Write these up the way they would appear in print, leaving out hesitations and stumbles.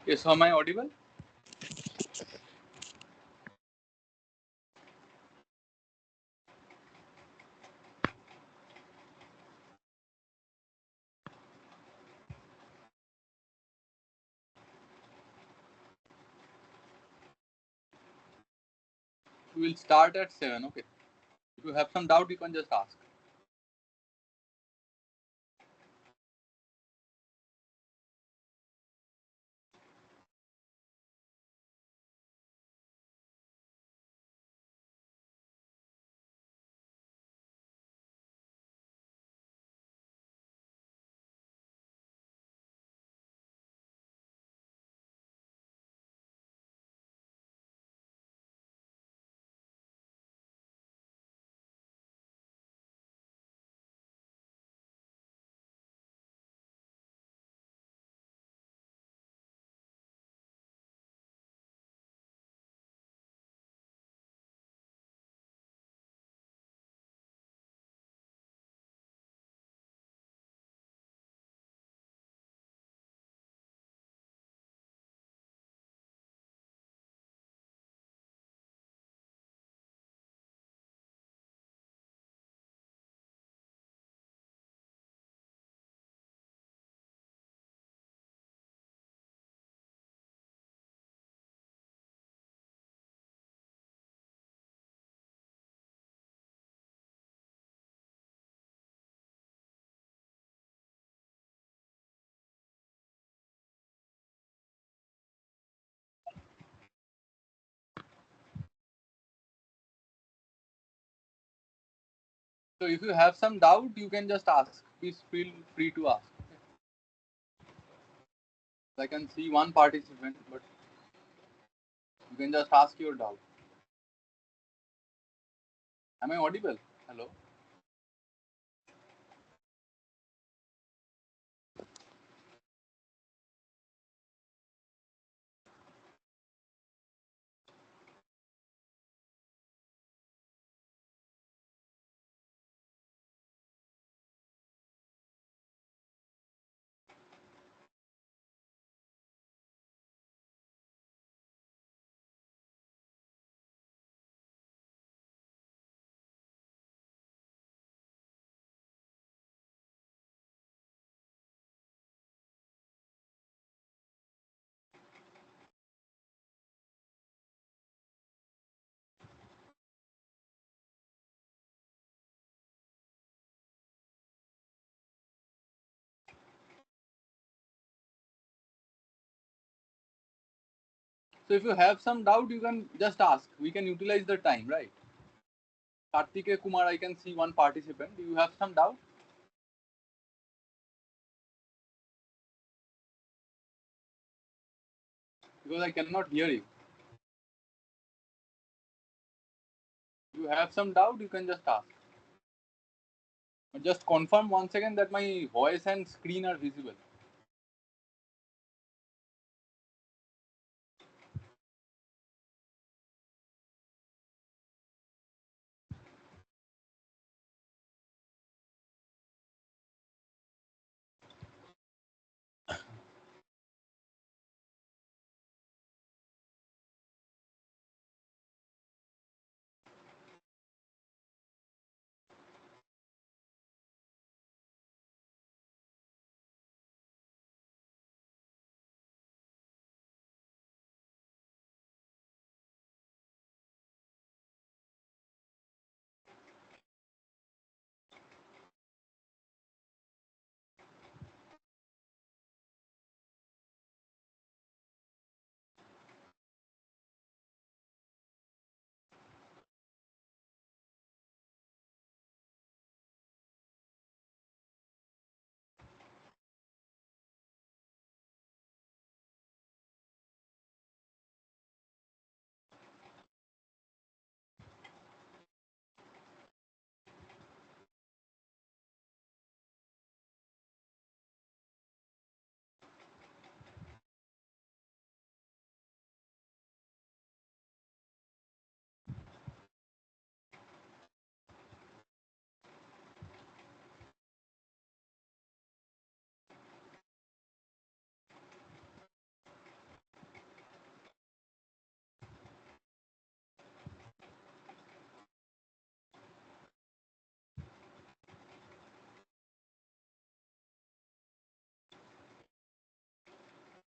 Yes, am I audible? We will start at 7. Okay. If you have some doubt, you can just ask. So if you have some doubt, you can just ask. Please feel free to ask. I can see one participant, but you can just ask your doubt. Am I audible? Hello? So if you have some doubt, you can just ask. We can utilize the time, right? Kartike Kumar, I can see one participant. Do you have some doubt? Because I cannot hear you. If you have some doubt, you can just ask. But just confirm once again that my voice and screen are visible.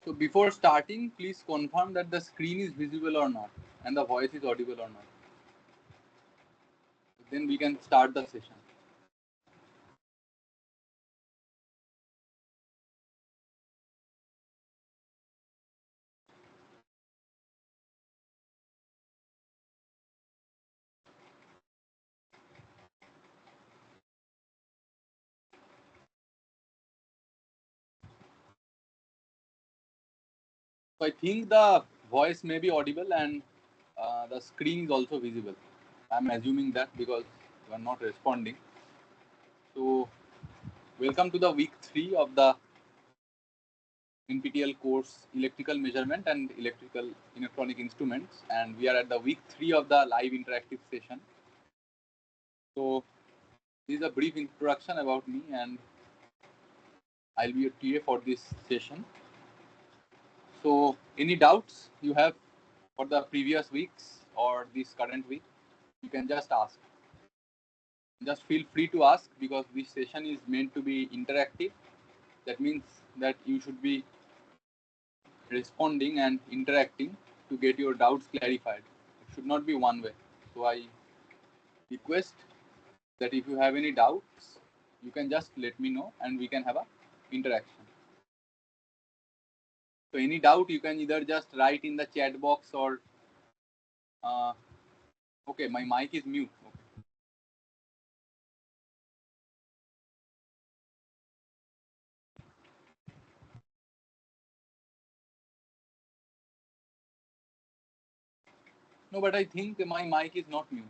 So before starting, please confirm that the screen is visible or not and the voice is audible or not. Then we can start the session. So I think the voice may be audible and the screen is also visible. I'm assuming that because you are not responding. So welcome to the week 3 of the NPTEL course Electrical Measurement and Electrical Electronic Instruments, and we are at the week 3 of the live interactive session. So this is a brief introduction about me, and I'll be your TA for this session. So any doubts you have for the previous weeks or this current week, you can just ask. Just feel free to ask because this session is meant to be interactive. That means that you should be responding and interacting to get your doubts clarified. It should not be one way. So I request that if you have any doubts, you can just let me know and we can have a interaction. So any doubt, you can either just write in the chat box or okay, my mic is mute. Okay. No, but I think my mic is not mute.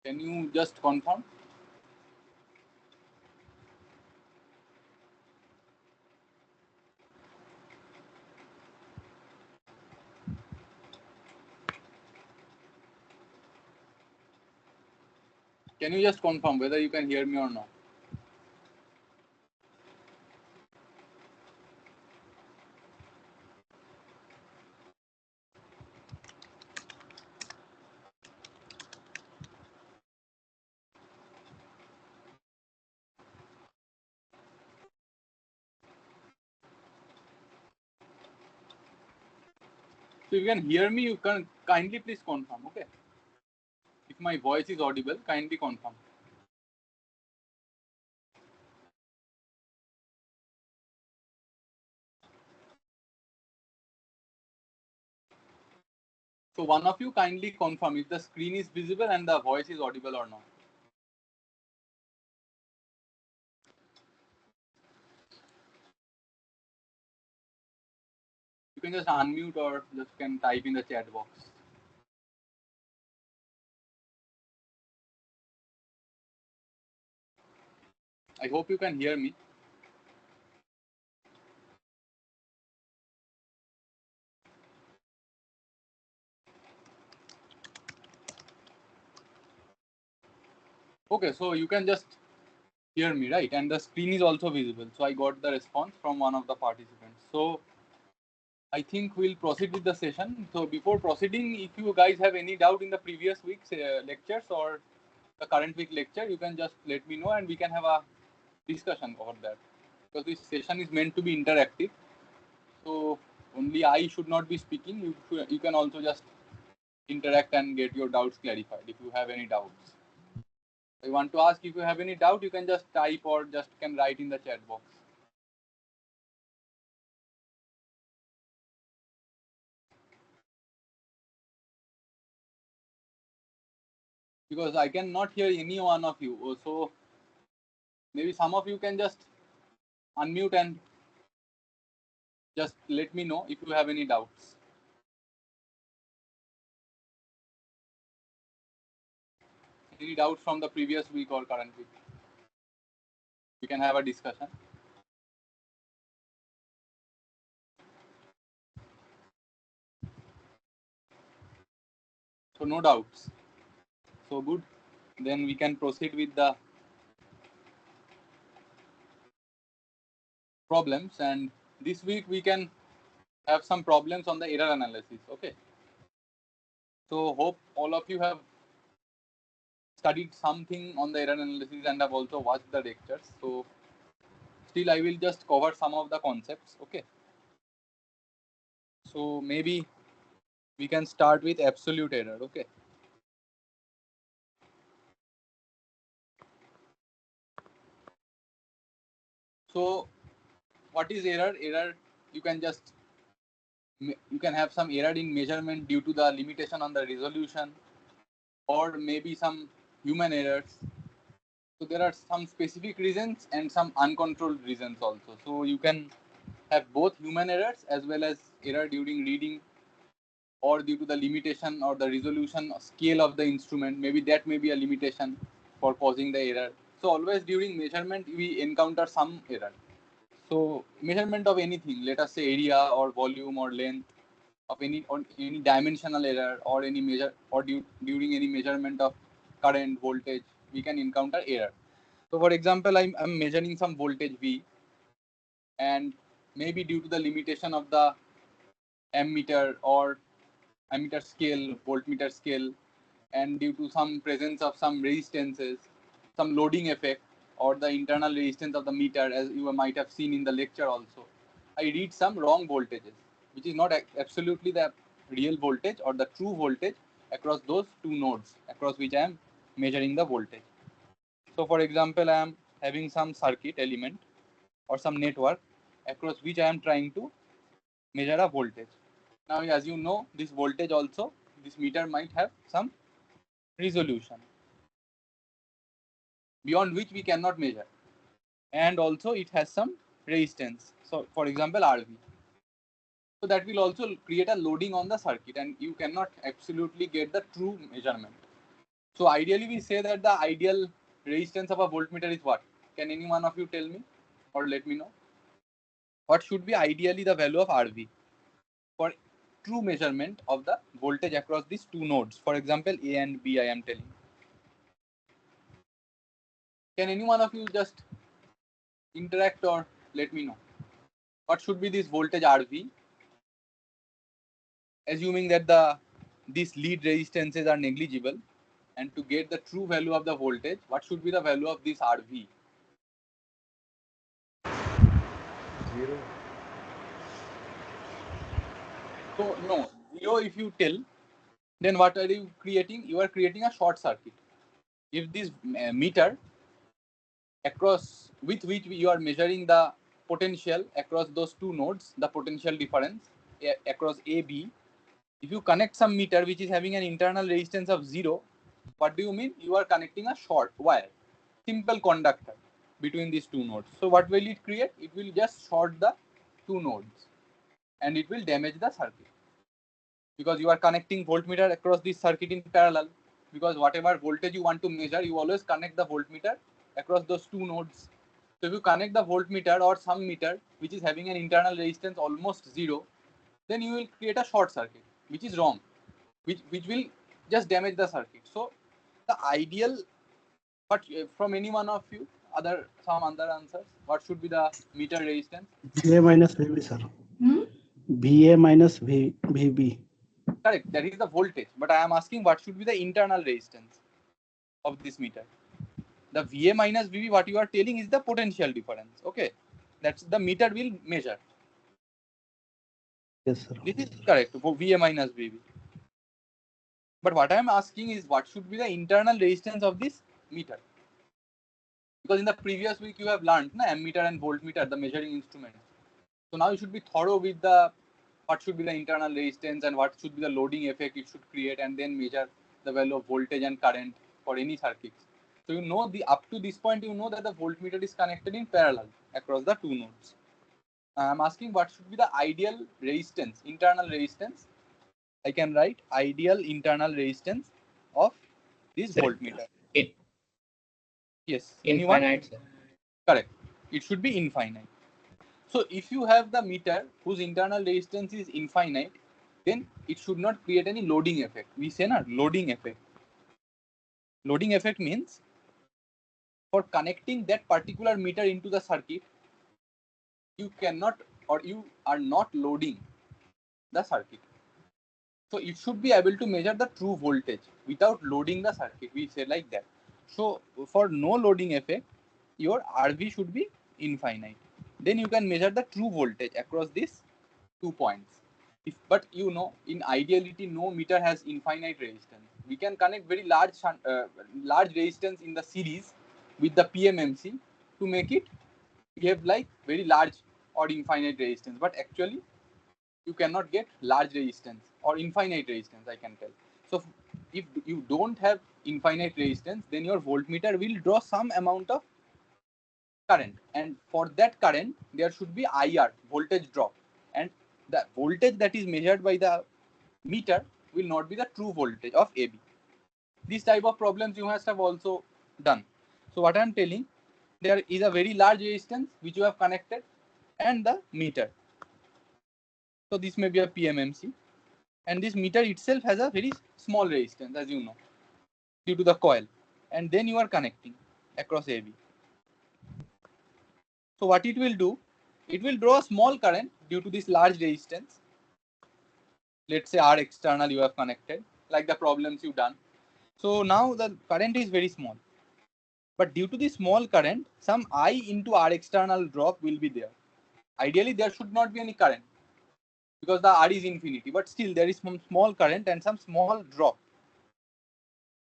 Can you just confirm? Can you just confirm whether you can hear me or not? So if you can hear me, you can kindly please confirm, okay? If my voice is audible, kindly confirm. So one of you kindly confirm if the screen is visible and the voice is audible or not. You can just unmute or just can type in the chat box. I hope you can hear me. Okay, so you can just hear me, right? And the screen is also visible. So I got the response from one of the participants. So I think we'll proceed with the session. So before proceeding, if you guys have any doubt in the previous week's lectures or the current week lecture, you can just let me know and we can have a discussion over that. Because this session is meant to be interactive. So only I should not be speaking. You can also just interact and get your doubts clarified if you have any doubts. I want to ask if you have any doubt, you can just type or just can write in the chat box. Because I cannot hear any one of you. So maybe some of you can just unmute and just let me know if you have any doubts. Any doubts from the previous week or current week? We can have a discussion. So no doubts. So good. Then we can proceed with the problems. And this week we can have some problems on the error analysis. Okay. So hope all of you have studied something on the error analysis and have also watched the lectures. So still I will just cover some of the concepts. Okay. So maybe we can start with absolute error. Okay. So what is error? Error, you can have some error in measurement due to the limitation on the resolution, or maybe some human errors. So there are some specific reasons and some uncontrolled reasons also. So you can have both human errors as well as error during reading, or due to the limitation or the resolution scale of the instrument. Maybe that may be a limitation for causing the error. So always during measurement we encounter some error. So measurement of anything, let us say area or volume or length of any dimensional error, or any measure, or during any measurement of current, voltage, we can encounter error. So for example, I'm measuring some voltage V, and maybe due to the limitation of the ammeter or ammeter scale, voltmeter scale, and due to some presence of some resistances, some loading effect, or the internal resistance of the meter, as you might have seen in the lecture also, I read some wrong voltages, which is not absolutely the real voltage or the true voltage across those two nodes across which I am measuring the voltage. So for example, I am having some circuit element or some network across which I am trying to measure a voltage. Now, as you know, this voltage also, this meter might have some resolution beyond which we cannot measure, and also it has some resistance. So for example, RV. So that will also create a loading on the circuit, and you cannot absolutely get the true measurement. So ideally we say that the ideal resistance of a voltmeter is what? Can any one of you tell me or let me know? What should be ideally the value of RV for true measurement of the voltage across these two nodes? For example, A and B I am telling. Can any one of you just interact or let me know? What should be this voltage RV? Assuming that these lead resistances are negligible, and to get the true value of the voltage, what should be the value of this RV? 0. So no, 0 if you tell, then what are you creating? You are creating a short circuit. If this meter across with which you are measuring the potential across those two nodes, the potential difference across A, B, if you connect some meter which is having an internal resistance of 0, what do you mean? You are connecting a short wire, simple conductor between these two nodes. So what will it create? It will just short the two nodes, and it will damage the circuit, because you are connecting voltmeter across this circuit in parallel, because whatever voltage you want to measure, you always connect the voltmeter across those two nodes. So if you connect the voltmeter or some meter which is having an internal resistance almost 0, then you will create a short circuit, which is wrong, which will just damage the circuit. So the ideal, but from any one of you, some other answers, what should be the meter resistance? VA minus VB, sir. VA minus VB. Correct, that is the voltage, but I am asking what should be the internal resistance of this meter. The VA minus VB, what you are telling is the potential difference. Okay, that's the meter will measure. Yes, sir. This is correct for VA minus VB. But what I am asking is what should be the internal resistance of this meter? Because in the previous week you have learned ammeter and voltmeter, the measuring instruments. So now you should be thorough with the what should be the internal resistance and what should be the loading effect it should create, and then measure the value of voltage and current for any circuits. So you know up to this point you know that the voltmeter is connected in parallel across the two nodes. I am asking what should be the ideal resistance, internal resistance. I can write ideal internal resistance of this voltmeter. Yes. Anyone? Infinite. Correct. It should be infinite. So if you have the meter whose internal resistance is infinite, then it should not create any loading effect. We say not loading effect. Loading effect means for connecting that particular meter into the circuit, you cannot or you are not loading the circuit. So it should be able to measure the true voltage without loading the circuit. We say like that. So for no loading effect, your RV should be infinite. then you can measure the true voltage across these 2 points. But you know, in ideality, no meter has infinite resistance. We can connect very large resistance in the series with the PMMC to make it behave like very large or infinite resistance. But actually, you cannot get large resistance or infinite resistance, I can tell. So if you don't have infinite resistance, then your voltmeter will draw some amount of current, and for that current there should be IR, voltage drop, and the voltage that is measured by the meter will not be the true voltage of AB. These type of problems you must have also done. So what I am telling, there is a very large resistance which you have connected and the meter. So this may be a PMMC, and this meter itself has a very small resistance, as you know, due to the coil, and then you are connecting across AB. So what it will do, it will draw a small current due to this large resistance. Let's say R external you have connected, like the problems you've done. So now the current is very small. But due to the small current, some I into R external drop will be there. Ideally, there should not be any current because the R is infinity. But still, there is some small current and some small drop.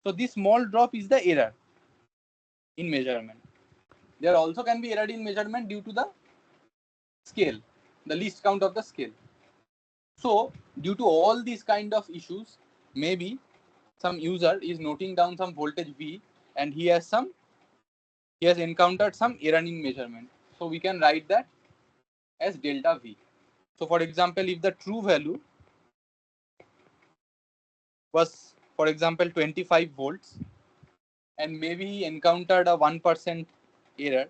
So this small drop is the error in measurement. There also can be error in measurement due to the scale, the least count of the scale. So due to all these kind of issues, maybe some user is noting down some voltage V and he has encountered some error in measurement. So we can write that as delta V. So for example, if the true value was, for example, 25 volts and maybe he encountered a 1% error.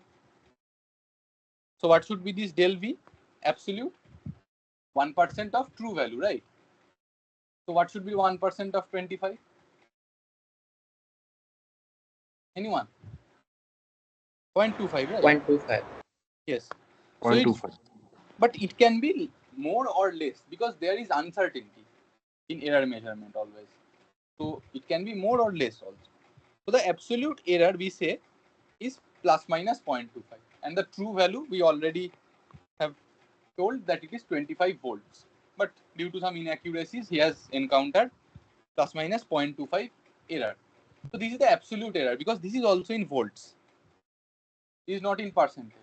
So what should be this del V? Absolute 1% of true value, right? So what should be 1% of 25? Anyone? 0.25, right? 0.25. Yes. So 0.25. but it can be more or less because there is uncertainty in error measurement always. So it can be more or less also. So the absolute error we say is plus minus 0.25, and the true value we already have told that it is 25 volts. But due to some inaccuracies, he has encountered plus minus 0.25 error. So this is the absolute error because this is also in volts. It is not in percentage.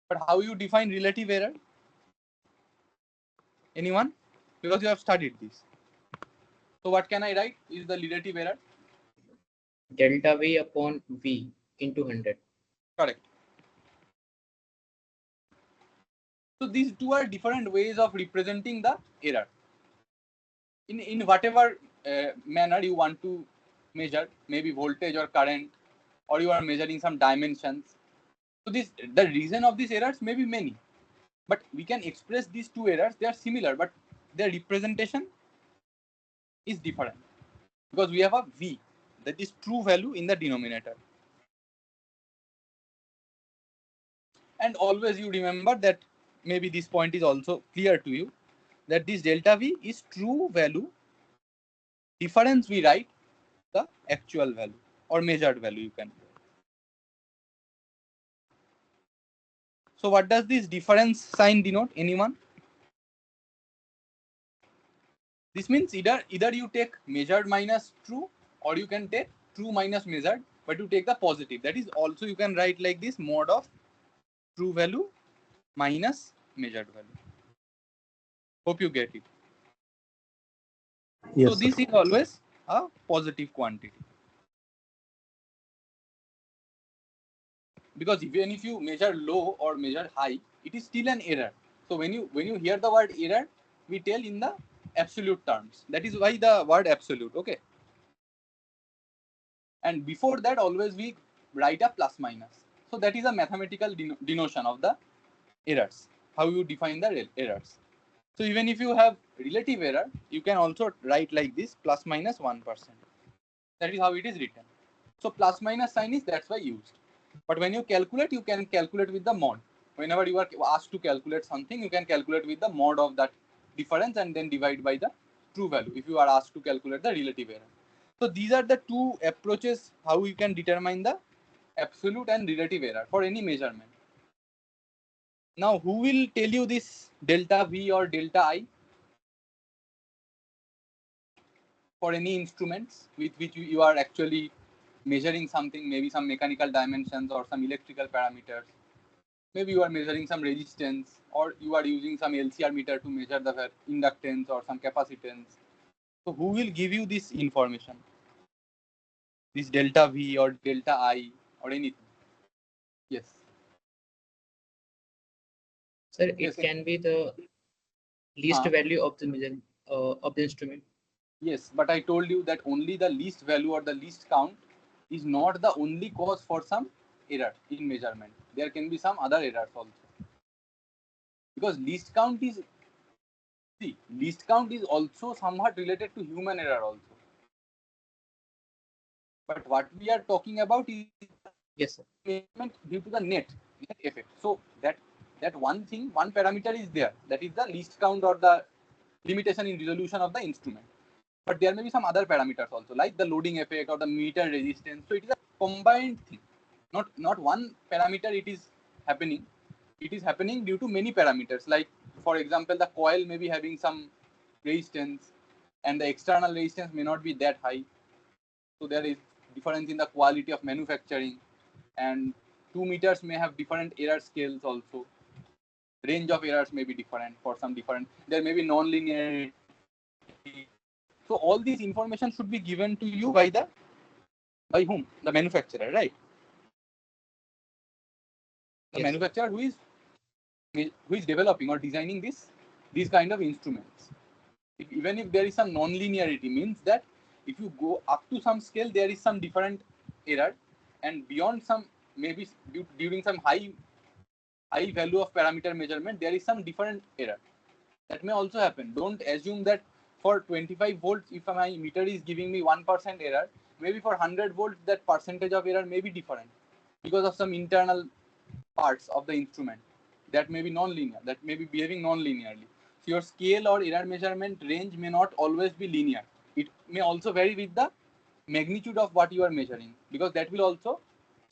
But how you define relative error? Anyone? Because you have studied this. So what can I write is the relative error? Delta V upon V into 100. Correct. So these two are different ways of representing the error. In whatever manner you want to measure, maybe voltage or current, or you are measuring some dimensions. So the reason of these errors may be many, but we can express these two errors. They are similar, but their representation is different because we have a V, that is true value in the denominator. And always you remember that maybe this point is also clear to you that this delta V is true value. Difference we write the actual value or measured value you can. So what does this difference sign denote? Anyone? This means either you take measured minus true, or you can take true minus measured, but you take the positive. That is also you can write like this, mod of true value minus measured value. Hope you get it. Yes, So this sir. is always a positive quantity. Because even if you measure low or measure high, it is still an error. So when you hear the word error, we tell in the absolute terms. That is why the word absolute. Okay. And before that, always we write a plus minus. So that is a mathematical denotion of the errors. How you define the errors. So even if you have relative error, you can also write like this, plus minus 1%. That is how it is written. So plus minus sign is that's why used. But when you calculate, you can calculate with the mod. Whenever you are asked to calculate something, you can calculate with the mod of that difference and then divide by the true value if you are asked to calculate the relative error. So these are the two approaches how you can determine the absolute and relative error for any measurement. Now, who will tell you this delta V or delta I for any instruments with which you are actually measuring something, maybe some mechanical dimensions or some electrical parameters. Maybe you are measuring some resistance, or you are using some LCR meter to measure the inductance or some capacitance. So who will give you this information? This delta V or delta I or anything? Yes. Sir, Yes. it can be the least value of the measure of the instrument. Yes, but I told you that only the least value or the least count is not the only cause for some error in measurement. There can be some other errors also. Because least count is also somewhat related to human error also. But what we are talking about is yes, sir, measurement due to the net effect. So that one parameter is there. That is the least count or the limitation in resolution of the instrument. But there may be some other parameters also, like the loading effect or the meter resistance. So it is a combined thing, not one parameter. It is happening due to many parameters. Like, for example, the coil may be having some resistance, and the external resistance may not be that high. So there is difference in the quality of manufacturing, and 2 meters may have different error scales also. Range of errors may be different for some different. There may be non-linearity. So all these information should be given to you by whom? The manufacturer, right? The yes, manufacturer who is developing or designing these kind of instruments. Even if there is some non-linearity, means that if you go up to some scale, there is some different error, and beyond some, maybe during some high value of parameter measurement, there is some different error. That may also happen. Don't assume that for 25 volts, if my meter is giving me 1% error, maybe for 100 volts, that percentage of error may be different because of some internal parts of the instrument that may be non-linear, that may be behaving non-linearly. So your scale or error measurement range may not always be linear. It may also vary with the magnitude of what you are measuring, because that will also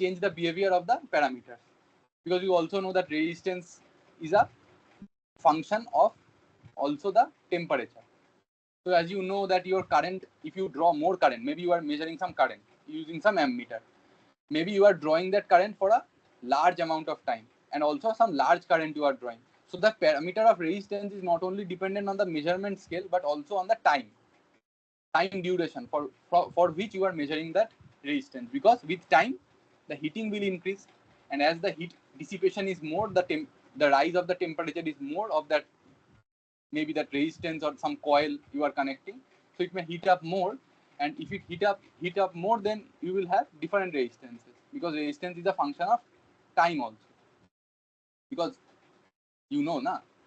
change the behavior of the parameters. Because you also know that resistance is a function of also the temperature. So as you know that your current, if you draw more current, maybe you are measuring some current using some ammeter. Maybe you are drawing that current for a large amount of time, and also some large current you are drawing. So the parameter of resistance is not only dependent on the measurement scale, but also on the time duration for which you are measuring that resistance. Because with time, the heating will increase, and as the heat dissipation is more, the rise of the temperature is more of that, maybe that resistance or some coil you are connecting. So it may heat up more, and if it heat up more, then you will have different resistances, because resistance is a function of time also. Because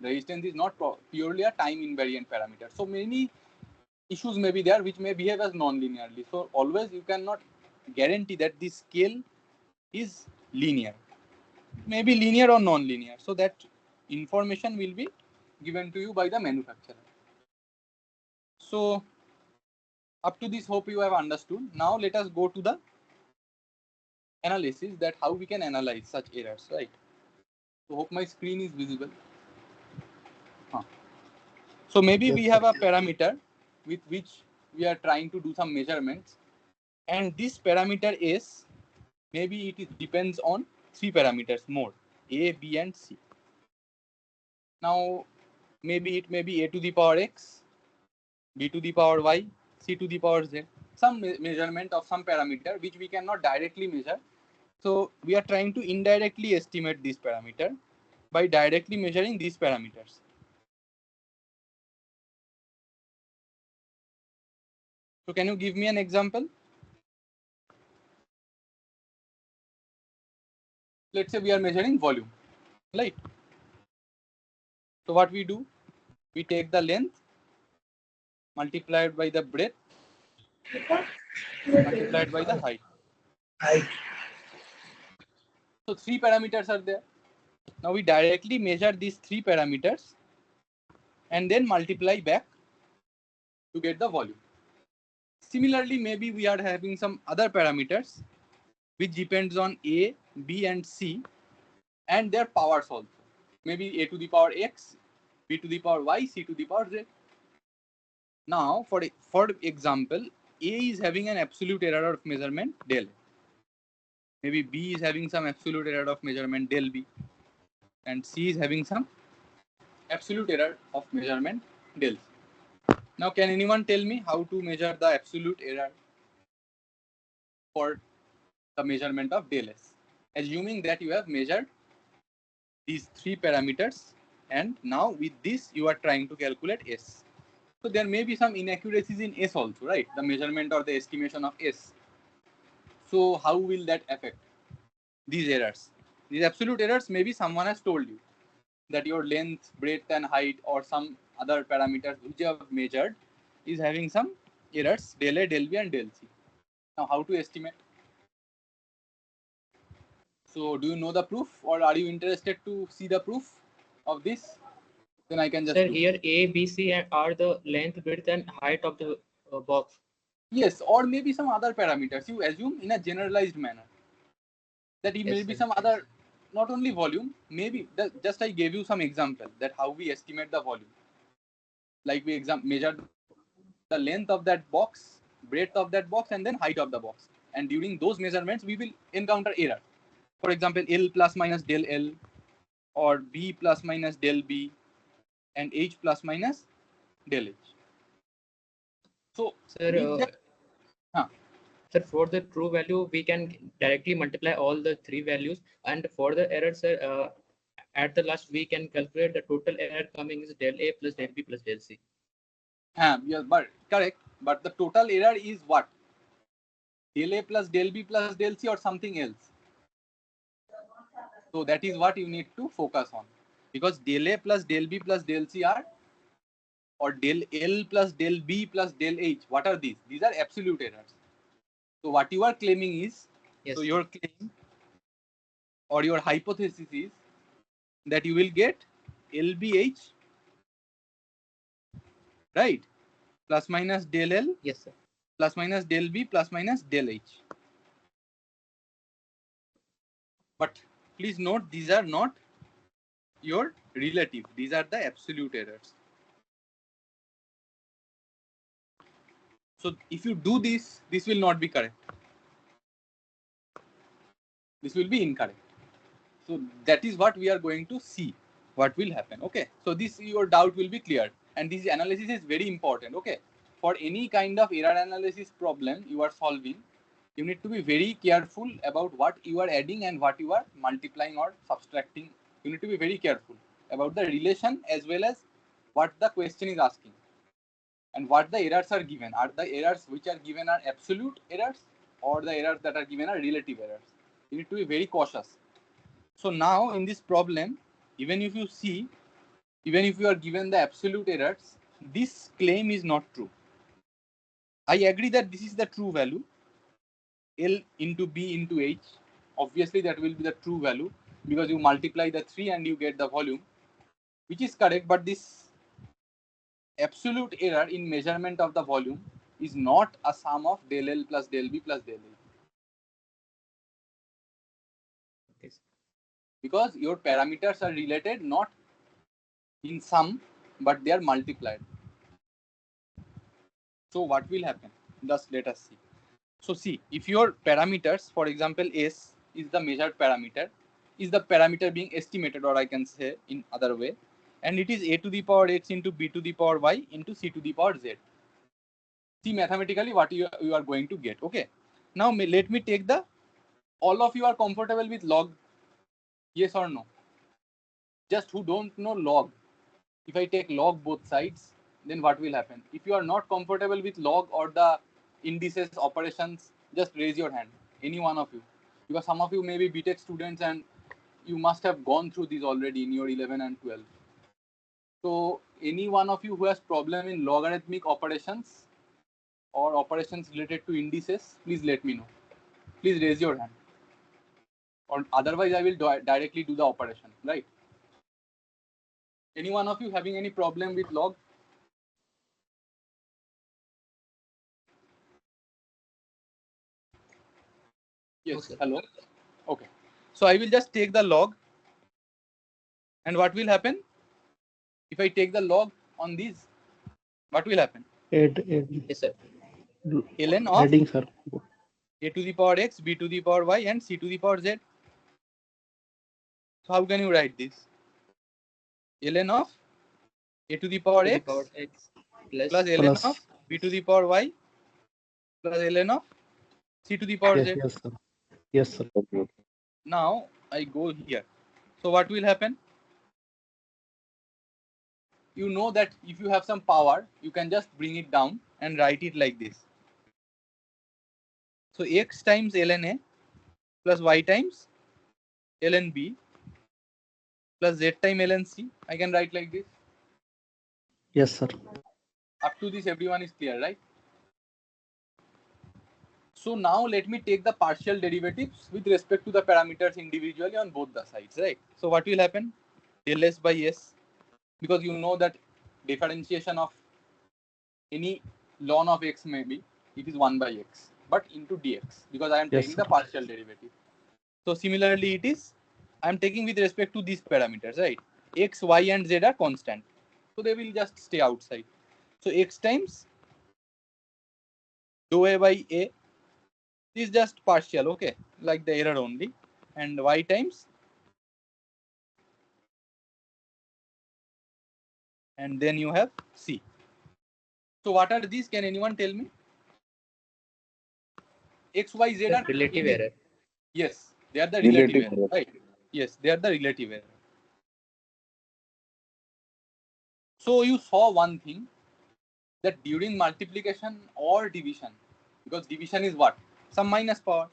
resistance is not purely a time invariant parameter. So many issues may be there which may behave as non-linearly. So always you cannot guarantee that the scale is linear. It may be linear or non-linear. So that information will be given to you by the manufacturer. So up to this, hope you have understood. Now let us go to the analysis, that how we can analyze such errors, right? So hope my screen is visible. So maybe we have a parameter with which we are trying to do some measurements, and this parameter is, maybe it depends on 3 parameters more, A, B, and C. Now maybe it may be A to the power X, B to the power Y, C to the power Z. Some measurement of some parameter which we cannot directly measure. So we are trying to indirectly estimate this parameter by directly measuring these parameters. So can you give me an example? Let's say we are measuring volume, right? So what we do, we take the length multiplied by the breadth multiplied by the height. So 3 parameters are there. Now we directly measure these 3 parameters and then multiply back to get the volume. Similarly, maybe we are having some other parameters which depends on A, B, and C and their powers also. maybe a to the power x, b to the power y, c to the power z. Now, for example, A is having an absolute error of measurement del A. Maybe B is having some absolute error of measurement del B, and C is having some absolute error of measurement del C. Now, can anyone tell me how to measure the absolute error for the measurement of del S? Assuming that you have measured these three parameters, and now with this you are trying to calculate S. So there may be some inaccuracies in S also, right? The measurement or the estimation of S. So how will that affect these errors? These absolute errors, maybe someone has told you that your length, breadth and height or some other parameters which you have measured is having some errors, del A, del B and del C. Now how to estimate? So do you know the proof, or are you interested to see the proof of this? Then I can just Sir, here A, B, C are the length, width and height of the box. Yes, or maybe some other parameters. You assume in a generalized manner that it may be some other, not only volume, maybe just I gave you some example that how we estimate the volume. Like we measure the length of that box, breadth of that box, and then height of the box. And during those measurements, we will encounter error. For example, L plus minus del L, or B plus minus del B, and H plus minus del H. So, sir, sir, for the true value, we can directly multiply all the three values, and for the error, sir, at the last we can calculate the total error coming is del A plus del B plus del C. Yes, but correct. But the total error is what? Del A plus del B plus del C or something else. So that is what you need to focus on, because del A plus del B plus del C are, or del L plus del B plus del H. What are these? These are absolute errors. So what you are claiming is, so your claim or your hypothesis is that you will get LBH, right? Plus minus del L. Yes, sir. Plus minus del B plus minus del H. But please note, these are not your relative. These are the absolute errors. So if you do this, this will not be correct. This will be incorrect. So that is what we are going to see. What will happen? Okay. So this, your doubt will be cleared. And this analysis is very important. Okay. For any kind of error analysis problem you are solving, you need to be very careful about what you are adding and what you are multiplying or subtracting. You need to be very careful about the relation as well as what the question is asking. And what the errors are given. Are the errors which are given are absolute errors, or the errors that are given are relative errors? You need to be very cautious. So now in this problem, even if you see, even if you are given the absolute errors, this claim is not true. I agree that this is the true value, L into B into H. Obviously that will be the true value because you multiply the 3 and you get the volume, which is correct, but this absolute error in measurement of the volume is not a sum of del L plus del B plus del A. Because your parameters are related not in sum, but they are multiplied. So what will happen? Just let us see. So see, if your parameters, for example, S is the measured parameter, is the parameter being estimated, or I can say in other way, and it is a to the power x into b to the power y into c to the power z. See mathematically what you are going to get. Okay. Now let me take the, all of you are comfortable with log? Yes or no? Just who don't know log, if I take log both sides, then what will happen? If you are not comfortable with log or the indices operations, just raise your hand, any one of you, because some of you may be BTech students and you must have gone through this already in your 11 and 12. So any one of you who has problem in logarithmic operations or operations related to indices, please let me know. Please raise your hand, or otherwise I will directly do the operation, right? Any one of you having any problem with log? Yes, hello. Okay. So I will just take the log And what will happen? If I take the log on these, what will happen? Add, Yes, sir. ln of adding, sir. a to the power x, b to the power y, and c to the power z. So how can you write this? ln of a to the power x plus ln Plus. of b to the power y plus ln of c to the power z. Yes, sir. Yes, sir. Now I go here. So what will happen? You know that if you have some power, you can just bring it down and write it like this. So x times ln a plus y times ln b plus z times ln c. I can write like this. Yes, sir. Up to this, everyone is clear, right? So now let me take the partial derivatives with respect to the parameters individually on both the sides, right? So what will happen? Del s by s, because you know that differentiation of any ln of x may be, it is 1 by x, but into dx, because I am Yes, taking sir. the partial derivative. So similarly, it is, I am taking with respect to these parameters, right? X, y, and z are constant. So they will just stay outside. So x times dou a by a is just partial, okay, like the error only, and y times, and then you have c. So what are these? Can anyone tell me? X, Y, Z are Relative error. Yes, they are the relative error, right? Yes, they are the relative error. So you saw one thing, that during multiplication or division, because division is what? Some minus power.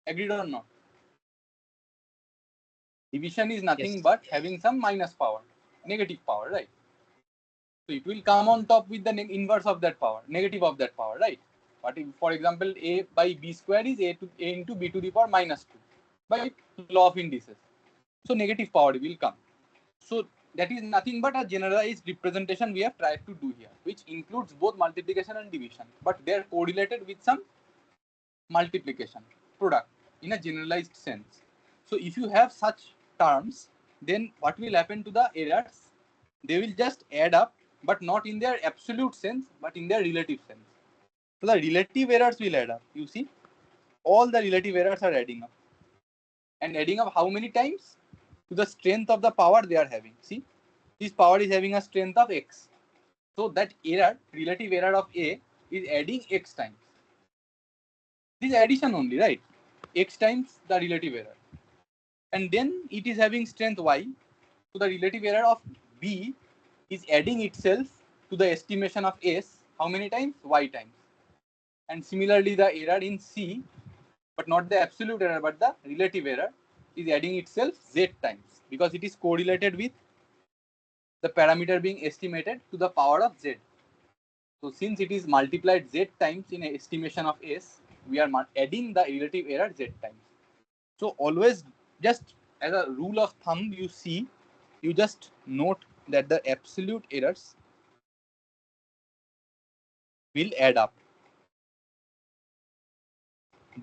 Agreed or not? Division is nothing Yes. but having some minus power, negative power, right? So it will come on top with the inverse of that power, negative of that power, right? But if, for example, a by b square is a into b to the power minus 2 by law of indices. So negative power will come. So that is nothing but a generalized representation we have tried to do here, which includes both multiplication and division, but they are correlated with some multiplication product in a generalized sense. So if you have such terms, then what will happen to the errors? They will just add up, but not in their absolute sense, but in their relative sense. So the relative errors will add up. You see, all the relative errors are adding up. And adding up how many times? To the strength of the power they are having. See, this power is having a strength of x. So that error, relative error of A, is adding x times. This is addition only, right? X times the relative error. And then it is having strength y. So the relative error of B is adding itself to the estimation of S. How many times? Y times. And similarly, the error in C, but not the absolute error, but the relative error, is adding itself Z times, because it is correlated with the parameter being estimated to the power of Z. So since it is multiplied Z times in estimation of S, we are adding the relative error Z times. So always, just as a rule of thumb, you just note that the absolute errors will add up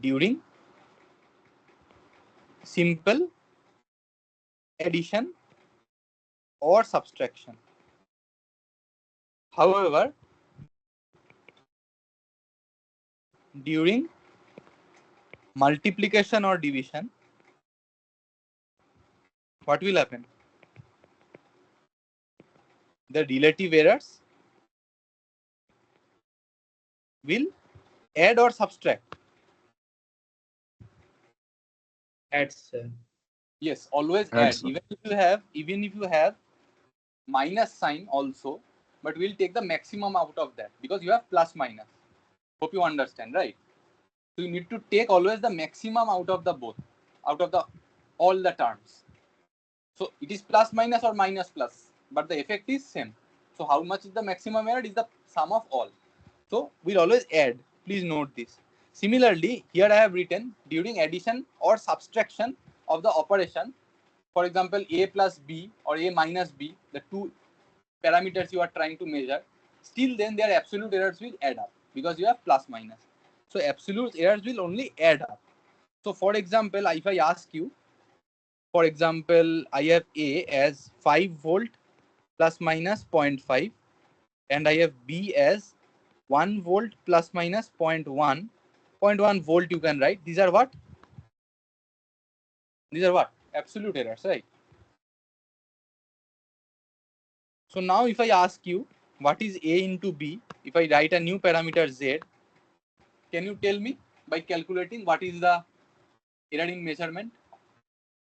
during simple addition or subtraction. However, during multiplication or division, what will happen? The relative errors will add or subtract. Adds. Yes, always add. Even if you have minus sign also, but we'll take the maximum out of that, because you have plus minus. Hope you understand, right? So you need to take always the maximum out of the both, out of the all the terms. So it is plus minus or minus plus, but the effect is same. So how much is the maximum error is the sum of all. So we'll always add. Please note this. Similarly, here I have written during addition or subtraction of the operation. For example, a plus b or a minus b, the two parameters you are trying to measure, still then their absolute errors will add up, because you have plus minus. So absolute errors will only add up. So for example, if I ask you For example, I have A as 5 volt plus minus 0.5 and I have B as 1 volt plus minus 0.1. 0.1 volt you can write. These are what? These are what? Absolute errors, right? So now if I ask you what is A into B, if I write a new parameter Z, can you tell me by calculating what is the error in measurement?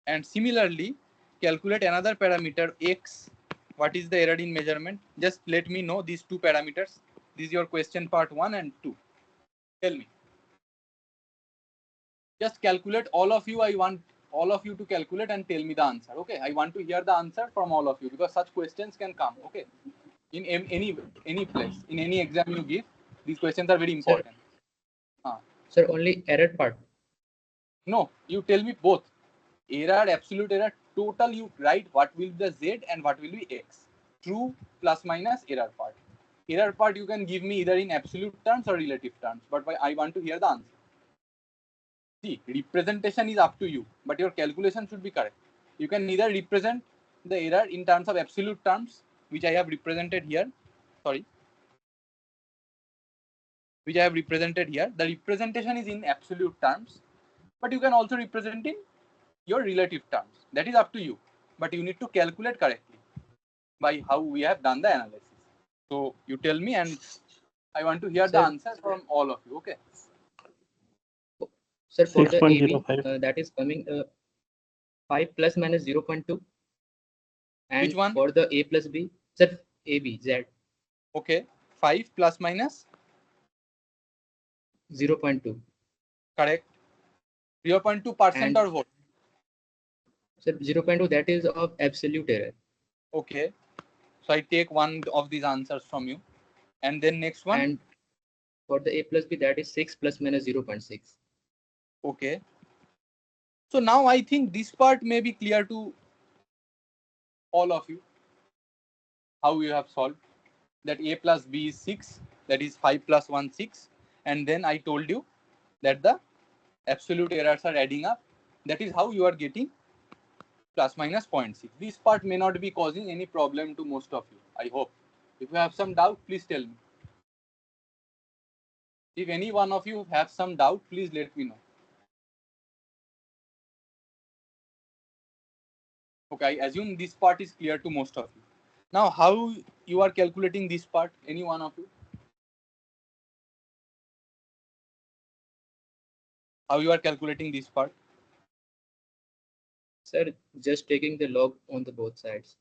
And similarly, calculate another parameter X. What is the error in measurement? Just let me know these two parameters. This is your question part 1 and 2. Tell me. Just calculate, all of you. I want all of you to calculate and tell me the answer. Okay, I want to hear the answer from all of you because such questions can come. Okay, in any place, in any exam you give, these questions are very important. Sir, only error part. No, you tell me both. Error, absolute error, total. You write what will be the Z and what will be X. True, plus, minus, error part. Error part you can give me either in absolute terms or relative terms, but I want to hear the answer. See, representation is up to you, but your calculation should be correct. You can either represent the error in terms of absolute terms, which I have represented here. Sorry. Which I have represented here. The representation is in absolute terms, but you can also represent in your relative terms. That is up to you, but you need to calculate correctly by how we have done the analysis. So you tell me, and I want to hear the answer from all of you. Okay. Sir, for the AB, 6.05. that is coming 5 plus minus 0.2. And which one? For the A plus B, sir, AB, Z. Okay. 5 plus minus 0.2. Correct. 0.2% or what? Sir, 0.2, that is of absolute error. Okay. So I take one of these answers from you. And then next one. And for the A plus B, that is 6 plus minus 0.6. Okay. So now I think this part may be clear to all of you. How you have solved that A plus B is 6. That is 5 plus 1, 6. And then I told you that the absolute errors are adding up. That is how you are getting plus minus 0.6. This part may not be causing any problem to most of you, I hope. If you have some doubt, please tell me. If any one of you have some doubt, please let me know. Okay, I assume this part is clear to most of you. Now, how you are calculating this part? Any one of you? How you are calculating this part? Sir, just taking the log on the both sides.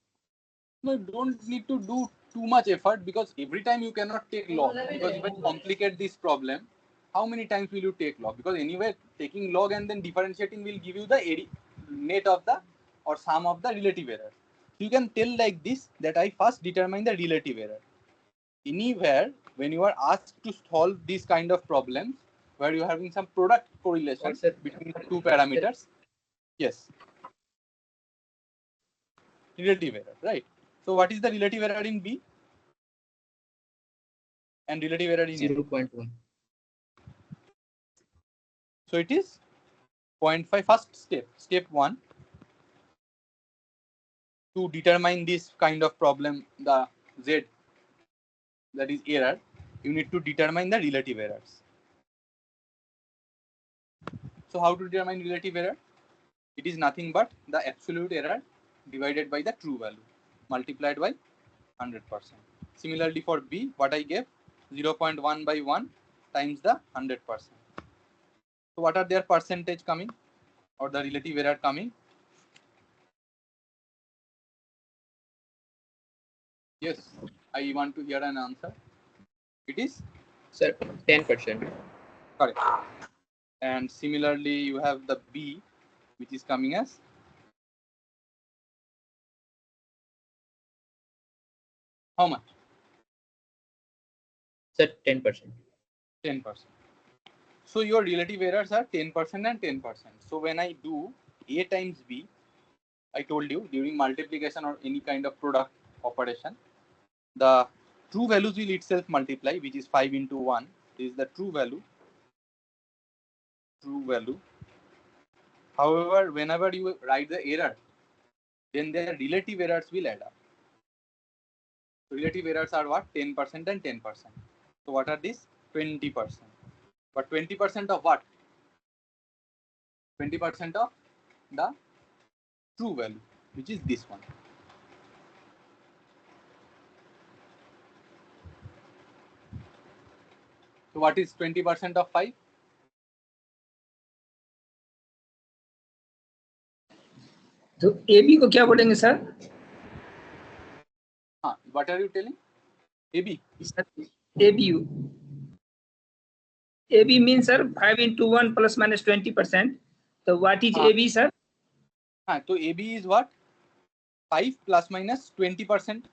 No, you don't need to do too much effort because every time you cannot take log. Because if I complicate this problem, how many times will you take log? Because anyway, taking log and then differentiating will give you the net of the or sum of the relative error. You can tell like this that I first determine the relative error. Anywhere when you are asked to solve this kind of problems where you are having some product correlation between two parameters, yes, relative error, right? So what is the relative error in B and relative error in A? 0.1. So it is 0.5. First step, step 1, to determine this kind of problem, the Z, that is error, you need to determine the relative errors. So how to determine relative error? It is nothing but the absolute error divided by the true value multiplied by 100%. Similarly for B, what I gave, 0.1 by 1 times the 100%. So what are their percentage coming or the relative error coming? Yes, I want to hear an answer. It is? Sir, 10%. Correct. And similarly, you have the B, which is coming as how much? Sir, 10%. 10%. So your relative errors are 10% and 10%. So when I do A times B, I told you during multiplication or any kind of product operation, the true values will itself multiply, which is 5 into 1. This is the true value. True value. However, whenever you write the error, then their relative errors will add up. Relative errors are what? 10% and 10%. So what are these? 20%. But 20% of what? 20% of the true value, which is this one. So what is 20% of 5? तो AB को क्या बोलेंगे sir? What are you telling? AB. ABU. AB means sir 5 into 1 plus minus 20%. So what is AB sir? So AB is what? 5 plus minus 20%.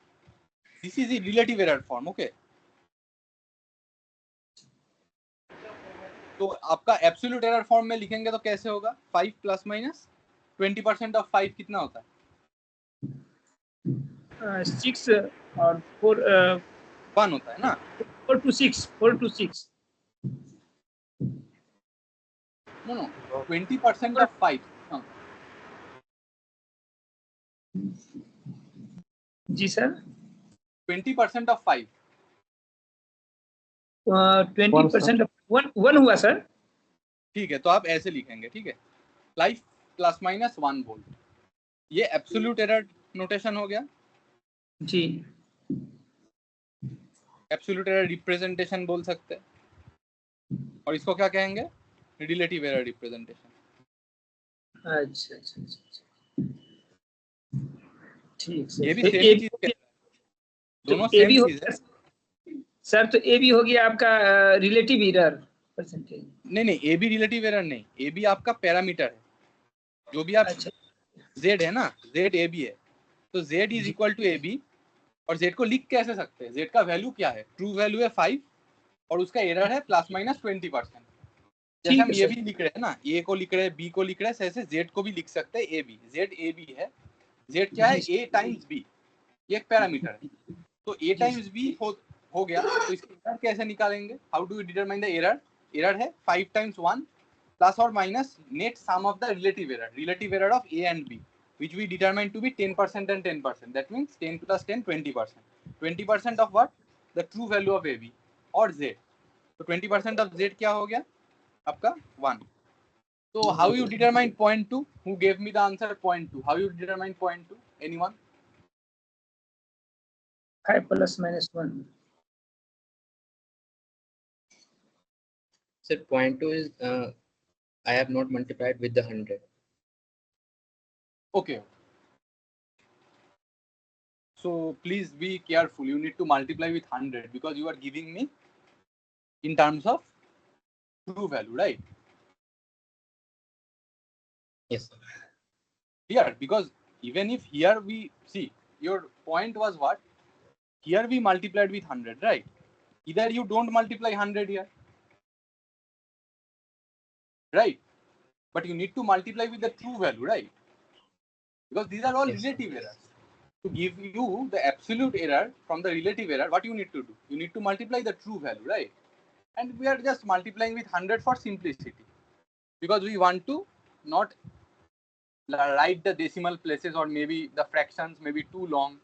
This is the relative error form. Okay. तो आपका absolute error form में लिखेंगे तो कैसे होगा? 5 plus minus 20% of 5 कितना होता है? 6 और 4 1 होता है ना? 4 to 6 No, 20% of 5. जी सर 20% of 5. 20% of 1 हुआ सर. ठीक है, तो आप ऐसे लिखेंगे. ठीक है, 5 प्लस माइनस 1 वोल्ट. ये एब्सोल्यूट एरर नोटेशन हो गया जी. एब्सोल्यूट एरर रिप्रेजेंटेशन बोल सकते हैं. और इसको क्या कहेंगे? Relative error representation. अच्छा. ठीक सर. ये भी सेम चीज है, दोनों सेम चीज है सर. तो ए बी हो गया आपका रिलेटिव एरर परसेंटेज. नहीं, ए बी रिलेटिव एरर नहीं, ए बी आपका पैरामीटर है. जो भी आप z है ना, z ए बी है, तो z is equal to A B. और z को लिख कैसे सकते हैं? z का वैल्यू क्या है? ट्रू वैल्यू है 5 और उसका एरर है प्लस माइनस 20%. जैसे हम ये भी लिख रहे हैं ना, ए को लिख रहे हैं, बी को लिख रहे हैं, ऐसे z को भी लिख सकते हैं. A B, z A B है. z क्या है? a times b. ये एक पैरामीटर है. तो a टाइम्स b हो गया. तो इसका एरर कैसे निकालेंगे? How do we determine the error? Error है 5 टाइम्स 1 प्लस और minus net sum of the relative error of a and b, which we determine to be 10% and 10%. That means 10 plus 10, 20%. 20% of what? The true value of AB or Z. So 20% of Z क्या हो गया आपका? 1. So how you determine 0.2? Who gave me the answer 0.2? How you determine 0.2? Anyone? 5 plus minus 1. Sir, 0.2 is I have not multiplied with the 100. Okay. So please be careful. You need to multiply with 100 because you are giving me in terms of true value, right? Yes. Here, because even if here we see your point was what? Here we multiplied with 100, right? Either you don't multiply 100 here, right? But you need to multiply with the true value, right? Because these are all relative errors. To give you the absolute error from the relative error, what you need to do? You need to multiply the true value, right? And we are just multiplying with 100 for simplicity, because we want to not write the decimal places or maybe the fractions may be too long.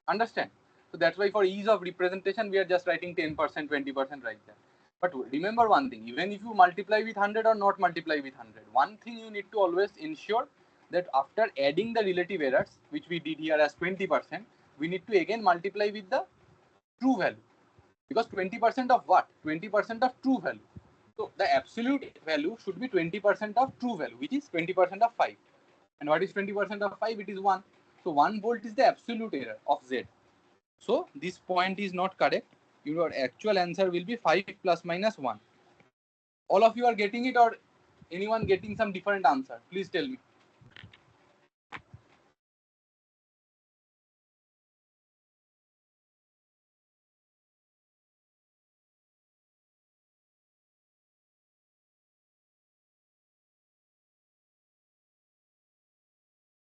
Understand? So that's why for ease of representation, we are just writing 10%, 20% right there. But remember one thing, even if you multiply with 100 or not multiply with 100, one thing you need to always ensure that after adding the relative errors, which we did here as 20%, we need to again multiply with the true value. Because 20% of what? 20% of true value. So the absolute value should be 20% of true value, which is 20% of 5. And what is 20% of 5? It is 1. So 1 volt is the absolute error of Z. So this point is not correct. Your actual answer will be 5 plus minus 1. All of you are getting it, or anyone getting some different answer? Please tell me.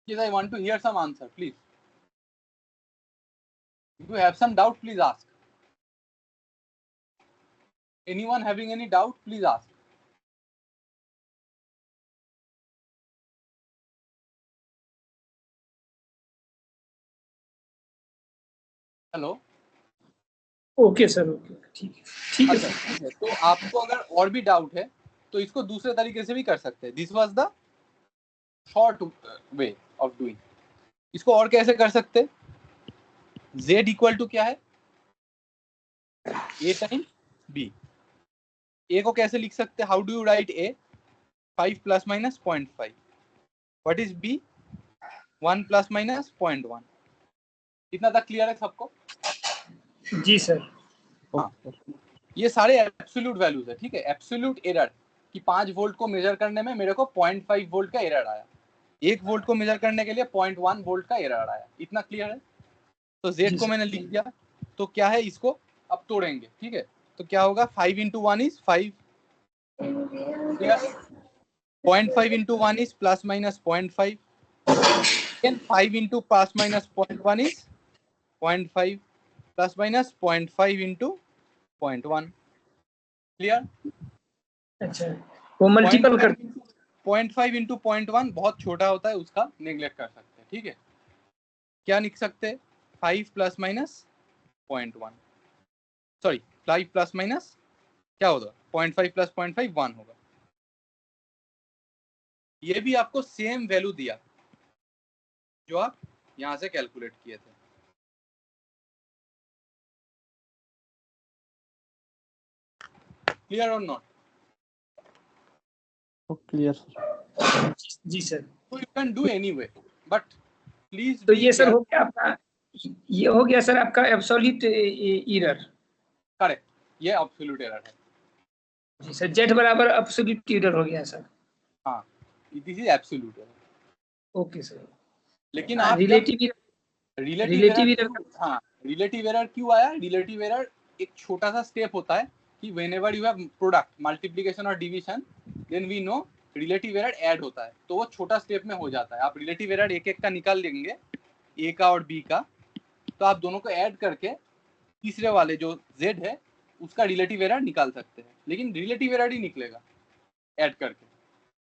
Yes, I want to hear some answer, please. If you have some doubt, please ask. Anyone having any doubt, please ask. Hello. Okay sir, okay, ठीक है अच्छा sir. ठीक है, तो आपको अगर और भी डाउट है तो इसको दूसरे तरीके से भी कर सकते हैं। This was the short way of doing. इसको और कैसे कर सकते हैं? z इक्वल टू क्या है? a times b। a को कैसे लिख सकते हैं? How do you right a? 5 plus minus 0.5। What is b? 1 plus minus 0.1। इतना तक क्लियर है सबको? जी सर। हाँ, ये सारे एब्सोल्यूट वैल्यूज है, ठीक है। एब्सोल्यूट एरर कि 5 वोल्ट को मेजर करने में मेरे को 0.5 वोल्ट का एरर आया, 1 वोल्ट को मेजर करने के लिए 0.1 वोल्ट का एरर आया। इतना क्लियर है? तो z को मैंने लिख दिया। तो क्या है, इसको अब तोड़ेंगे, ठीक है। तो क्या होगा? 5 into 1 is 5, 0.5 into 1 is plus minus 0.5, 5 into plus minus 0.1 is 0.5, plus minus 0.5 into 0.1। Clear? अच्छा, वो मल्टीपल कर 0.5 इंटू 0.1 बहुत छोटा होता है, उसका नेग्लेक्ट कर सकते हैं, ठीक है। क्या लिख सकते हैं? 5 plus minus 0.1, sorry 5 plus minus क्या होगा? 0.5 प्लस 0.5 1 होगा। ये भी आपको सेम वैल्यू दिया जो आप यहां से कैलकुलेट किए थे। क्लियर और नॉट? क्लियर। जी सर। तो you can do anyway, but please तो बी ये सर हो केयरफुल। गया आपका, ये हो गया सर आपका एब्सोल्यूट एरर। करेक्ट, ये एब्सोल्यूट एरर है। जी सर, जेड बराबर एब्सोल्यूट एरर हो गया सर। हाँ, this is absolute error. Okay sir. लेकिन आप जब relative relative error relative error. क्यों, हाँ रिलेटिव एरर क्यों आया? रिलेटिव एरर एक छोटा सा स्टेप होता है कि whenever you have product multiplication और division, then we know relative error add होता है। तो वो छोटा स्टेप में हो जाता है। आप रिलेटिव एरर एक एक का निकाल लेंगे, ए का और बी का, तो आप दोनों को ऐड करके तीसरे वाले जो z है उसका रिलेटिव एरर निकाल सकते हैं। लेकिन रिलेटिव एरर ही निकलेगा ऐड करके।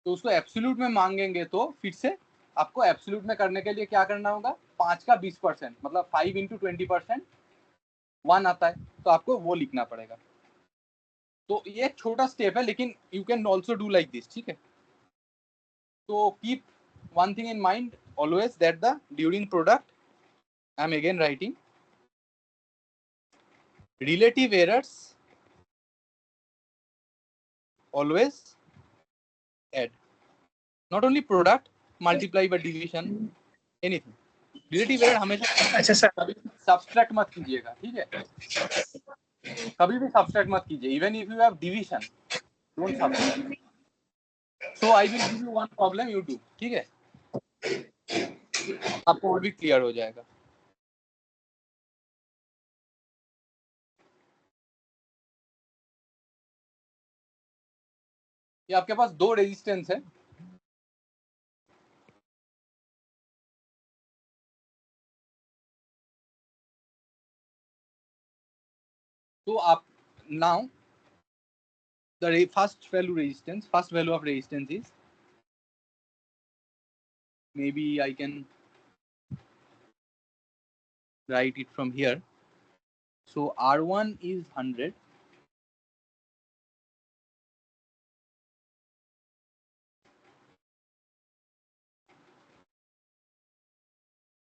तो उसको एब्सोल्यूट में मांगेंगे तो फिर से आपको एब्सोल्यूट में करने के लिए क्या करना होगा? 5 का 20%, मतलब 5 इंटू 20% 1 आता है, तो आपको वो लिखना पड़ेगा। तो ये एक छोटा स्टेप है, लेकिन you can also do like this, ठीक है। तो keep one thing in mind always, that the during product, I am again writing relative errors always add, not only product, multiply by division, anything। Relative error हमेशा अच्छा sir. कभी subtract मत कीजिएगा, ठीक है। कभी भी सब्सट्रैक्ट मत कीजिए, even if you have division, don't subtract. So I will give you one problem, you do, ठीक है। आपको और भी क्लियर हो जाएगा। ये आपके पास दो रेजिस्टेंस है, तो आप now the first value of resistance is, maybe I can write it from here. So R1 is 100,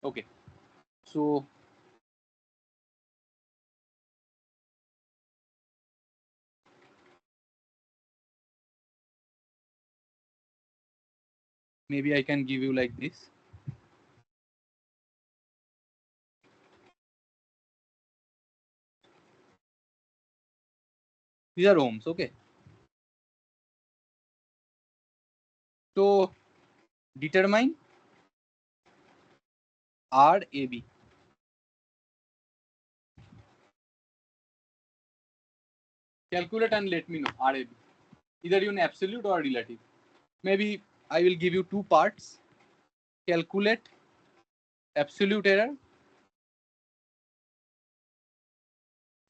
okay. So maybe I can give you like this. These are ohms, okay. So determine RAB. Calculate and let me know RAB, either in absolute or relative. Maybe I will give you two parts. Calculate absolute error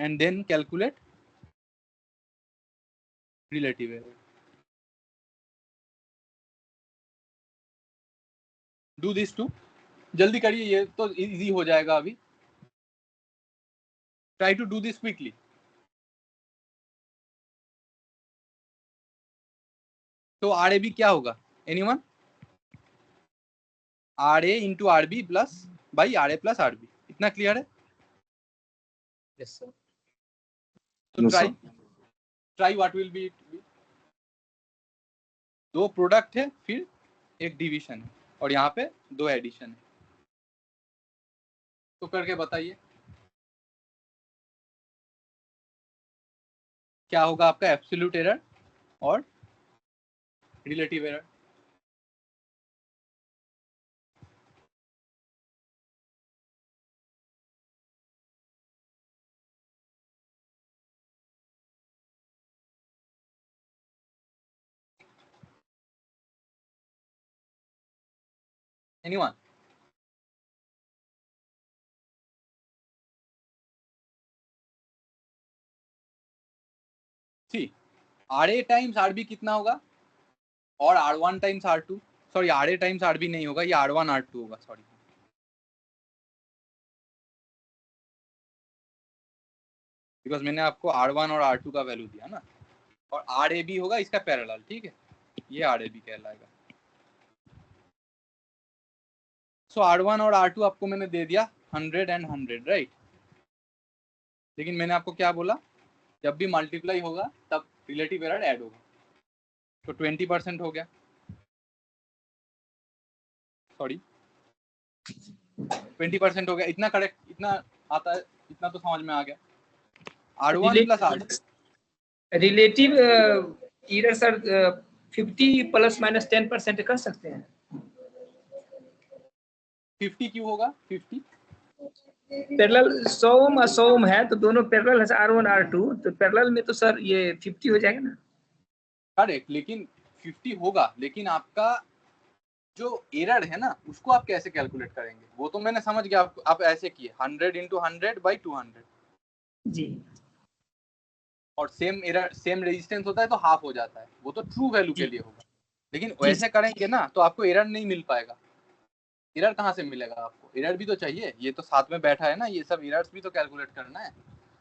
and then calculate relative error. Do this too. जल्दी करिए, ये तो easy हो जाएगा अभी। Try to do this quickly. तो RAB क्या होगा? Anyone? RA into RB plus by RA plus RB. इतना क्लियर है? Yes, sir. तो try what will be it? दो प्रोडक्ट है, फिर एक डिवीजन है, और यहाँ पे दो एडिशन है. तो करके बताइए क्या होगा आपका एब्सोल्यूट एरर और relative error. Anyone? See, RA times RB कितना होगा, और R1 times R2, sorry RA times RB नहीं होगा, ये R1 R2 होगा, सॉरी. बिकॉज मैंने आपको R1 और R2 का वैल्यू दिया ना, और RAB होगा इसका पैरेलल, ठीक है, ये RAB कहलाएगा. सो R1 और R2 आपको मैंने दे दिया 100 and 100, राइट. लेकिन मैंने आपको क्या बोला, जब भी मल्टीप्लाई होगा तब रिलेटिव एरर ऐड होगा. तो 20% हो गया, सॉरी 20% हो गया. इतना करेक्ट, इतना आता है, इतना तो समझ में आ गया. R1 plus R2 relative error sir 50 plus minus 10% कर सकते हैं. 50 क्यों होगा? 50 पैरेलल 100 ओम है, तो दोनों पैरेलल है R1 R2, तो पैरेलल में तो सर ये 50 हो जाएगा ना. करेक्ट, लेकिन 50 होगा, लेकिन आपका जो एरर है ना उसको आप कैसे कैलकुलेट करेंगे, वो तो मैंने समझ गया. आप ऐसे किए 100 into 100 by 200 जी, और सेम एरर सेम रेजिस्टेंस होता है तो हाफ हो जाता है, वो तो ट्रू वैल्यू के लिए होगा. लेकिन वैसे करेंगे ना तो आपको एरर नहीं मिल पाएगा. एरर कहाँ से मिलेगा आपको? एरर भी तो चाहिए, ये तो साथ में बैठा है ना, ये सब एरर्स भी तो कैलकुलेट करना है.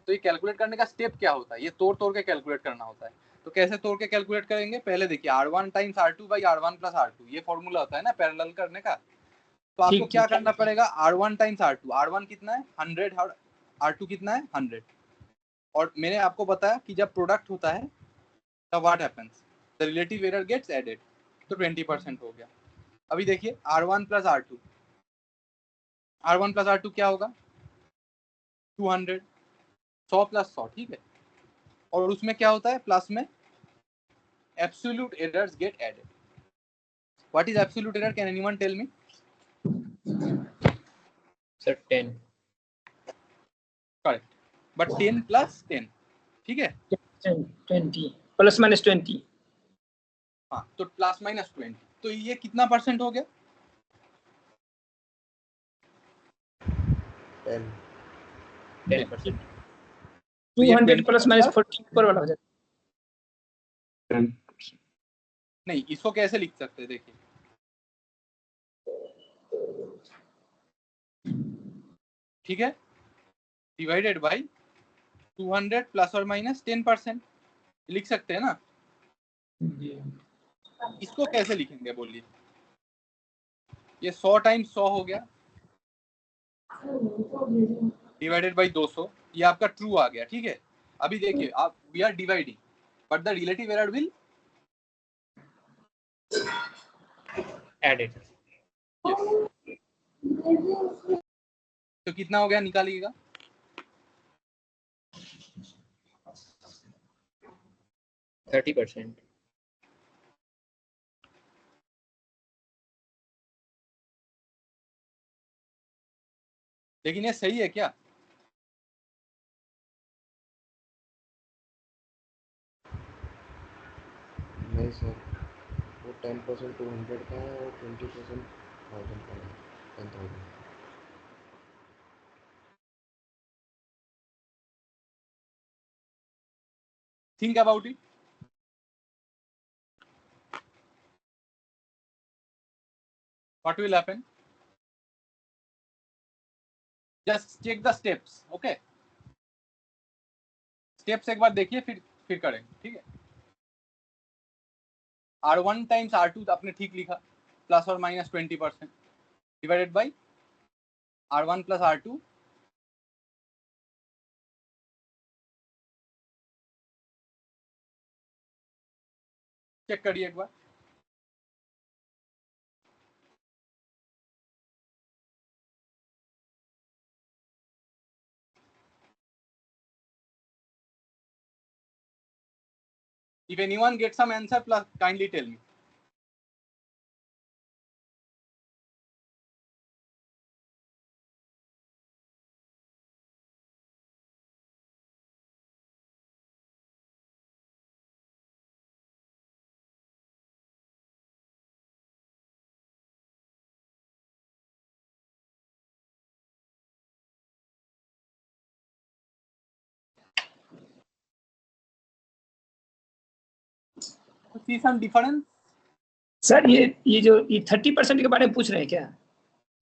तो ये कैलकुलेट करने का स्टेप क्या होता है, ये तोड़ तोड़ के कैलकुलेट करना होता है. तो कैसे तोड़ के कैलकुलेट करेंगे? पहले देखिए R1 times R2 by R1 plus R2, ये फॉर्मूला होता है ना पैरेलल करने का. तो आपको क्या करना पड़ेगा, R1 टाइम्स R2, R1 कितना है 100 और R2 कितना है 100. और मैंने आपको बताया कि जब प्रोडक्ट होता है तब what happens, the relative error gets added. तो 20% हो गया. अभी देखिए R1 plus R2, R1 plus R2 क्या होगा 200, 100 प्लस 100, ठीक है. और उसमें क्या होता है प्लस में, absolute errors get added. What is absolute error, can anyone tell me? Sir, 10. Correct, but 10 plus 10, ठीक है. 20 प्लस माइनस 20. हाँ, तो प्लस माइनस 20, तो ये कितना परसेंट हो गया? 10%. 200 प्लस माइनस 40 ऊपर वाला हो जाता है. नहीं, इसको कैसे लिख सकते हैं, देखिए ठीक है, डिवाइडेड बाई 200 प्लस और माइनस 10% लिख सकते हैं ना. इसको कैसे लिखेंगे बोलिए? ये 100 टाइम्स 100 हो गया, डिवाइडेड बाई 200, ये आपका ट्रू आ गया, ठीक है. अभी देखिए आप, we are dividing but the relative error will Added. तो कितना हो गया निकालिएगा. 30%. लेकिन ये सही है क्या? नहीं सर, वो 10% 200 का है और 20% 1000 का है, 10,000. Think about it. What will happen? Just check the steps, okay? Steps एक बार देखिए, फिर करेंगे, ठीक है। R1 टाइम्स R2 आपने ठीक लिखा, प्लस और minus 20% divided by R1 plus R2 check करिए एक बार। If anyone gets some answer, plus kindly tell me. See some difference? Sir ये जो 30% के बारे में पूछ रहे हैं क्या?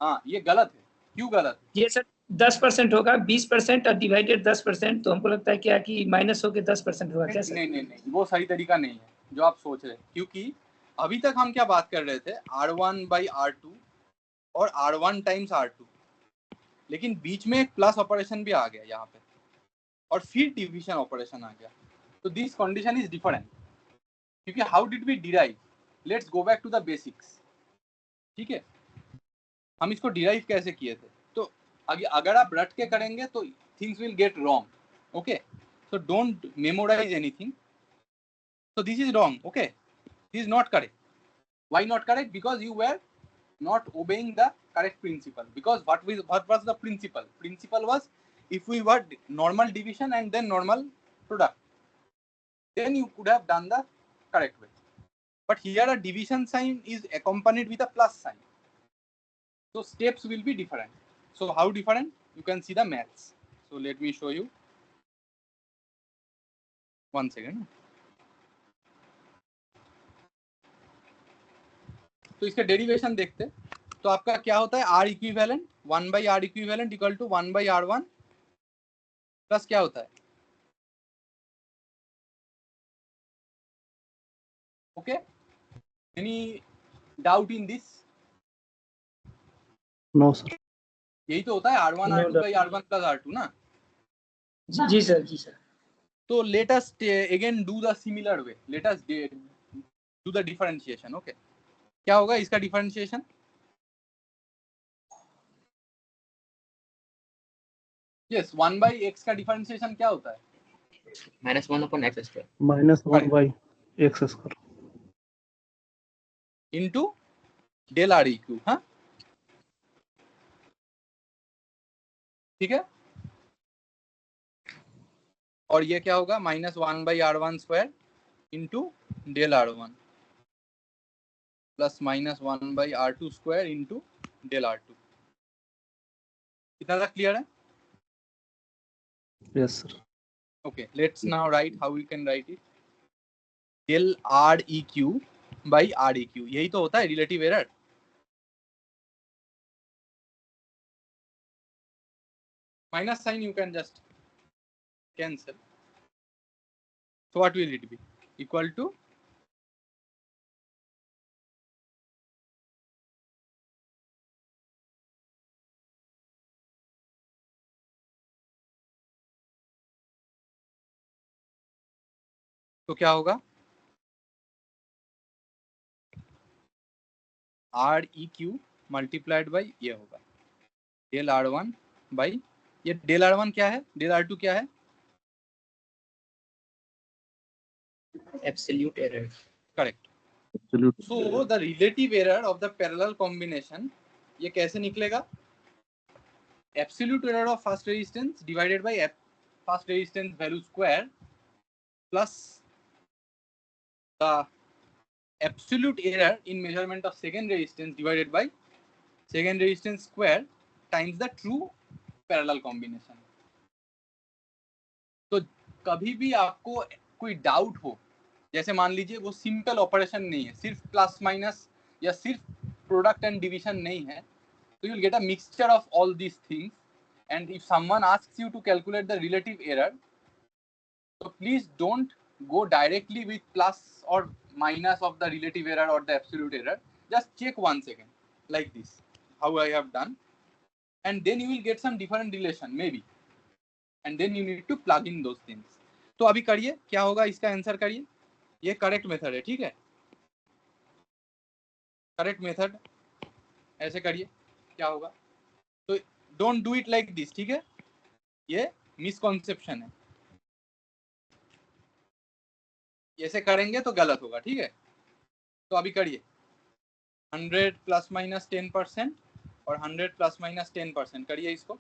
हाँ, ये गलत है। क्यों गलत? ये सर 10% होगा, 20% और डिवाइडेड 10%, तो हमको लगता है क्या कि माइनस होके 10% होगा क्या सर? नहीं, वो सही तरीका नहीं है जो आप सोच रहे हैं, क्योंकि अभी तक हम क्या बात कर रहे थे, R1 बाई R2 और R1 टाइम्स R2, लेकिन बीच में एक प्लस ऑपरेशन भी आ गया यहाँ पे, और फिर डिविजन ऑपरेशन आ गया, तो दिस कंडीशन इज डिफरेंट। क्योंकि how did we derive, let's go back to the basics, ठीक है। हम इसको डिराइव कैसे किए थे, तो अगर आप रट के करेंगे तो things will get wrong, okay. So don't memorise anything, so this is wrong, okay, this is not correct. Why not correct? Because you were not obeying the correct principle. Because what was the principle was, if we were normal division and then normal product, then you could have done the correct way. But here a division sign is accompanied with a plus sign, so steps will be different. So how different? You can see the maths. So let me show you. One second. तो इसके derivation देखते, तो आपका क्या होता है, R equivalent 1 by R equivalent equal to 1 by R1 plus क्या होता है, okay. Any doubt in this? No sir. यही तो होता है R1 R2 by R1 plus R2 ना। जी सर, जी सर। तो let us again do the similar way, let us do the differentiation, okay. क्या होगा इसका डिफरेंशिएशन? यस, 1 बाई x का डिफरेंशिएशन क्या होता है? -1 upon x square. -1 by x square into del R इक्यू, हाँ ठीक है। और ये क्या होगा, -1 by R1 square into del R1 plus -1 by R2 square into del R2। कितना तक क्लियर है? Yes sir. Okay, let's now write how we can write it. Del REQ by REQ, यही तो होता है relative error. Minus sign you can just cancel. So what will it be? Equal to तो क्या होगा, REQ multiplied by ये होगा del R1 by ये डेल R1 क्या है, डेल R2 क्या है? Absolute error. Correct. So the relative error of the parallel combination, ये कैसे निकलेगा? Absolute error of first resistance divided by first resistance value square plus the absolute error in measurement of second resistance divided by second resistance square times the true parallel combination. तो कभी भी आपको कोई doubt हो, जैसे मान लीजिए वो सिंपल ऑपरेशन नहीं है, सिर्फ प्लस माइनस या सिर्फ प्रोडक्ट एंड डिवीजन नहीं है, तो you will get a mixture of all these things, and if someone asks you to calculate the relative error, So please don't go directly with plus or minus of the relative error or the absolute error. Just check 1 second like this, how I have done, and then you will get some different relation maybe, and then you need to plug in those things. तो अभी करिए, क्या होगा इसका answer करिए. ये correct method है, ठीक है. करेक्ट मेथड ऐसे करिए, क्या होगा. तो don't do it like this, ठीक है. ये मिसकॉन्सेप्शन है. ऐसे करेंगे तो गलत होगा, ठीक है. तो अभी करिए 100 प्लस माइनस 10% और 100 प्लस माइनस 10% करिए इसको.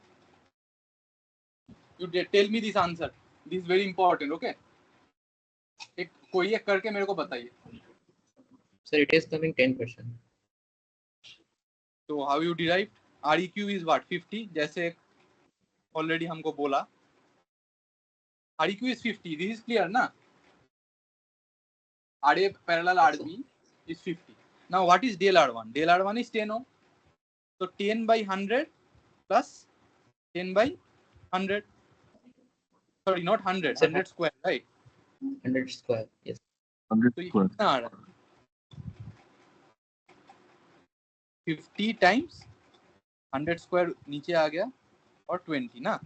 You tell me this answer, this very important. Okay, एक कोई एक करके मेरे को बताइए. Sir, it is coming 10%. तो how you derive. REQ is what 50, जैसे ऑलरेडी हमको बोला REQ is 50. This is clear ना. RA parallel RB is 50. Now what is del R1? Del R1 is 10 ohm. So 10 by 100 plus 10 by 100. Sorry, not 100. 100 square, right? 100 square. Yes. 100 तो ये square. कितना आ रहा है? 50 times 100 square नीचे आ गया और 20 ना.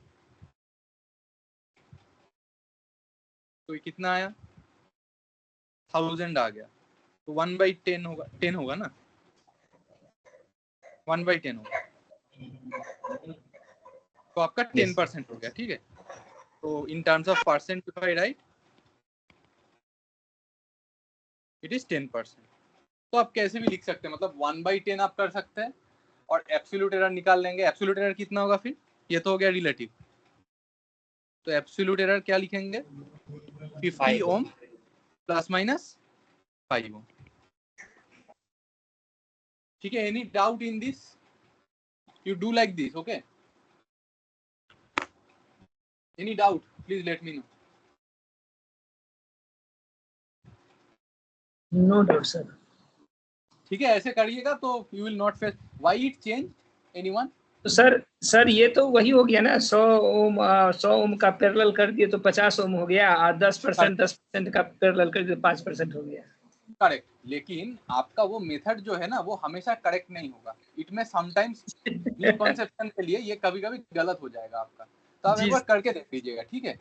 तो ये कितना आया? 1000 आ गया. तो 1 by 10 होगा, 10 होगा ना. 1 by 10 होगा. तो आपका 10% हो गया, ठीक है. तो in terms of percent if I right it is 10%. तो आप कैसे भी लिख सकते हैं, मतलब 1/10 आप कर सकते हैं और एब्सोल्यूट एरर निकाल लेंगे. एब्सोल्यूट एरर कितना होगा फिर? ये तो हो गया रिलेटिव. तो एब्सोल्यूट एरर क्या लिखेंगे? 50 ओम प्लस माइनस 5 ओम. ठीक है. Any doubt in this? You do like this. Okay, any doubt please let me know. No doubt sir. ठीक है, ऐसे करिएगा तो you will not face. Why it change anyone? तो सर ये तो वही हो गया ना, 100 ओम का पैरेलल कर दिए तो 50 ओम हो गया, और 10% का पैरेलल कर दिए 5% हो गया. करेक्ट. लेकिन आपका वो मेथड जो है ना, वो हमेशा करेक्ट नहीं होगा. इट में समटाइम्स मिसकॉन्सेप्शन के लिए ये कभी कभी गलत हो जाएगा आपका. तो आप एक बार करके देख लीजिएगा, ठीक है.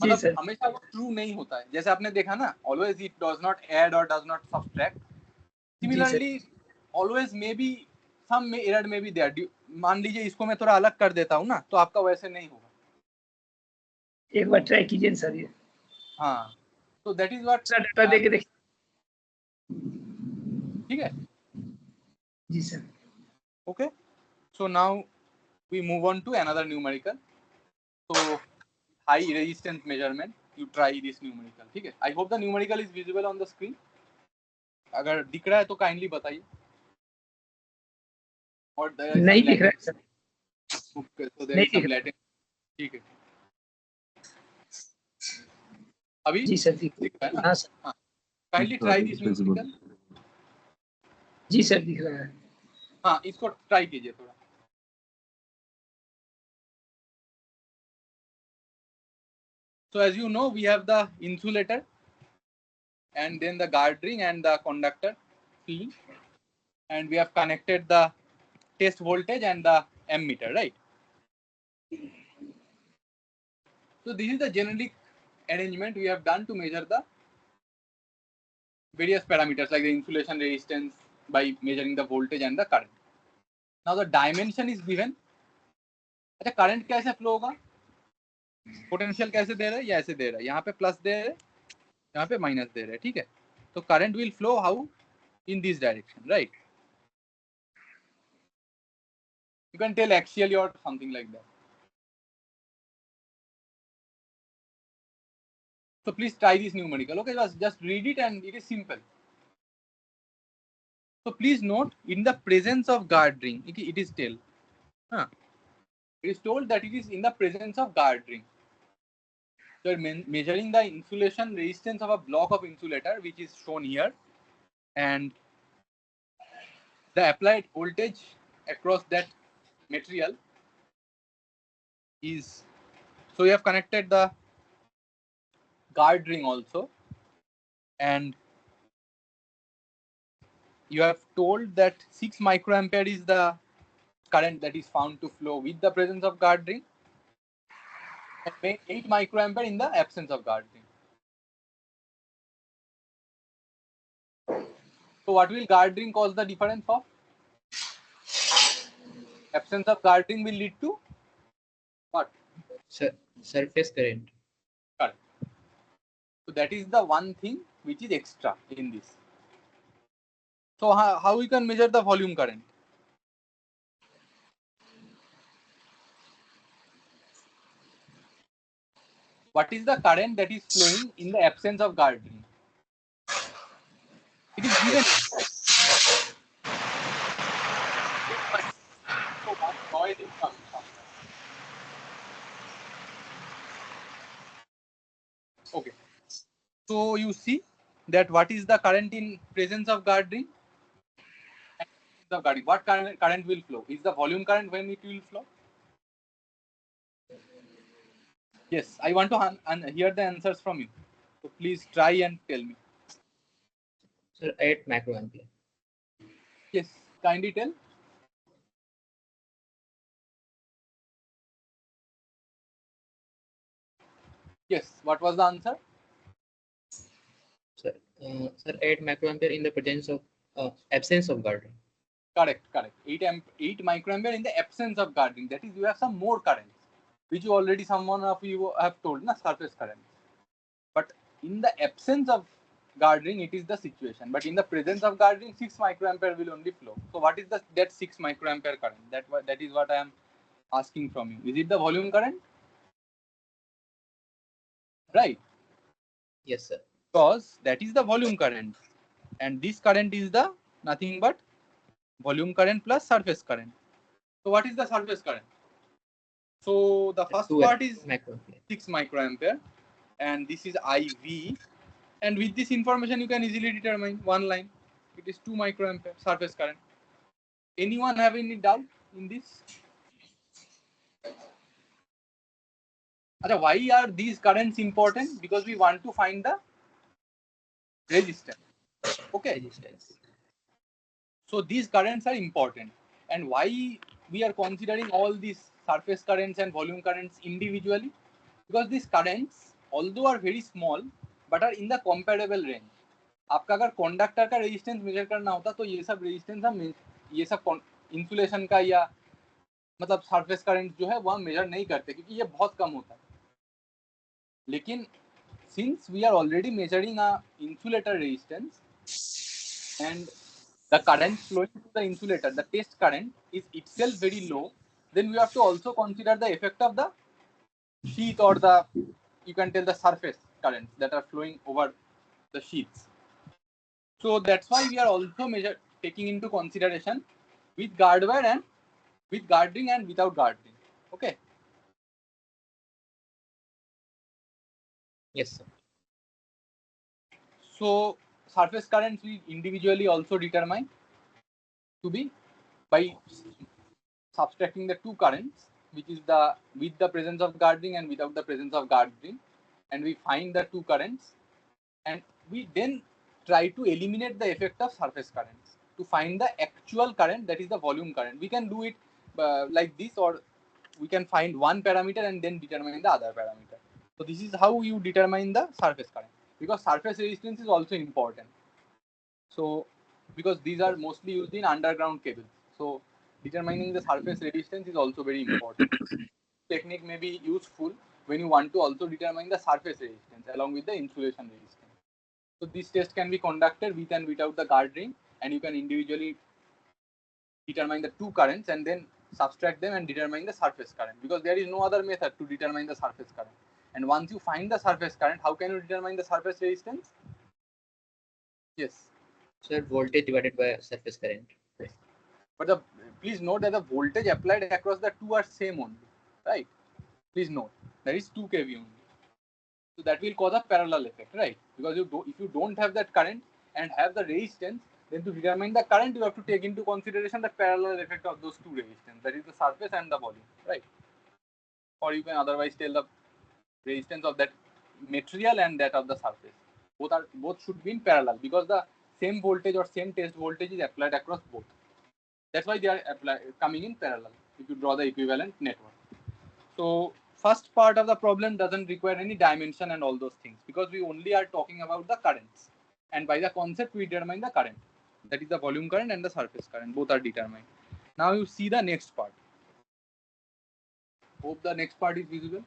मतलब हमेशा वो ट्रू नहीं होता है. जैसे आपने देखा ना, always it does not add और does not subtract. Similarly always may be some में एरर में बी देयर. मान लीजिए इसको मैं थोड़ा अलग कर देता हूँ ना, तो आपका वैसे नहीं होगा. एक बार ट्राई कीजिए सर ये. हाँ, तो that is what. Sir data देके देखिए. ठीक है. जी sir. Okay, so now we move on to another numerical. So high resistance measurement, you try this numerical. ठीक है. I hope the numerical is visible on the screen. अगर दिख रहा है तो काइंडली बताइए. और नहीं दिख रहा है sir. Okay, so there is some latency. ठीक है. अभी जी सर दिख रहा है ना. हाँ सर. हाँ, काइंडली try this numerical. जी सर दिख रहा है. हाँ, इसको ट्राई कीजिए थोड़ा. So as you know, we have the insulator and then the guard ring and the conductor film, and we have connected the test voltage and the ammeter, right? So this is the generic arrangement we have done to measure the various parameters like the insulation resistance by measuring the voltage and the current. Now the dimension is given. अच्छा, current कैसे flow होगा? Potential कैसे दे रहे हैं? ये ऐसे दे रहा है. यहाँ पे प्लस दे रहे हैं, यहाँ पे माइनस दे रहे हैं. ठीक है. तो current will flow how? In this direction, right? You can tell axially or something like that. So please try this numerical. Okay, just read it and it is simple. So please note, in the presence of guard ring, it is told. It is told that it is in the presence of guard ring. So measuring the insulation resistance of a block of insulator, which is shown here, and the applied voltage across that material is, so we have connected the guard ring also, and you have told that 6 microampere is the current that is found to flow with the presence of guard ring, and 8 microampere in the absence of guard ring. So what will guard ring cause the difference of? Absence of guard ring will lead to what? Surface current. Correct. So that is the one thing which is extra in this. So how we can measure the volume current? What is the current that is flowing in the absence of guard ring? It is given. So what noise is coming from? Okay. So you see that what is the current in presence of guard ring? The guard ring. What current will flow? Is the volume current when it will flow? Yes, I want to hear the answers from you. So please try and tell me. Sir, 8 microampere. Yes, kindly tell. Yes, what was the answer? Sir, 8 microampere in the presence of absence of guard ring. Correct. 8 microampere in the absence of guard ring. That is, you have some more currents, which you already someone of you have told, na, surface current. But in the absence of guard ring, it is the situation. But in the presence of guard ring, 6 microampere will only flow. So what is that 6 microampere current? That is what I am asking from you. Is it the volume current? Right. Yes, sir. Because that is the volume current, and this current is the nothing but volume current plus surface current. So what is the surface current? So the first part is 6 microampere, and this is IV. And with this information, you can easily determine one line. It is 2 microampere surface current. Anyone have any doubt in this? Why are these currents important? Because we want to find the resistance. Okay. Resistance. So these currents are important. And why we are considering all these surface currents and volume currents individually? Because these currents, although are very small, but are in the comparable range. आपका अगर conductor का resistance measure करना होता तो ये सब resistance हम ये सब इंसुलेशन का या मतलब सरफेस करंट जो है वो हम मेजर नहीं करते क्योंकि ये बहुत कम होता है. लेकिन since we are already measuring a insulator resistance and the current flowing to the insulator, the test current is itself very low, then we have to also consider the effect of the sheath or the, you can tell, the surface currents that are flowing over the sheaths. So that's why we are also taking into consideration with guard wire and with guard ring and without guard ring. Okay. Yes, sir. So surface currents we individually also determine to be by subtracting the two currents, which is the with the presence of guard ring and without the presence of guard ring, and we find the two currents, and we then try to eliminate the effect of surface currents to find the actual current, that is the volume current. We can do it like this, or we can find one parameter and then determine the other parameter. So this is how you determine the surface current, because surface resistance is also important. So because these are mostly used in underground cables, so determining the surface resistance is also very important. Technique may be useful when you want to also determine the surface resistance along with the insulation resistance. So this test can be conducted with and without the guard ring, and you can individually determine the two currents and then subtract them and determine the surface current, because there is no other method to determine the surface current. And once you find the surface current, how can you determine the surface resistance? Yes. Sir, voltage divided by surface current. Yes. But please note that the voltage applied across the two are same only, right? Please note that is 2 kV only. So that will cause a parallel effect, right? Because if you don't have that current and have the resistance, then to determine the current, you have to take into consideration the parallel effect of those two resistance, that is the surface and the volume, right? Or you can otherwise tell the resistance of that material and that of the surface. Both should be in parallel because the same voltage or same test voltage is applied across both. That's why they are coming in parallel if you draw the equivalent network. So first part of the problem doesn't require any dimension and all those things because we only are talking about the currents. And by the concept, we determine the current. That is the volume current and the surface current. Both are determined. Now you see the next part. Hope the next part is visible.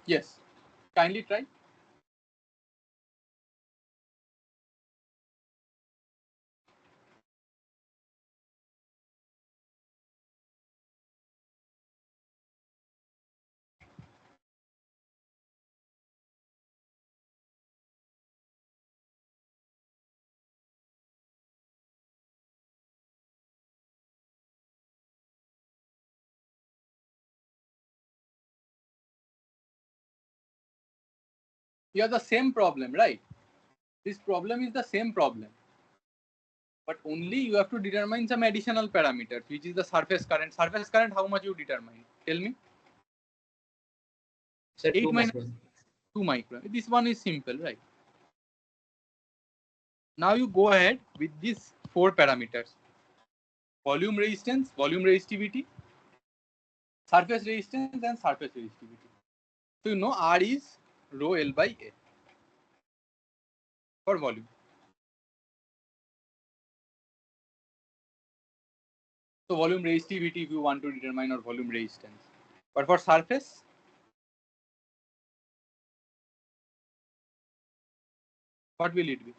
Yes. Kindly try. You have the same problem, right? This problem is the same problem. But only you have to determine some additional parameters, which is the surface current. Surface current, how much you determine? Tell me. Sir, 8 2 minus micron. 2 micron. This one is simple, right? Now you go ahead with these 4 parameters. Volume resistance, volume resistivity, surface resistance and surface resistivity. So you know R is rho L by A for volume. So volume resistivity if you want to determine or volume resistance. But for surface, what will it be?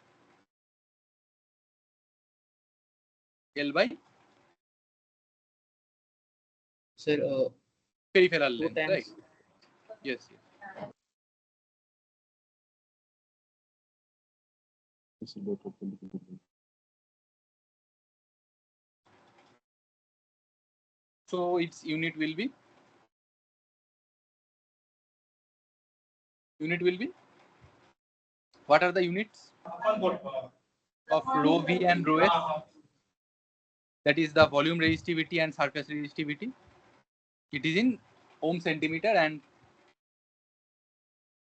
L by Sir, peripheral 2 length, times. right? Yes, yes. So its unit will be what are the units of rho V and rho S? That is the volume resistivity and surface resistivity. It is in ohm centimeter, and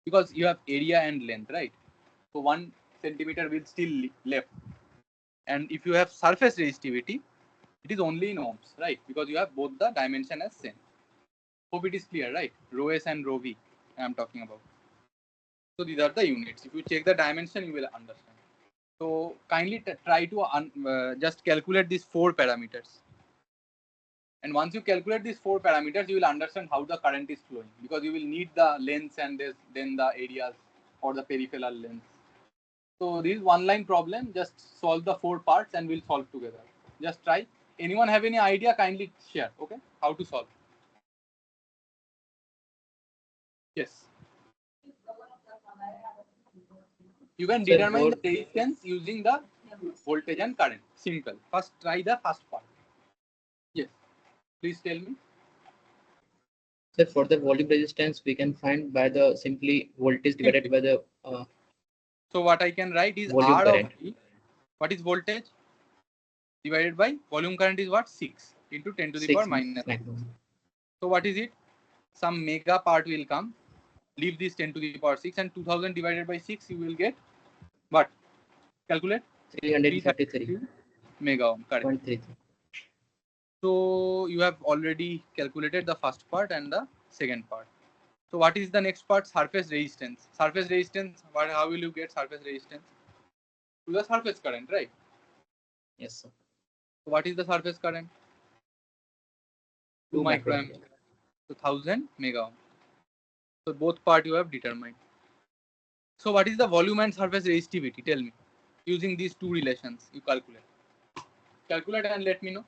because you have area and length, right? So 1 centimeter will still left. And if you have surface resistivity, it is only in ohms, right? Because you have both the dimension as same. Hope it is clear, right? Rho S and rho V I am talking about. So these are the units. If you check the dimension, you will understand. So kindly try to just calculate these 4 parameters. And once you calculate these 4 parameters, you will understand how the current is flowing because you will need the lengths and then the areas or the peripheral lengths. So this is one line problem. Just solve the 4 parts and we'll solve together. Just try. Anyone have any idea? Kindly share. Okay, how to solve? Yes. You can determine the resistance using the voltage and current. Simple. First, try the first part. Yes. Please tell me. Sir, for the volume resistance, we can find by the simply voltage divided by the So what I can write is volume R current. of V. What is voltage? Divided by volume current is what? 6 into 10 to the power minus. So what is it? Some mega part will come. Leave this 10 to the power 6 and 2000 divided by 6, you will get what? Calculate. 353 mega ohm. Correct. 0.33. So you have already calculated the first part and the second part. So what is the next part? Surface resistance. Surface resistance, how will you get surface resistance? To the surface current, right? Yes, sir. So what is the surface current? 2 microamp. So 1000 mega ohm. So both part you have determined. So what is the volume and surface resistivity? Tell me. Using these two relations, you calculate. Calculate and let me know.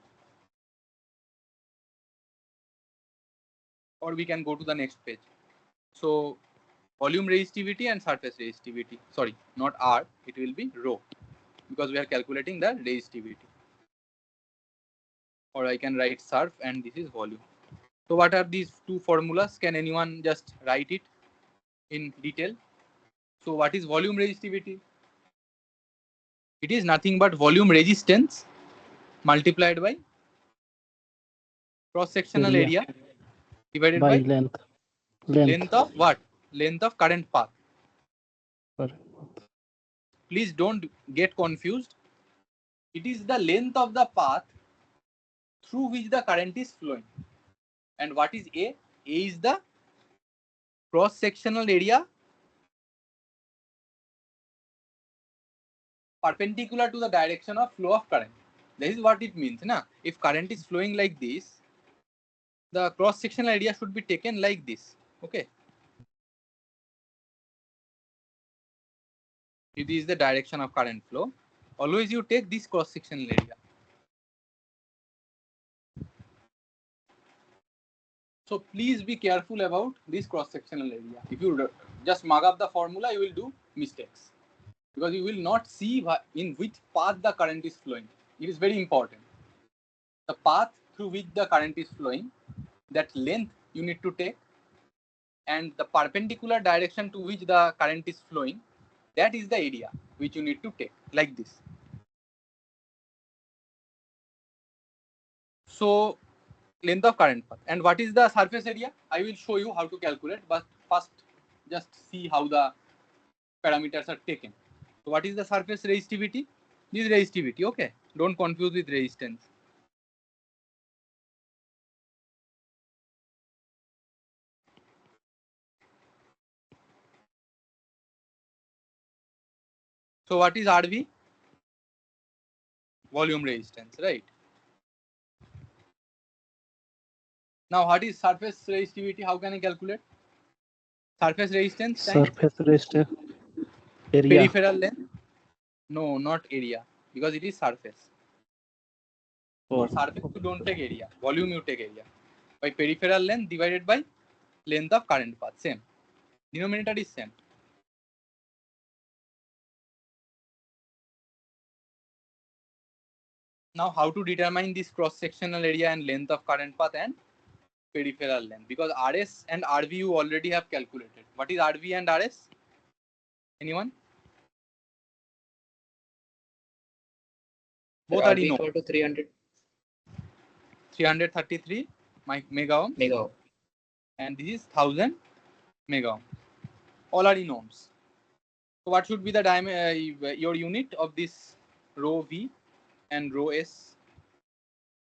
Or we can go to the next page. So volume resistivity and surface resistivity. Sorry, not R, it will be rho because we are calculating the resistivity. Or I can write surf and this is volume. So what are these two formulas? Can anyone just write it in detail? So what is volume resistivity? It is nothing but volume resistance multiplied by Cross-sectional area divided by by length. length of what? Length of current path. Correct. Please don't get confused. It is the length of the path through which the current is flowing. And what is A? A is the cross-sectional area perpendicular to the direction of flow of current. This is what it means. Na? If current is flowing like this, the cross-sectional area should be taken like this. Okay. It is the direction of current flow. Always you take this cross-sectional area. So please be careful about this cross-sectional area. If you just mug up the formula, you will do mistakes because you will not see in which path the current is flowing. It is very important. The path through which the current is flowing, that length you need to take, and the perpendicular direction to which the current is flowing, that is the area which you need to take, like this. So length of current path. And what is the surface area? I will show you how to calculate, but first just see how the parameters are taken. So what is the surface resistivity? This is resistivity, okay? Don't confuse with resistance. So what is RV? Volume resistance, right? Now what is surface resistivity? How can I calculate? Surface resistance times Surface resistive area. peripheral length? No, not area, because it is surface. For surface you don't take area, volume you take area. By peripheral length divided by length of current path, same. Denominator is same. Now how to determine this cross-sectional area and length of current path and peripheral length? Because RS and RV you already have calculated. What is RV and RS? Anyone? Both are known. Equal to 333 mega ohm. mega ohm. And this is 1000 mega ohm. All are in ohms. So what should be the your unit of this rho V and rho S?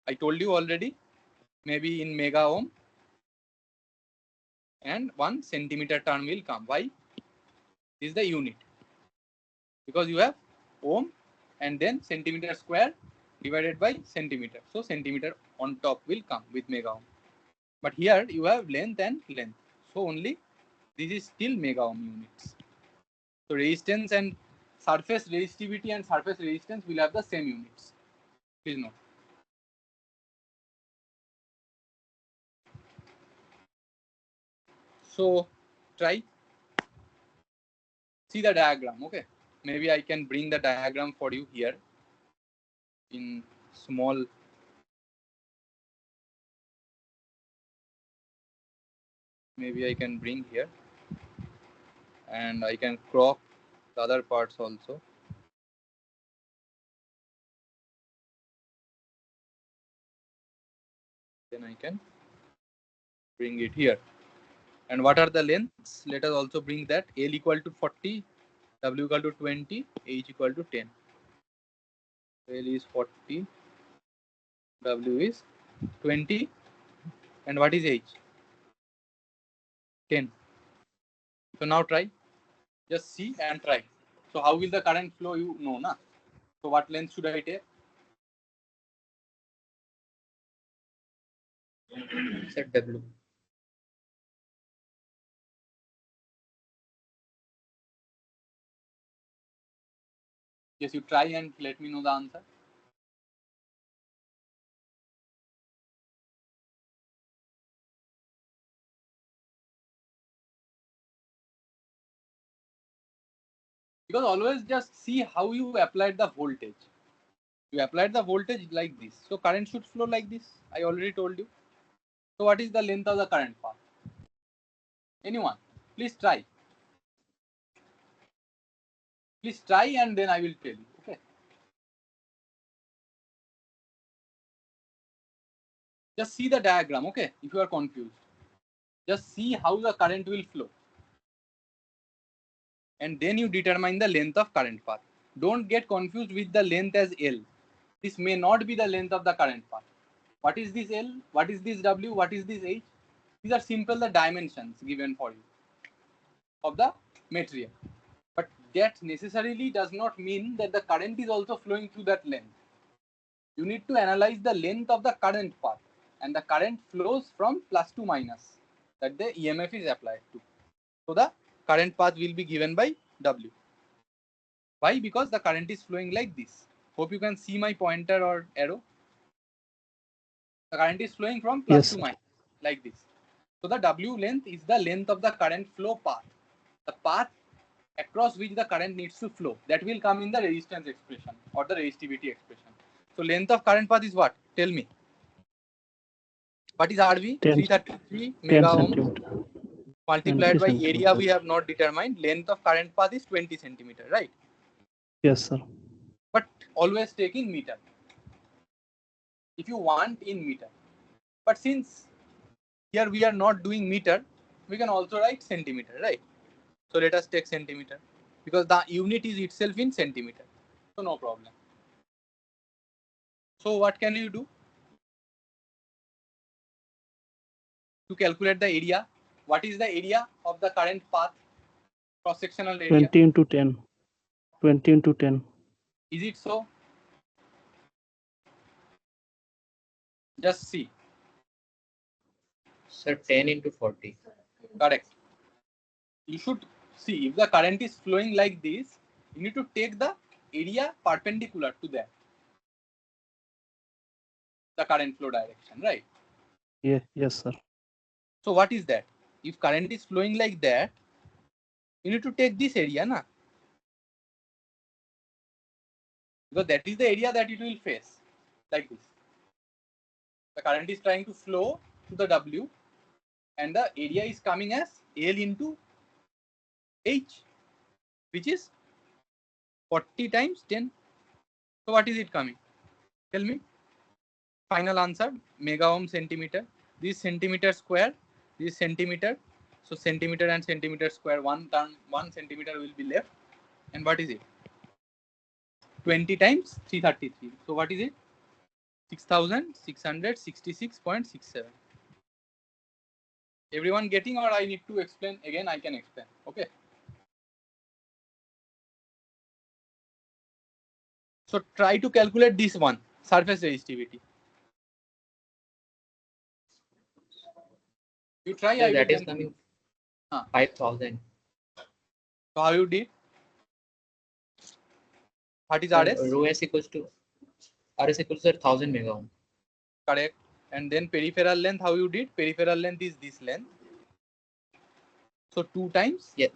I told you already, maybe in mega ohm, and 1 centimeter term will come. Why? This is the unit. Because you have ohm and then centimeter square divided by centimeter. So centimeter on top will come with mega ohm. But here you have length and length. So only this is still mega ohm units. So resistance and surface resistivity and surface resistance will have the same units. Please note. So try. See the diagram, okay? Maybe I can bring the diagram for you here in small. Maybe I can bring here and I can crop the other parts also. Then I can bring it here. And what are the lengths? Let us also bring that. L equal to 40, W equal to 20, H equal to 10. L is 40, W is 20, and what is H? 10. So now try. Just see and try. So how will the current flow? You know, na? So what length should I take? Set W. Yes, you try and let me know the answer. Because always just see how you applied the voltage. You applied the voltage like this. So current should flow like this. I already told you. So what is the length of the current path? Anyone? Please try. Please try and then I will tell you. Okay. Just see the diagram, okay? If you are confused, just see how the current will flow. And then you determine the length of current path. Don't get confused with the length as L. This may not be the length of the current path. What is this L? What is this W? What is this H? These are simple the dimensions given for you of the material. But that necessarily does not mean that the current is also flowing through that length. You need to analyze the length of the current path, and the current flows from plus to minus that the EMF is applied to. So the current path will be given by W. Why? Because the current is flowing like this. Hope you can see my pointer or arrow. The current is flowing from plus to minus like this. So the W length is the length of the current flow path. The path across which the current needs to flow. That will come in the resistance expression or the resistivity expression. So length of current path is what? Tell me. What is RV? 333 mega ohm multiplied by area we have not determined. Length of current path is 20 centimeter, right? Yes, sir. But always take in meter. If you want in meter. But since here we are not doing meter, we can also write centimeter, right? So let us take centimeter because the unit is itself in centimeter. So no problem. So what can you do? To calculate the area, what is the area of the current path? Cross-sectional area. 20 into 10. 20 into 10. Is it so? Just see. Sir, 10 into 40. Correct. You should see if the current is flowing like this, you need to take the area perpendicular to that. The current flow direction, right? Yeah, yes, sir. So what is that? If current is flowing like that, you need to take this area, na? Because that is the area that it will face, like this. The current is trying to flow to the W, and the area is coming as L into H, which is 40 times 10. So what is it coming? Tell me. Final answer, mega ohm centimeter. This centimeter square, this centimeter. So centimeter and centimeter square, one term, 1 centimeter will be left. And what is it? 20 times 333. So what is it? 6,666.67. Everyone getting, or I need to explain again? I can explain. Okay. So try to calculate this one, surface resistivity. You try. Sir, I that will is coming 5,000. So how you did? What is RS? Rho S equals to 1,000 mega ohm. Correct. And then peripheral length, how you did? Peripheral length is this length. So 2 times Yes,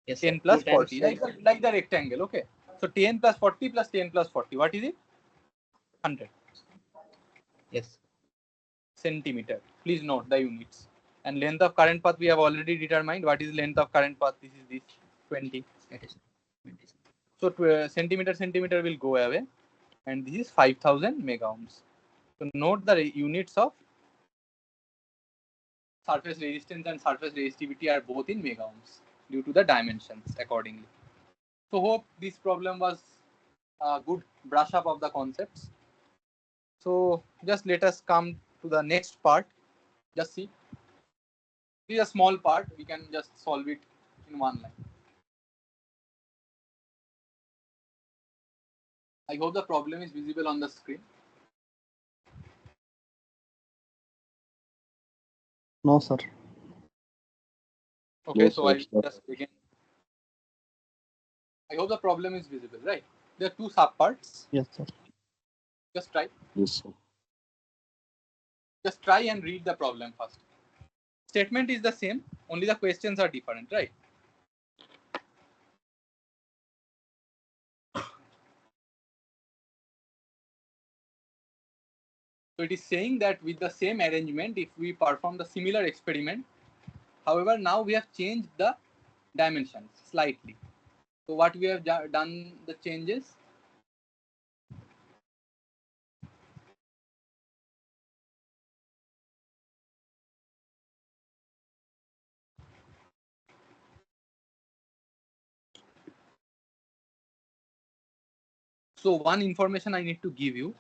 10 sir. plus 2 times, 40, like the rectangle. Okay. So 10 plus 40 plus 10 plus 40. What is it? 100. Yes. Centimeter. Please note the units. And length of current path we have already determined. What is length of current path? This is this 20. That is 20. So centimeter will go away. And this is 5,000 mega ohms. So note the units of surface resistance and surface resistivity are both in mega ohms due to the dimensions accordingly. So hope this problem was a good brush up of the concepts. So just let us come to the next part. Just see. This is a small part. We can just solve it in one line. I hope the problem is visible on the screen. No, sir. Okay, so I just begin. I hope the problem is visible, right? There are two subparts. Yes, sir. Just try. Yes, sir. Just try and read the problem first. Statement is the same, only the questions are different, right? So it is saying that with the same arrangement, if we perform the similar experiment, however, now we have changed the dimensions slightly. So what we have done the changes? So one information I need to give you,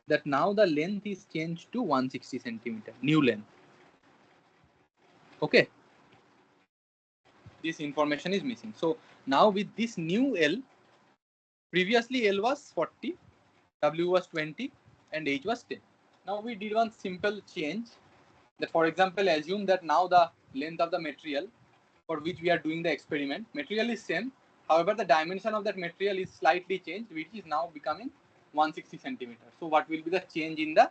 that now the length is changed to 160 centimeter, new length. Okay. This information is missing. So now with this new L, previously L was 40, W was 20, and H was 10. Now we did one simple change. That, for example, assume that now the length of the material for which we are doing the experiment, material is same. However, the dimension of that material is slightly changed, which is now becoming 160 centimeters. So what will be the change in the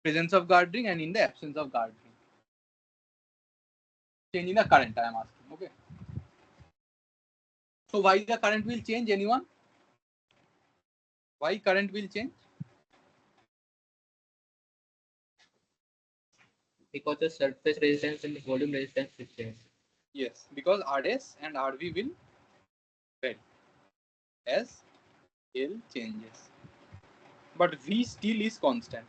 presence of guarding and in the absence of guarding? Change in the current, I am asking. Okay. So why the current will change? Anyone? Why current will change? Because the surface resistance and the volume resistance will change. Yes, because RS and RV will vary as L changes, but V still is constant.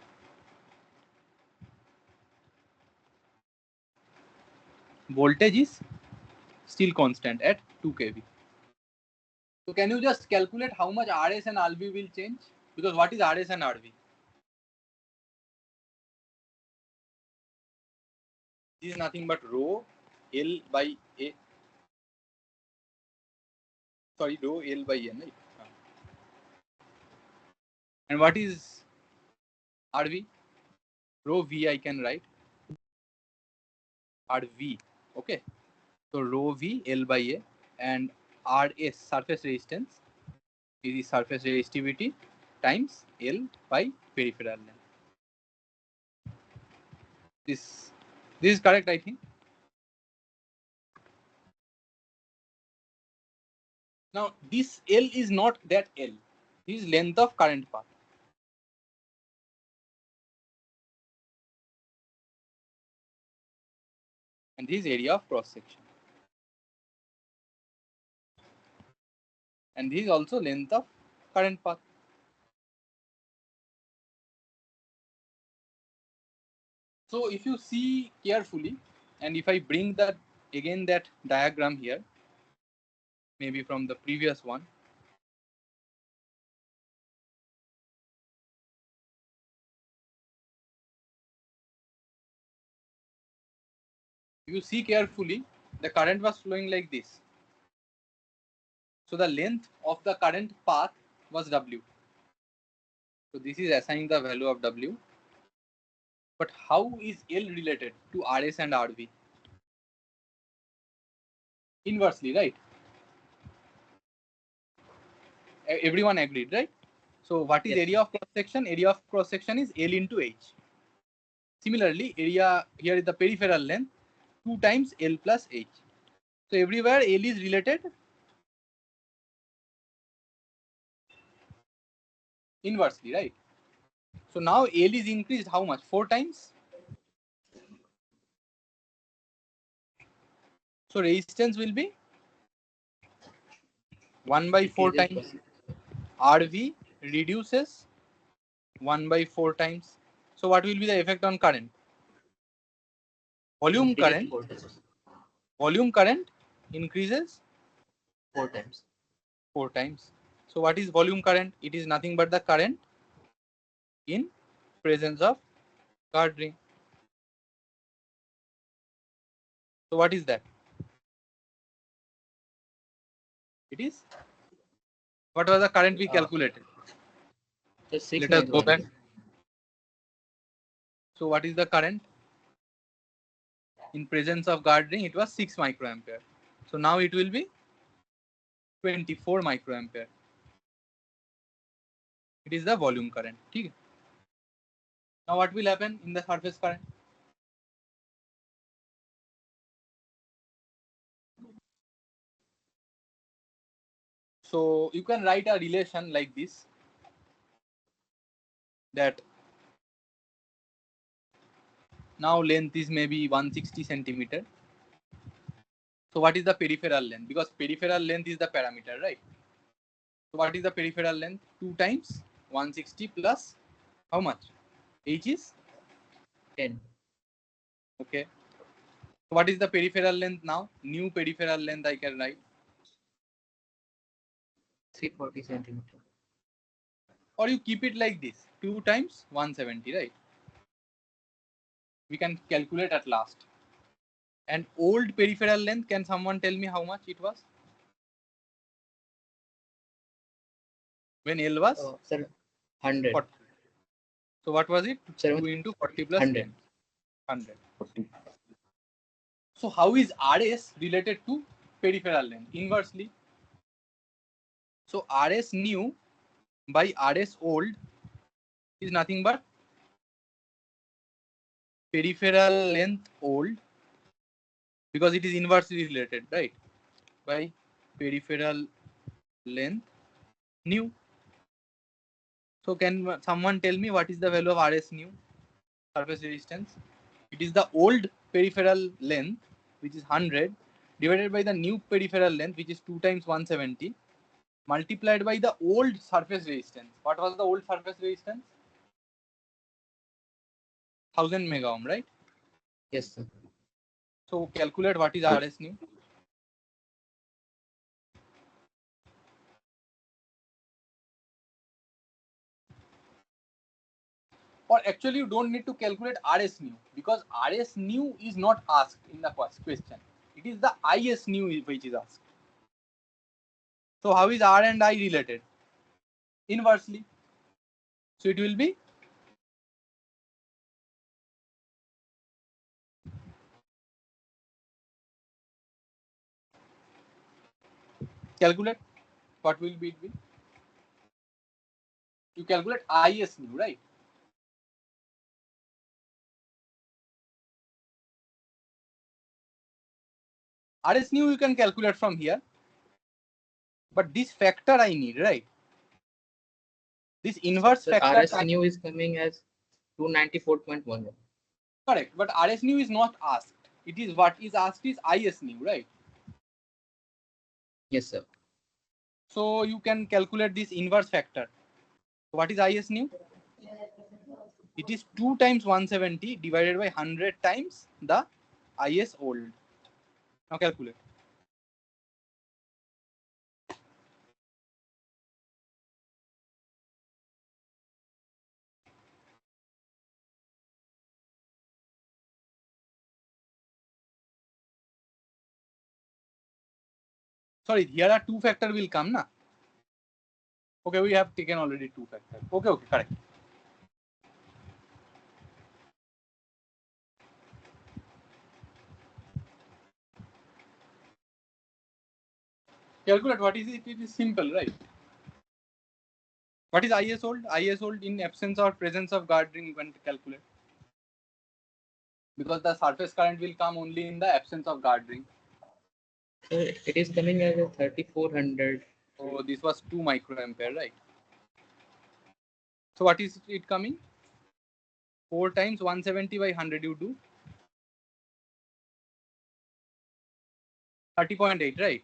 Voltage is still constant at 2 kV. So can you just calculate how much RS and RV will change? Because what is RS and RV? This is nothing but rho L by A. Sorry, rho L by N. Right? And what is RV? Rho V I can write. RV. Okay. So rho V L by A, and RS, surface resistance, is the surface resistivity times L by peripheral length. This is correct, I think. Now this L is not that L. This is length of current path. And this is area of cross section. And this is also length of current path. So if you see carefully, and if I bring that again, that diagram here, maybe from the previous one, if you see carefully, the current was flowing like this. So the length of the current path was W. So this is assigning the value of W. But how is L related to RS and RV? Inversely, right? Everyone agreed, right? So what is Yes. area of cross section? Area of cross section is L into H. Similarly, area here is the peripheral length, 2 times L plus H. So everywhere L is related inversely, right? So now L is increased how much? 4 times. So resistance will be 1 by 4 times. RV reduces 1 by 4 times. So what will be the effect on current? Volume current. Volume current increases 4 times. 4 times. So what is volume current? It is nothing but the current in presence of guard ring. So what is that? It is, what was the current we calculated? Just 6 Let us go back. microamperes. So what is the current? In presence of guard ring, it was 6 microampere. So now it will be 24 microampere. It is the volume current. Okay? Now what will happen in the surface current? So you can write a relation like this, that now length is maybe 160 centimeter. So what is the peripheral length? Because peripheral length is the parameter, right? So what is the peripheral length? 2 times 160 plus how much? H is 10. Okay. So what is the peripheral length now? New peripheral length I can write. 340 centimeter. Or you keep it like this, 2 times 170, right? We can calculate at last. And old peripheral length, can someone tell me how much it was? When L was? Sir, 100. 40. So what was it? Sir, 2 into 40 plus 100. 10. 100. So how is RS related to peripheral length? Inversely. So RS new by RS old is nothing but peripheral length old, because it is inversely related, right? By peripheral length new. So can someone tell me what is the value of RS new, surface resistance? It is the old peripheral length, which is 100, divided by the new peripheral length, which is 2 times 170, multiplied by the old surface resistance. What was the old surface resistance? 1000 mega ohm, right? Yes, sir. So calculate what is RS new. Or actually you don't need to calculate RS new, because RS new is not asked in the question. It is the IS new which is asked. So how is R and I related? Inversely. So it will be calculate what will be it be. You calculate IS new, right? RS new you can calculate from here, but this factor I need, right? This inverse So factor. RS new is coming as 294.11. Correct, but RS new is not asked. It is what is asked is IS new, right? Yes, sir. So you can calculate this inverse factor. What is IS new? It is 2 times 170 divided by 100 times the IS old. Now calculate. Sorry, here are 2 factor will come, na? Okay, we have taken already 2 factor. Okay, correct. Calculate what is it? It is simple, right? What is IS old? IS old in absence or presence of guard ring you can calculate. Because the surface current will come only in the absence of guard ring. So it is coming as a 3400. So this was 2 microampere, right? So what is it coming? 4 times 170 by 100 you do 30.8, right?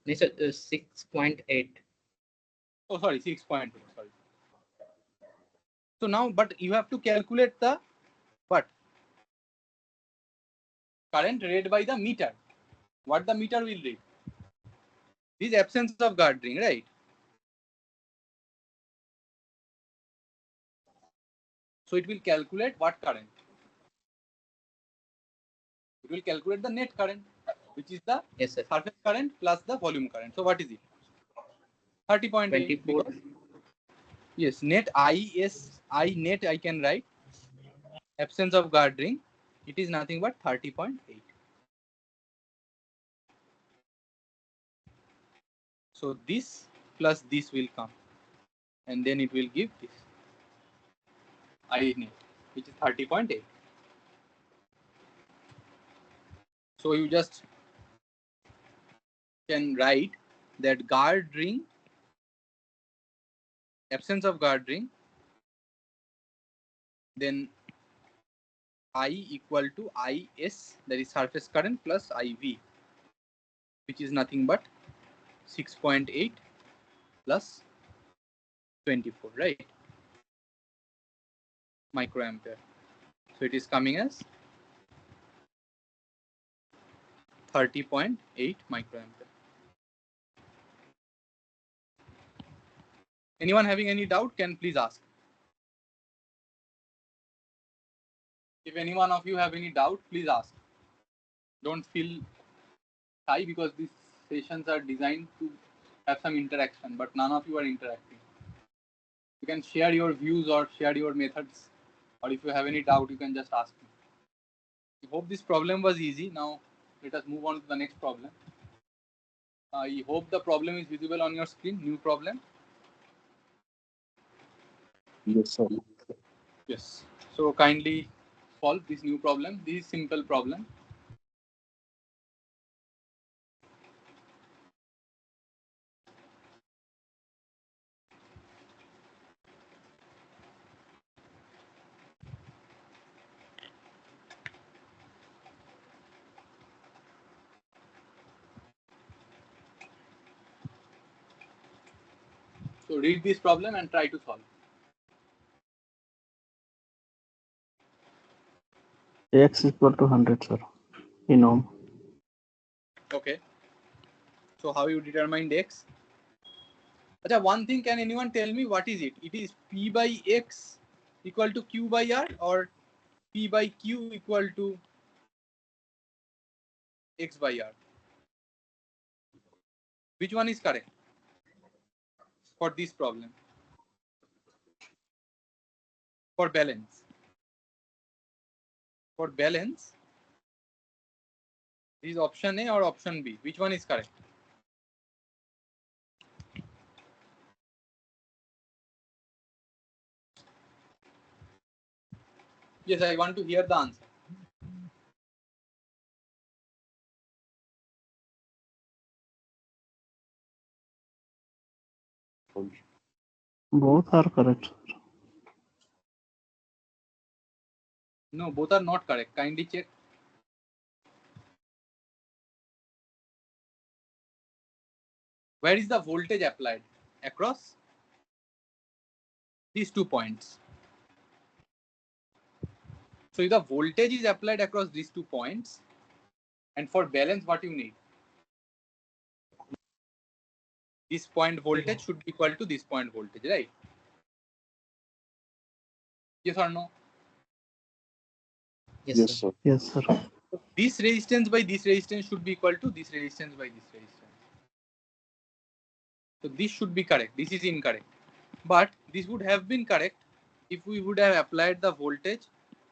It's a 6.8. Oh, sorry, 6.8. Sorry. So now, but you have to calculate the what? Current read by the meter. What the meter will read? This absence of guard ring, right? So it will calculate what current? It will calculate the net current, which is the Yes, sir. surface current plus the volume current. So what is it? 30.8. Because yes, net I net I can write absence of guard ring. It is nothing but 30.8. So this plus this will come, and then it will give this I net, which is 30.8. So you just can write that guard ring, absence of guard ring, then I equal to IS, that is surface current, plus IV, which is nothing but 6.8 plus 24, right? Microampere. So it is coming as 30.8 microampere. Anyone having any doubt can please ask. If any one of you have any doubt, please ask. Don't feel shy because these sessions are designed to have some interaction, but none of you are interacting. You can share your views or share your methods, or if you have any doubt, you can just ask me. I hope this problem was easy. Now let us move on to the next problem. I hope the problem is visible on your screen. New problem. Yes, sir. Yes. So kindly solve this new problem. This is simple problem. So read this problem and try to solve. X equal to 100, sir, in ohm. Okay. So how you determined X? Achha, one thing, can anyone tell me what is it? It is P by X equal to Q by R, or P by Q equal to X by R? Which one is correct for this problem? For balance. For balance, is option A or option B? Which one is correct? Yes, I want to hear the answer. Both are correct, sir. No, both are not correct. Kindly check. Where is the voltage applied? Across these 2 points. So if the voltage is applied across these 2 points, and for balance, what you need? This point voltage should be equal to this point voltage, right? Yes or no? Yes, sir. Yes, sir. This resistance by this resistance should be equal to this resistance by this resistance. So this should be correct. This is incorrect. But this would have been correct if we would have applied the voltage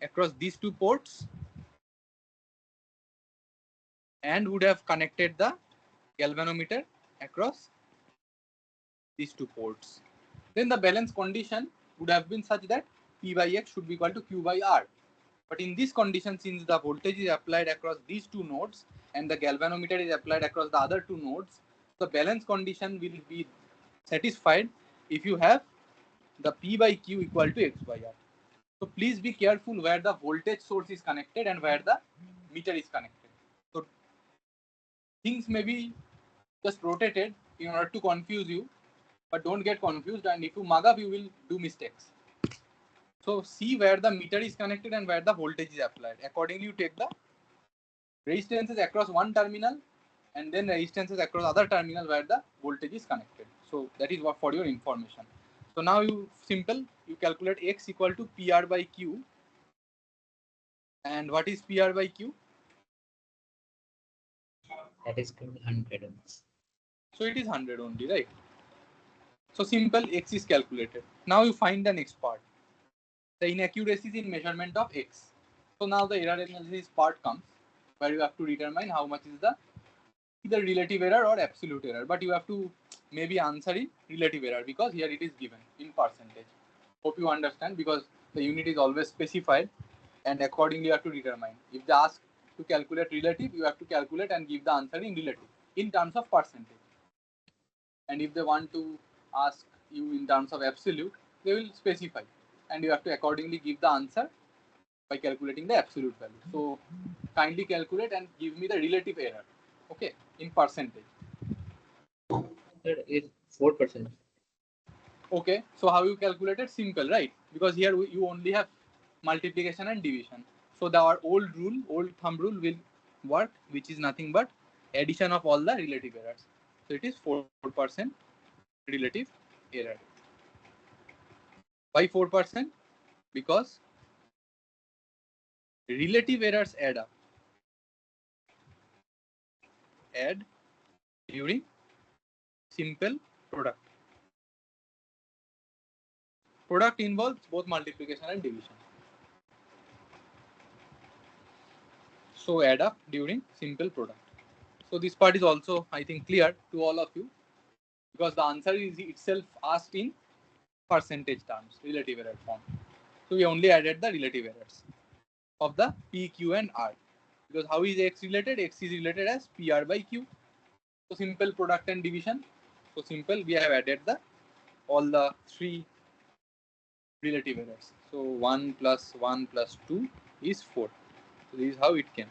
across these 2 ports and would have connected the galvanometer across these 2 ports. Then the balance condition would have been such that P by X should be equal to Q by R. But in this condition, since the voltage is applied across these 2 nodes and the galvanometer is applied across the other 2 nodes, the balance condition will be satisfied if you have the P by Q equal to X by R. So please be careful where the voltage source is connected and where the meter is connected. So things may be just rotated in order to confuse you, but don't get confused, and if you mug up, you will do mistakes. So see where the meter is connected and where the voltage is applied. Accordingly, you take the resistances across one terminal and then resistances across other terminal where the voltage is connected. So that is what for your information. So now you calculate X equal to PR by Q. And what is PR by Q? That is 100. So it is 100 only, right? So simple, X is calculated. Now you find the next part, the inaccuracies in measurement of X. So now the error analysis part comes, where you have to determine how much is the either relative error or absolute error, but you have to maybe answer in relative error because here it is given in percentage. Hope you understand, because the unit is always specified and accordingly you have to determine. If they ask to calculate relative, you have to calculate and give the answer in relative in terms of percentage. And if they want to ask you in terms of absolute, they will specify and you have to accordingly give the answer by calculating the absolute value. So kindly calculate and give me the relative error, okay, in percentage. That is 4%. Okay, so how you calculate it? Simple, right? Because here you only have multiplication and division. So our old thumb rule will work, which is nothing but addition of all the relative errors. So it is 4% relative error. Why 4%? Because relative errors add up. Add during simple product. Product involves both multiplication and division. So add up during simple product. So this part is also, I think, clear to all of you, because the answer is itself asked in percentage terms, relative error form. So we only added the relative errors of the P, Q and R. Because how is X related? X is related as PR by Q. So simple product and division. So simple, we have added all the three relative errors. So 1 plus 1 plus 2 is 4. So this is how it came.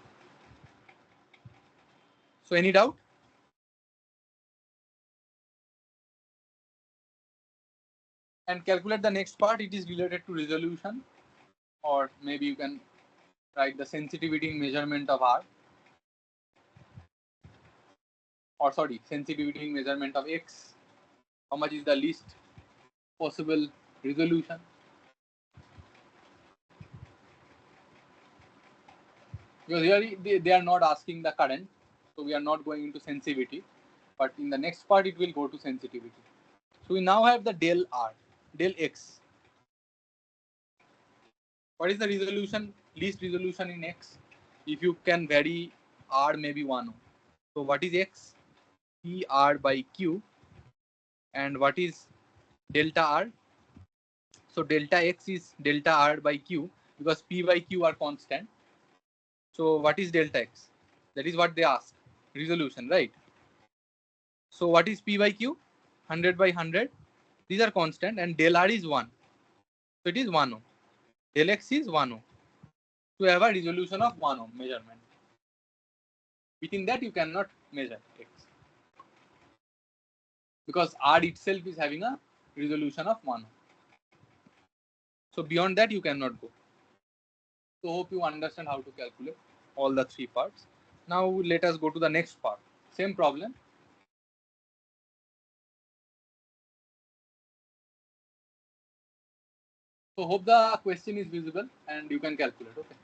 So any doubt? And calculate the next part. It is related to resolution, or maybe you can write the sensitivity in measurement of R, or sorry, sensitivity in measurement of X. How much is the least possible resolution? Because here they are not asking the current, so we are not going into sensitivity, but in the next part it will go to sensitivity. So we now have the del R, del X. What is the resolution, least resolution in X? If you can vary R, maybe 1. So what is X? P R by Q. And what is delta R? So delta X is delta R by Q, because P by Q are constant. So what is delta X? That is what they ask. Resolution, right? So what is P by Q? 100 by 100. These are constant, and del R is 1. So it is 1 ohm. Del X is 1 ohm. To have a resolution of 1 ohm measurement. Within that you cannot measure X, because R itself is having a resolution of 1 ohm. So beyond that you cannot go. So hope you understand how to calculate all the three parts. Now let us go to the next part. Same problem. So hope the question is visible and you can calculate. Okay.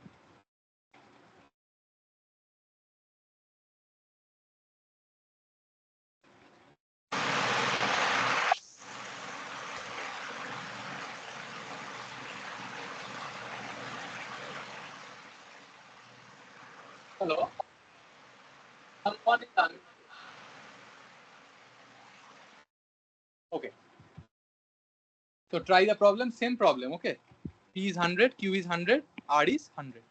Hello. Okay. So try the problem, same problem. Okay. P is 100, Q is 100, R is 100.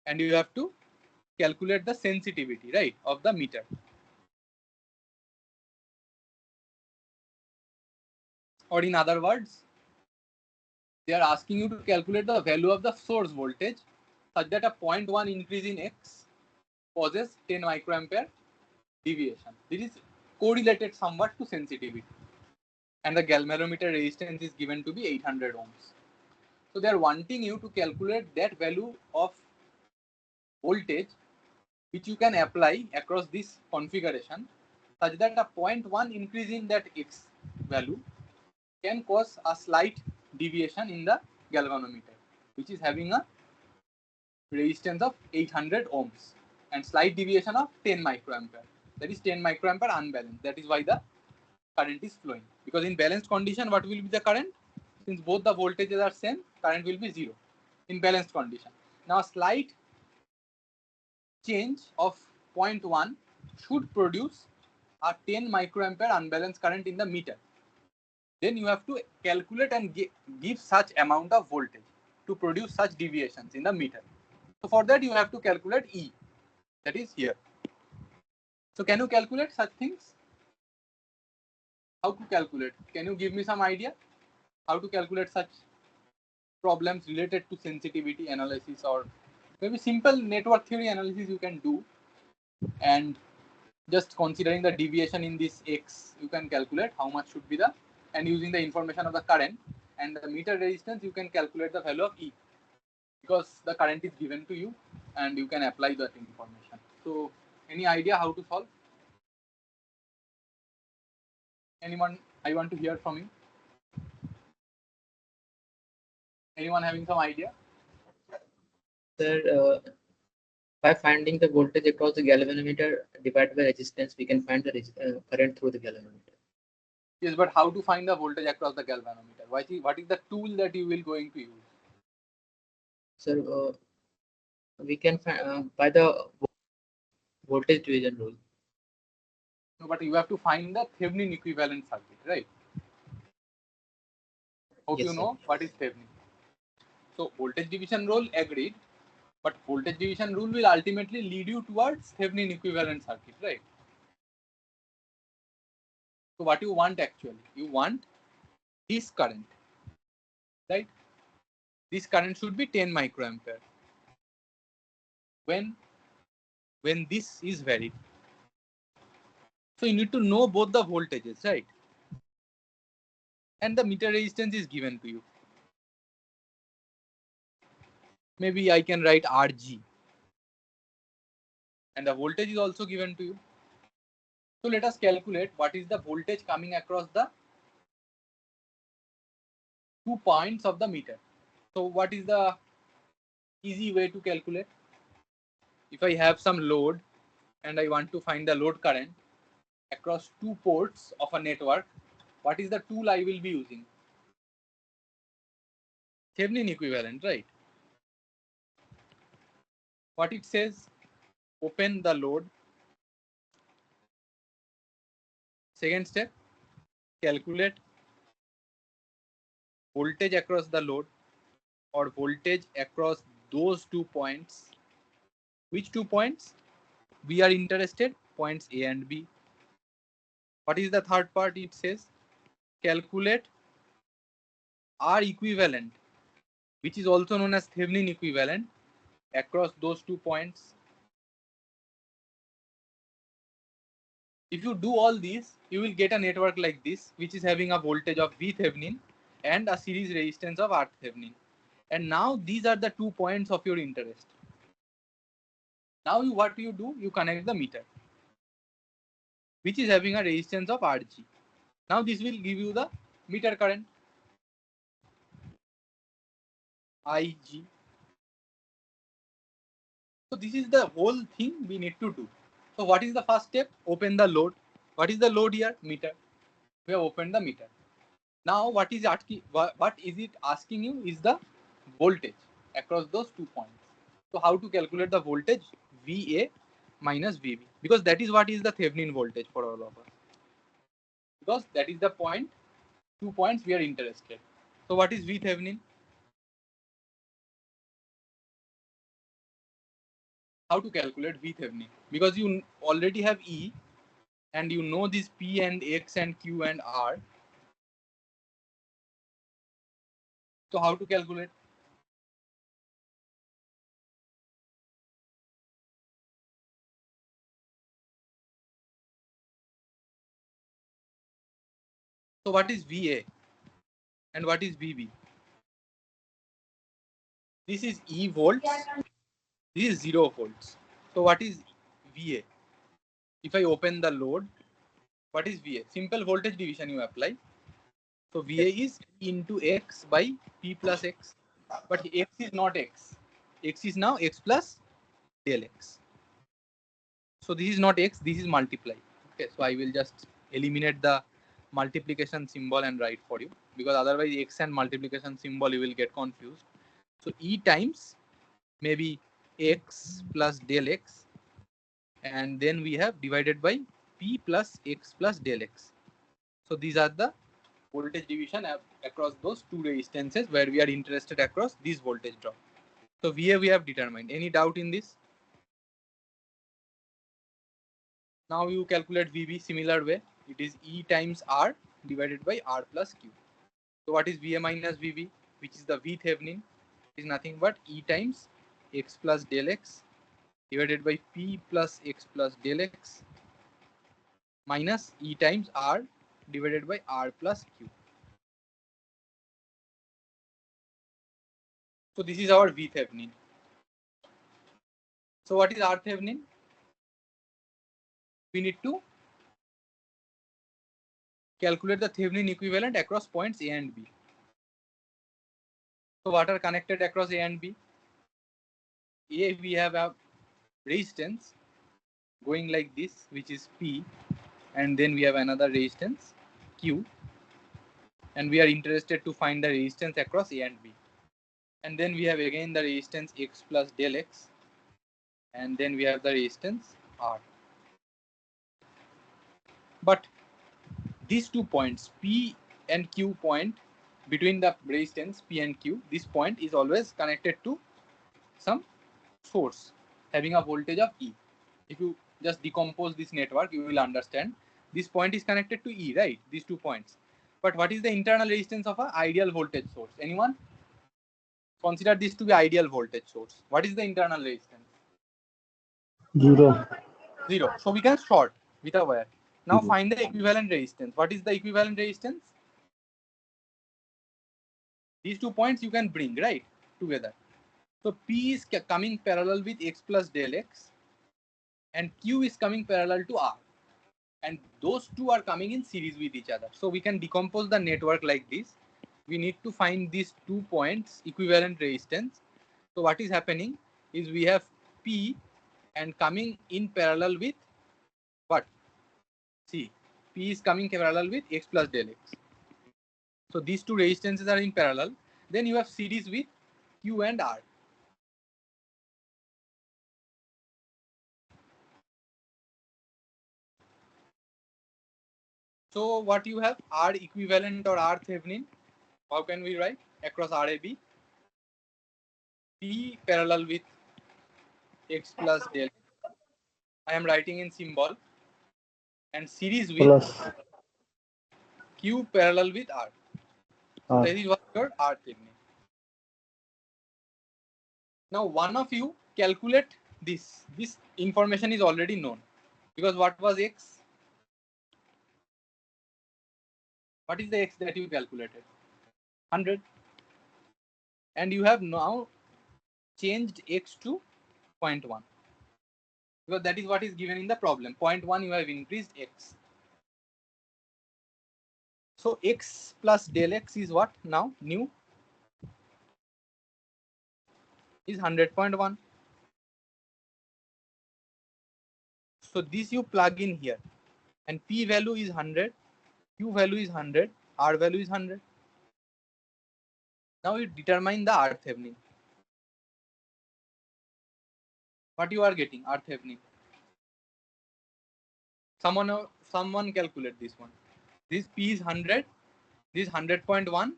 And you have to calculate the sensitivity, right, of the meter. Or in other words, they are asking you to calculate the value of the source voltage such that a 0.1 increase in X causes 10 microampere deviation. This is correlated somewhat to sensitivity. And the galvanometer resistance is given to be 800 ohms. So they are wanting you to calculate that value of voltage which you can apply across this configuration such that a 0.1 increase in that X value can cause a slight deviation in the galvanometer, which is having a resistance of 800 ohms and slight deviation of 10 microampere. That is 10 microampere unbalanced. That is why the current is flowing. Because in balanced condition, what will be the current? Since both the voltages are same, current will be 0 in balanced condition. Now, a slight change of 0.1 should produce a 10 microampere unbalanced current in the meter. Then you have to calculate and give such amount of voltage to produce such deviations in the meter. So for that you have to calculate E, that is here. So can you calculate such things? How to calculate? Can you give me some idea how to calculate such problems related to sensitivity analysis, or maybe simple network theory analysis you can do, and just considering the deviation in this X, you can calculate how much should be the, and using the information of the current and the meter resistance, you can calculate the value of E, because the current is given to you and you can apply that information. So any idea how to solve? Anyone? I want to hear from you. Anyone having some idea? Sir, by finding the voltage across the galvanometer divided by resistance, we can find the current through the galvanometer. Yes, but how to find the voltage across the galvanometer? What is the tool that you will going to use? Sir, we can find by the voltage division rule. No, but you have to find the Thevenin equivalent circuit, right? Hope Yes, you sir. know what is Thevenin. So voltage division rule agreed, but voltage division rule will ultimately lead you towards Thevenin equivalent circuit, right? So what you want actually? You want this current, right? This current should be 10 microampere. When this is varied. So you need to know both the voltages, right? And the meter resistance is given to you. Maybe I can write RG. And the voltage is also given to you. So let us calculate what is the voltage coming across the 2 points of the meter. So what is the easy way to calculate? If I have some load and I want to find the load current across 2 ports of a network, what is the tool I will be using? Thevenin equivalent, right? What it says, open the load. Second step, calculate voltage across the load or voltage across those 2 points. Which 2 points? We are interested, points A and B. What is the third part? It says, calculate R equivalent, which is also known as Thevenin equivalent, across those 2 points. If you do all these, you will get a network like this, which is having a voltage of V Thevenin and a series resistance of R Thevenin. And now these are the 2 points of your interest. Now what you do? You connect the meter, which is having a resistance of Rg. Now this will give you the meter current, Ig. So this is the whole thing we need to do. So what is the first step? Open the load. What is the load here? Meter. We have opened the meter. Now what is it asking you is the voltage across those 2 points. So how to calculate the voltage? VA minus VB, because that is what is the Thevenin voltage for all of us. Because that is the point, 2 points we are interested. So what is V Thevenin? How to calculate V Thevenin? Because you already have E and you know this P and X and Q and R. So how to calculate? So what is VA and what is VB? This is E volts. This is 0 volts. So what is VA? If I open the load, what is VA? Simple voltage division you apply. So VA is into X by P plus X. But X is not X. X is now X plus del X. So this is not X, this is multiply. Okay, so I will just eliminate the multiplication symbol and write for you, because otherwise X and multiplication symbol you will get confused. So E times maybe X plus del X, and then we have divided by P plus X plus del X. So these are the voltage division across those 2 resistances where we are interested across this voltage drop. So VA we have determined. Any doubt in this? Now you calculate VB similar way. It is E times R divided by R plus Q. So what is VA minus VB, which is the V Thevenin? It is nothing but E times X plus del X divided by P plus X plus del X minus E times R divided by R plus Q. So this is our V Thevenin. So what is RThevenin? We need to calculate the Thevenin equivalent across points A and B. So what are connected across A and B? A, we have a resistance going like this, which is P, and then we have another resistance Q, and we are interested to find the resistance across A and B. And then we have again the resistance X plus del X, and then we have the resistance R. But these 2 points, P and Q point, between the resistance P and Q, this point is always connected to some source having a voltage of E. If you just decompose this network, you will understand this point is connected to E, right? These 2 points. But what is the internal resistance of an ideal voltage source? Anyone? Consider this to be ideal voltage source. What is the internal resistance? 0. 0. So we can short with a wire. Now find the equivalent resistance. What is the equivalent resistance? These 2 points you can bring, right, together. So P is coming parallel with X plus del X, and Q is coming parallel to R. And those two are coming in series with each other. So we can decompose the network like this. We need to find these 2 points equivalent resistance. So what is happening is we have P and coming in parallel with what? See, P is coming parallel with X plus del X. So these two resistances are in parallel. Then you have series with Q and R. So what you have, R equivalent or R Thevenin, how can we write? Across RAB, P parallel with X plus del. I am writing in symbol, and series with Plus Q parallel with R. So R. that is what your R Thevenin. Now one of you calculate this. This information is already known, because what was X? What is the X that you calculated? 100. And you have now changed X to 0.1. Because that is what is given in the problem. 0.1 you have increased X. So X plus del X is what now? New is 100.1. So this you plug in here, and P value is 100, Q value is 100, R value is 100. Now you determine the R Thevenin. What you are getting? R Thevenin. Someone calculate this one. This P is 100, this 100.1,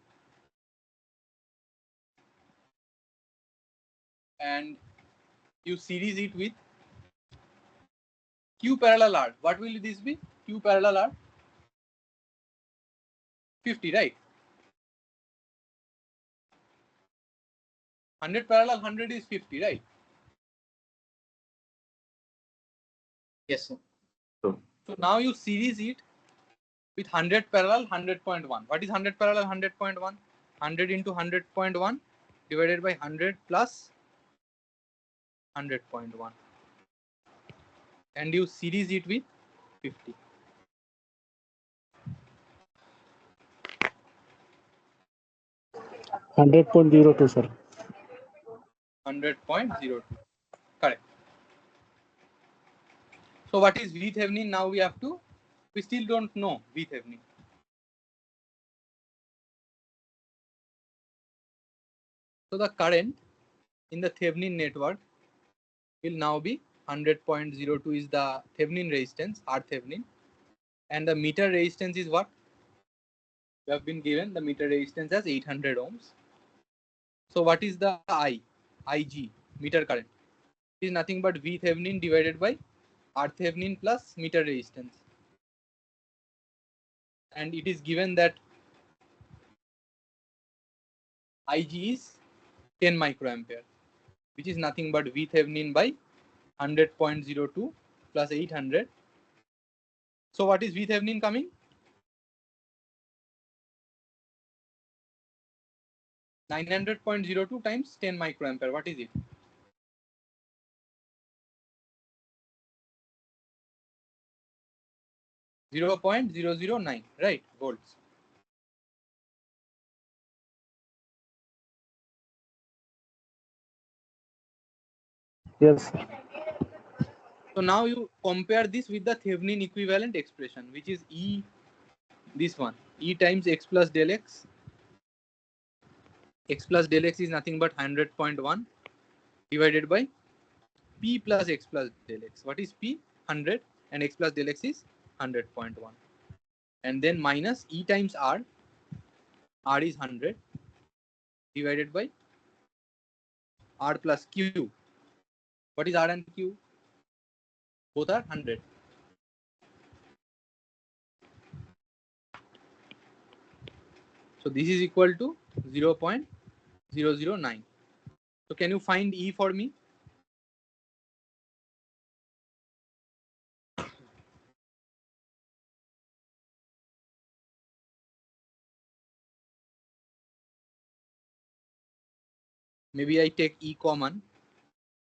and you series it with Q parallel R. What will this be? Q parallel R? 50, right? 100 parallel 100 is 50, right? Yes, sir. So now you series it with 100 parallel 100.1. What is 100 parallel 100.1? 100 into 100.1 divided by 100 plus 100.1. And you series it with 50. $100.02, sir. 100.02. Correct. So what is VThevenin? Now we still don't know VThevenin. So the current in the Thevenin network will now be 100.02 is the Thevenin resistance, R Thevenin. And the meter resistance is what? We have been given the meter resistance as 800 ohms. So what is the IG, meter current? It is nothing but VThevenin divided by R Thevenin plus meter resistance. And it is given that IG is 10 microampere, which is nothing but VThevenin by 100.02 plus 800. So what is VThevenin coming? 900.02 times 10 microampere. What is it? 0.009, right, volts. Yes, sir. So now you compare this with the Thevenin equivalent expression, which is E, this one, E times x plus del x. X plus del x is nothing but 100.1 divided by P plus x plus del x. What is P? 100, and x plus del x is 100.1. And then minus E times R. R is 100 divided by R plus Q. What is R and Q? Both are 100. So this is equal to 0.009. So can you find E for me? Maybe I take E common,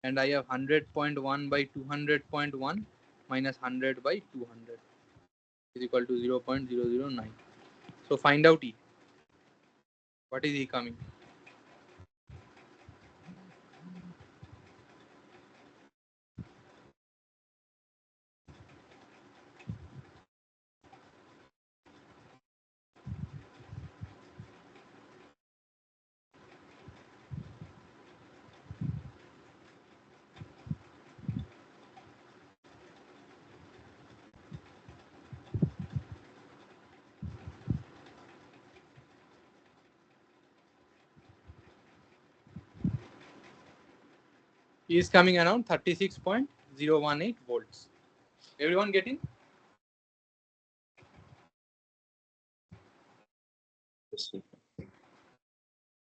and I have 100.1 by 200.1 minus 100 by 200 is equal to 0.009. So find out E. What is E coming? E is coming around 36.018 volts. Everyone getting?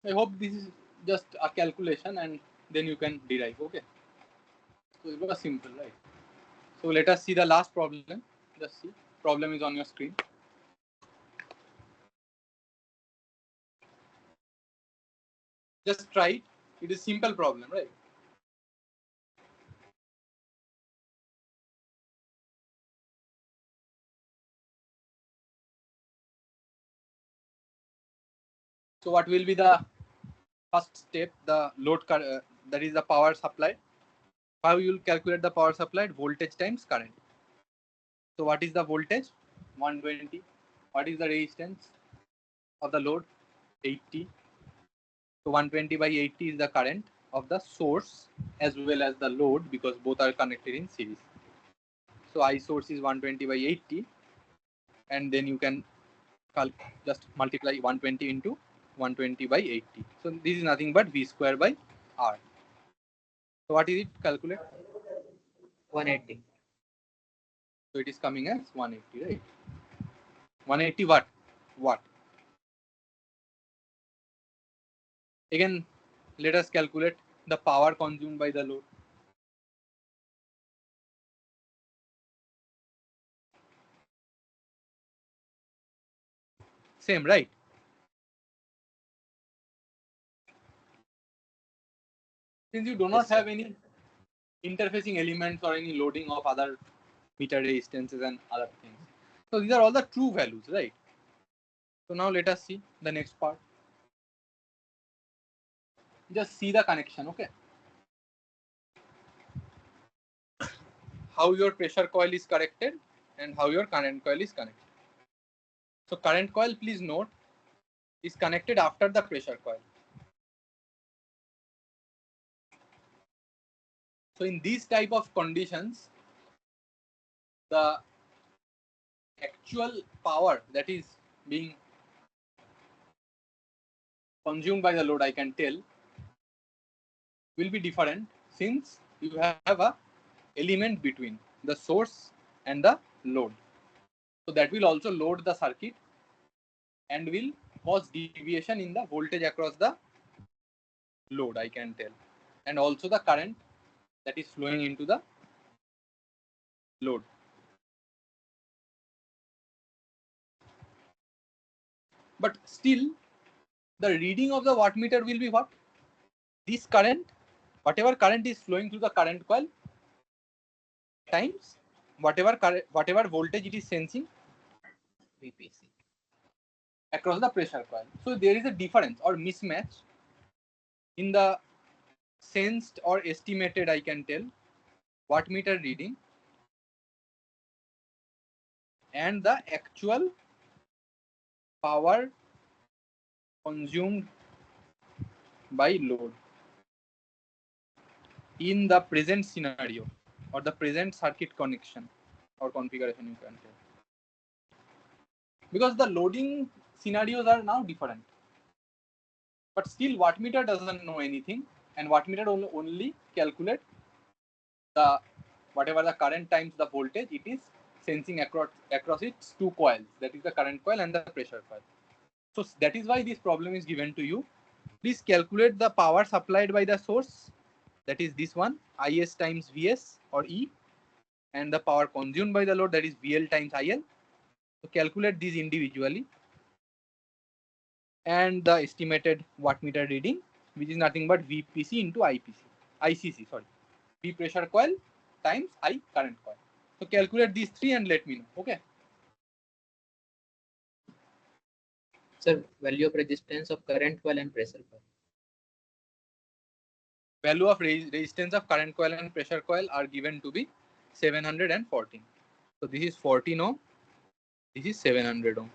I hope this is just a calculation and then you can derive. Okay. So it was simple, right? So let us see the last problem. Just see. Problem is on your screen. Just try it. It is simple problem, right? So what will be the first step? The load that is the power supply. How you will calculate the power supplied? Voltage times current. So what is the voltage? 120. What is the resistance of the load? 80. So 120 by 80 is the current of the source as well as the load, because both are connected in series. So I source is 120 by 80, and then you can just multiply 120 into 120 by 80. So this is nothing but V square by R. So what is it? Calculate. 180. So it is coming as 180, right? 180 watt. Watt. Again, let us calculate the power consumed by the load. Same, right? Since you do not Yes, sir. have any interfacing elements or any loading of other meter resistances and other things. So these are all the true values, right? So now let us see the next part. Just see the connection, okay? How your pressure coil is connected and how your current coil is connected. So current coil, please note, is connected after the pressure coil. So in these type of conditions, the actual power that is being consumed by the load, I can tell, will be different, since you have a element between the source and the load. So that will also load the circuit and will cause deviation in the voltage across the load, I can tell, and also the current that is flowing into the load. But still, the reading of the wattmeter will be what? This current, whatever current is flowing through the current coil, times whatever voltage it is sensing VPC. across the pressure coil. So there is a difference or mismatch in the sensed or estimated, I can tell, wattmeter reading and the actual power consumed by load in the present scenario or the present circuit connection or configuration, you can tell. Because the loading scenarios are now different. But still wattmeter doesn't know anything, and wattmeter only calculate the whatever the current times the voltage it is sensing across its two coils, that is the current coil and the pressure coil. So that is why this problem is given to you. Please calculate the power supplied by the source, that is this one, Is times Vs or E, and the power consumed by the load, that is VL times IL. So calculate these individually, and the estimated wattmeter reading, which is nothing but VPC into ICC, sorry, V pressure coil times I current coil. So calculate these three and let me know. Okay. Sir, value of resistance of current coil and pressure coil. Value of resistance of current coil and pressure coil are given to be 714. So this is 14 ohm, this is 700 ohm.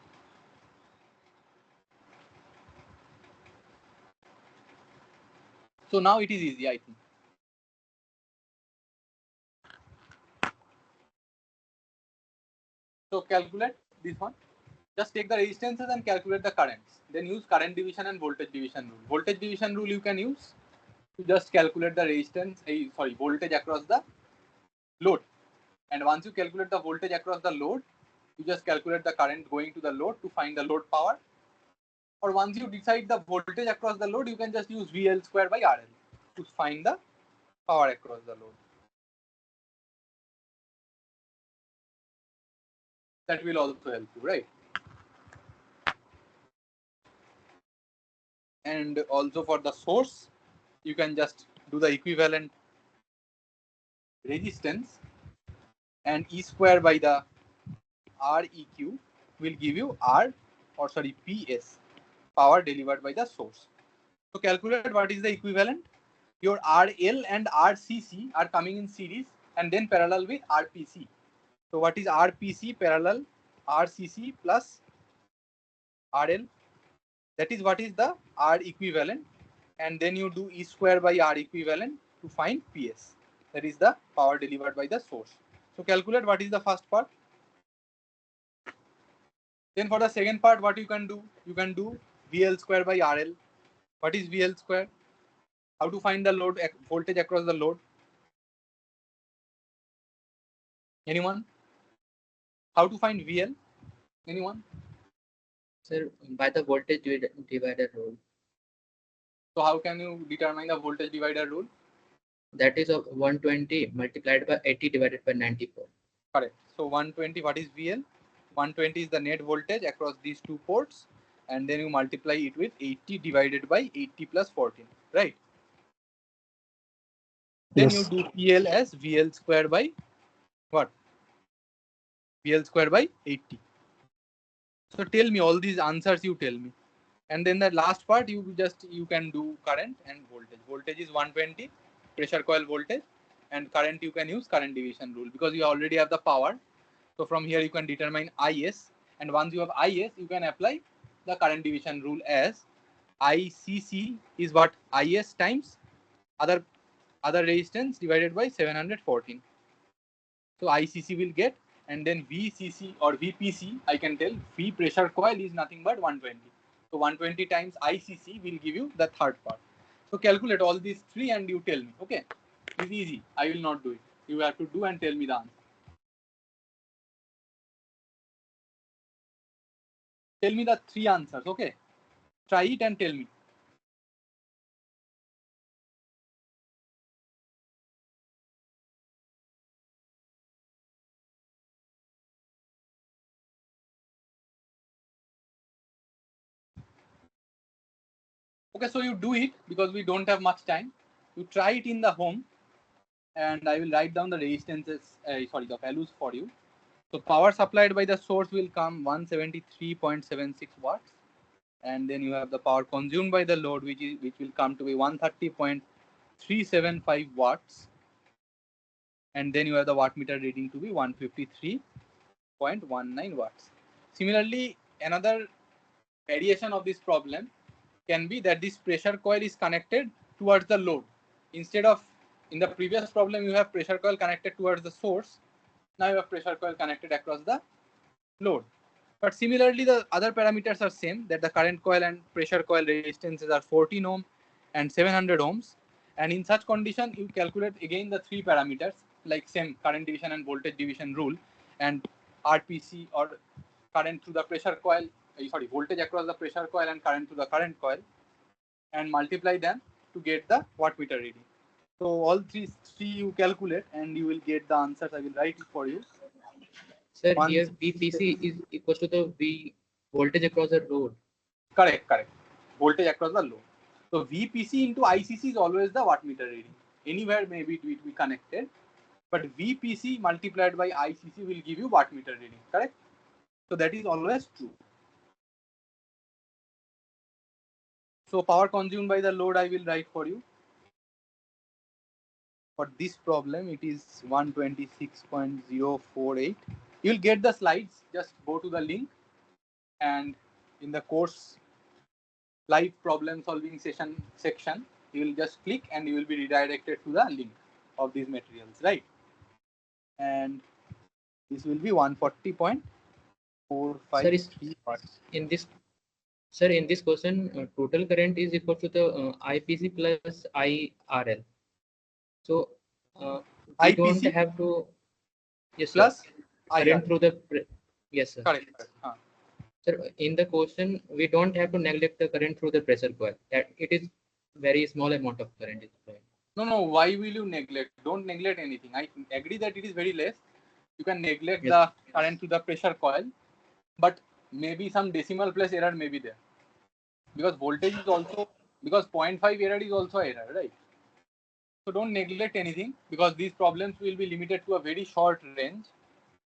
So now it is easy, I think. So calculate this one. Just take the resistances and calculate the currents. Then use current division and voltage division rule. Voltage division rule you can use to just calculate the resistance, voltage across the load. And once you calculate the voltage across the load, you just calculate the current going to the load to find the load power. Or once you decide the voltage across the load, you can just use VL square by RL to find the power across the load. That will also help you, right? And also for the source, you can just do the equivalent resistance, and E square by the Req will give you PS, power delivered by the source. So calculate what is the equivalent. Your RL and RCC are coming in series and then parallel with RPC. So what is RPC parallel RCC plus RL? That is what is the R equivalent, and then you do E square by R equivalent to find PS. That is the power delivered by the source. So calculate what is the first part. Then for the second part, what you can do? You can do VL square by RL. What is VL square? How to find the load voltage across the load? Anyone? How to find VL? Anyone? Sir, by the voltage divider rule. So how can you determine the voltage divider rule? That is of 120 multiplied by 80 divided by 94. Correct. So 120, what is VL? 120 is the net voltage across these two ports, and then you multiply it with 80 divided by 80 plus 14, right? Then Yes. you do PL as VL square by what? VL square by 80. So tell me all these answers, you tell me. And then the last part, you can do current and voltage. Voltage is 120, pressure coil voltage, and current you can use current division rule because you already have the power. So from here you can determine IS, and once you have IS, you can apply the current division rule as ICC is what? IS times other resistance divided by 714. So ICC will get, and then VCC or VPC, I can tell V pressure coil is nothing but 120. So 120 times ICC will give you the third part. So calculate all these three and you tell me. Okay, it's easy. I will not do it. You have to do and tell me the answer. Tell me the three answers. Okay, try it and tell me. Okay, so you do it because we don't have much time. You try it in the home and I will write down the resistances, the values for you. So power supplied by the source will come 173.76 watts, and then you have the power consumed by the load, which will come to be 130.375 watts, and then you have the wattmeter reading to be 153.19 watts. Similarly, another variation of this problem can be that this pressure coil is connected towards the load. Instead of, in the previous problem, you have pressure coil connected towards the source. Now you have pressure coil connected across the load. But similarly, the other parameters are same, that the current coil and pressure coil resistances are 14 ohm and 700 ohms. And in such condition, you calculate again the three parameters, like same current division and voltage division rule, and RPC, or current through the pressure coil, voltage across the pressure coil and current through the current coil, and multiply them to get the wattmeter reading. So all three you calculate and you will get the answers. I will write it for you. Sir, here VPC is equal to the V voltage across the load. Correct. Voltage across the load. So VPC into ICC is always the wattmeter reading. Anywhere maybe it will be connected, but VPC multiplied by ICC will give you wattmeter reading. Correct. So that is always true. So power consumed by the load I will write for you. For this problem, it is 126.048. You will get the slides. Just go to the link, and in the course live problem solving section, you will just click and you will be redirected to the link of these materials, right? And this will be 140.453 watts. In this question, total current is equal to the IPC plus IRL. So we IPC don't have to. Yes, plus sir. Current through the. Yes, sir. Correct. Sir, in the question, we don't have to neglect the current through the pressure coil. That it is very small amount of current is flowing. No. Why will you neglect? Don't neglect anything. I agree that it is very less. You can neglect the current to the pressure coil, but maybe some decimal place error may be there, because voltage is also, because 0.5 error is also error, right? So don't neglect anything, because these problems will be limited to a very short range,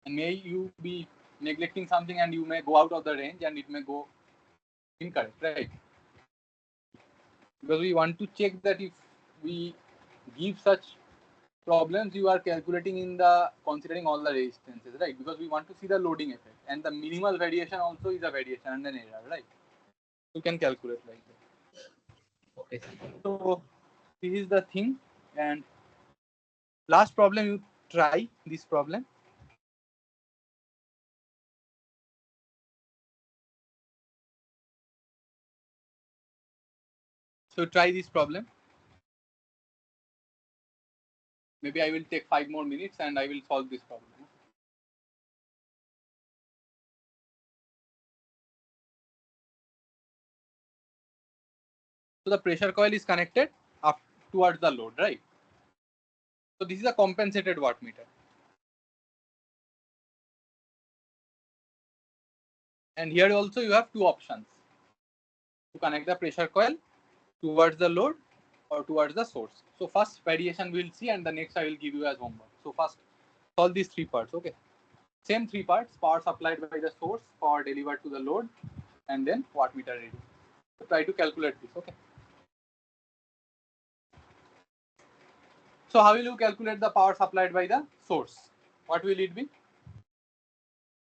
and may you be neglecting something and you may go out of the range and it may go incorrect, right? Because we want to check that if we give such problems, you are calculating in the considering all the resistances, right? Because we want to see the loading effect, and the minimal variation also is a variation and an error, right? You can calculate like that. Okay. So this is the thing, and last problem, you try this problem. So try this problem. Maybe I will take 5 more minutes and I will solve this problem. So the pressure coil is connected up towards the load, right? So this is a compensated wattmeter. And here also you have two options to connect the pressure coil towards the load or towards the source. So first variation we will see, and the next I will give you as homework. So first solve these three parts, okay? Same three parts: power supplied by the source, power delivered to the load, and then wattmeter reading. So try to calculate this, okay? So how will you calculate the power supplied by the source? What will it be?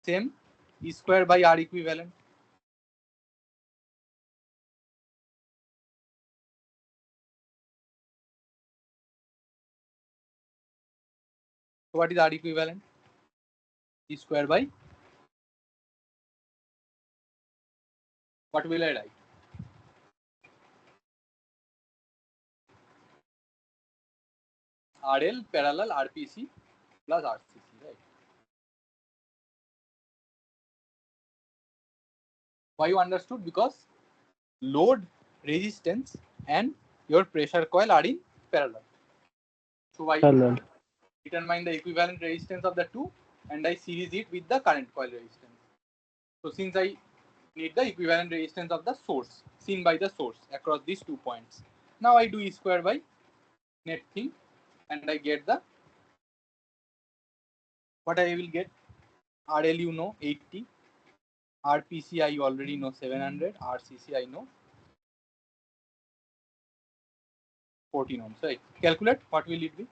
Same, E square by R equivalent. So what is R equivalent? E square by, what will I write? RL parallel RPC plus RCC, right? Why you understood? Because load, resistance, and your pressure coil are in parallel. So I determine the equivalent resistance of the two, and I series it with the current coil resistance. So since I need the equivalent resistance of the source seen by the source across these 2 points, now I do E square by net thing and I get the, what I will get, RL you know 80, RPC I already know 700, RCC I know 14 ohms, right? Calculate, what will it be?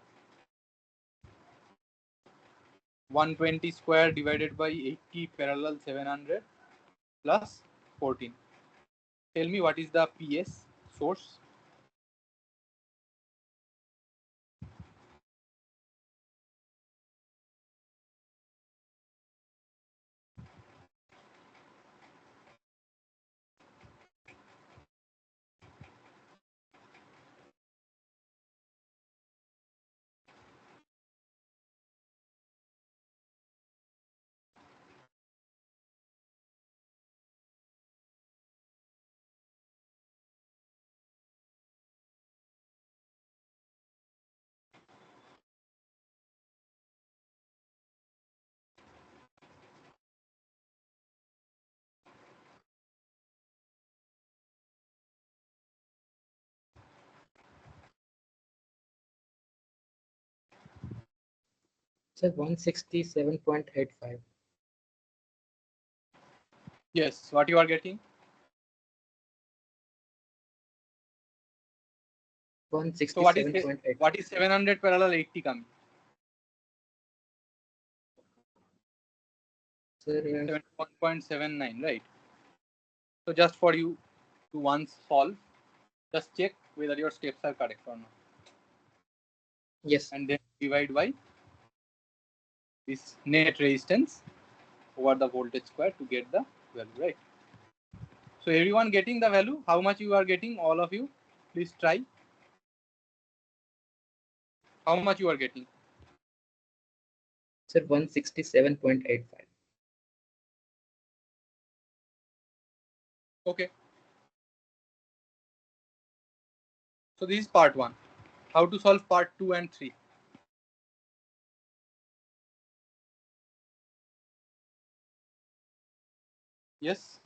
120 square divided by 80 parallel 700 plus 14. Tell me what is the PS source? Sir, 167.85. Yes, what you are getting? 167.85. What is 700 parallel 80 coming? Sir, 71.79, right? So just for you to once solve, just check whether your steps are correct or not, yes. and then divide by this net resistance over the voltage square to get the value, right? So everyone getting the value? How much you are getting? All of you, please try. How much you are getting? Sir, 167.85. Okay. So this is part 1. How to solve part 2 and 3? Yes.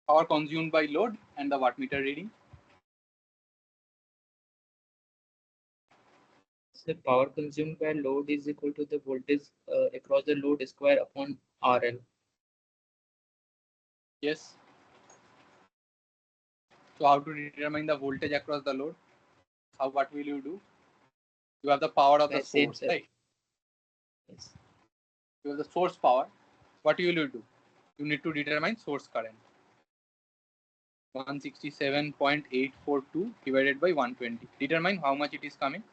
Power consumed by load and the wattmeter reading. So power consumed by load is equal to the voltage across the load square upon RL. Yes. So how to determine the voltage across the load? What will you do? You have the power of the Same, source, sir. right? Yes. You have the source power. What will you do? You need to determine source current. 167.842 divided by 120. Determine how much it is coming.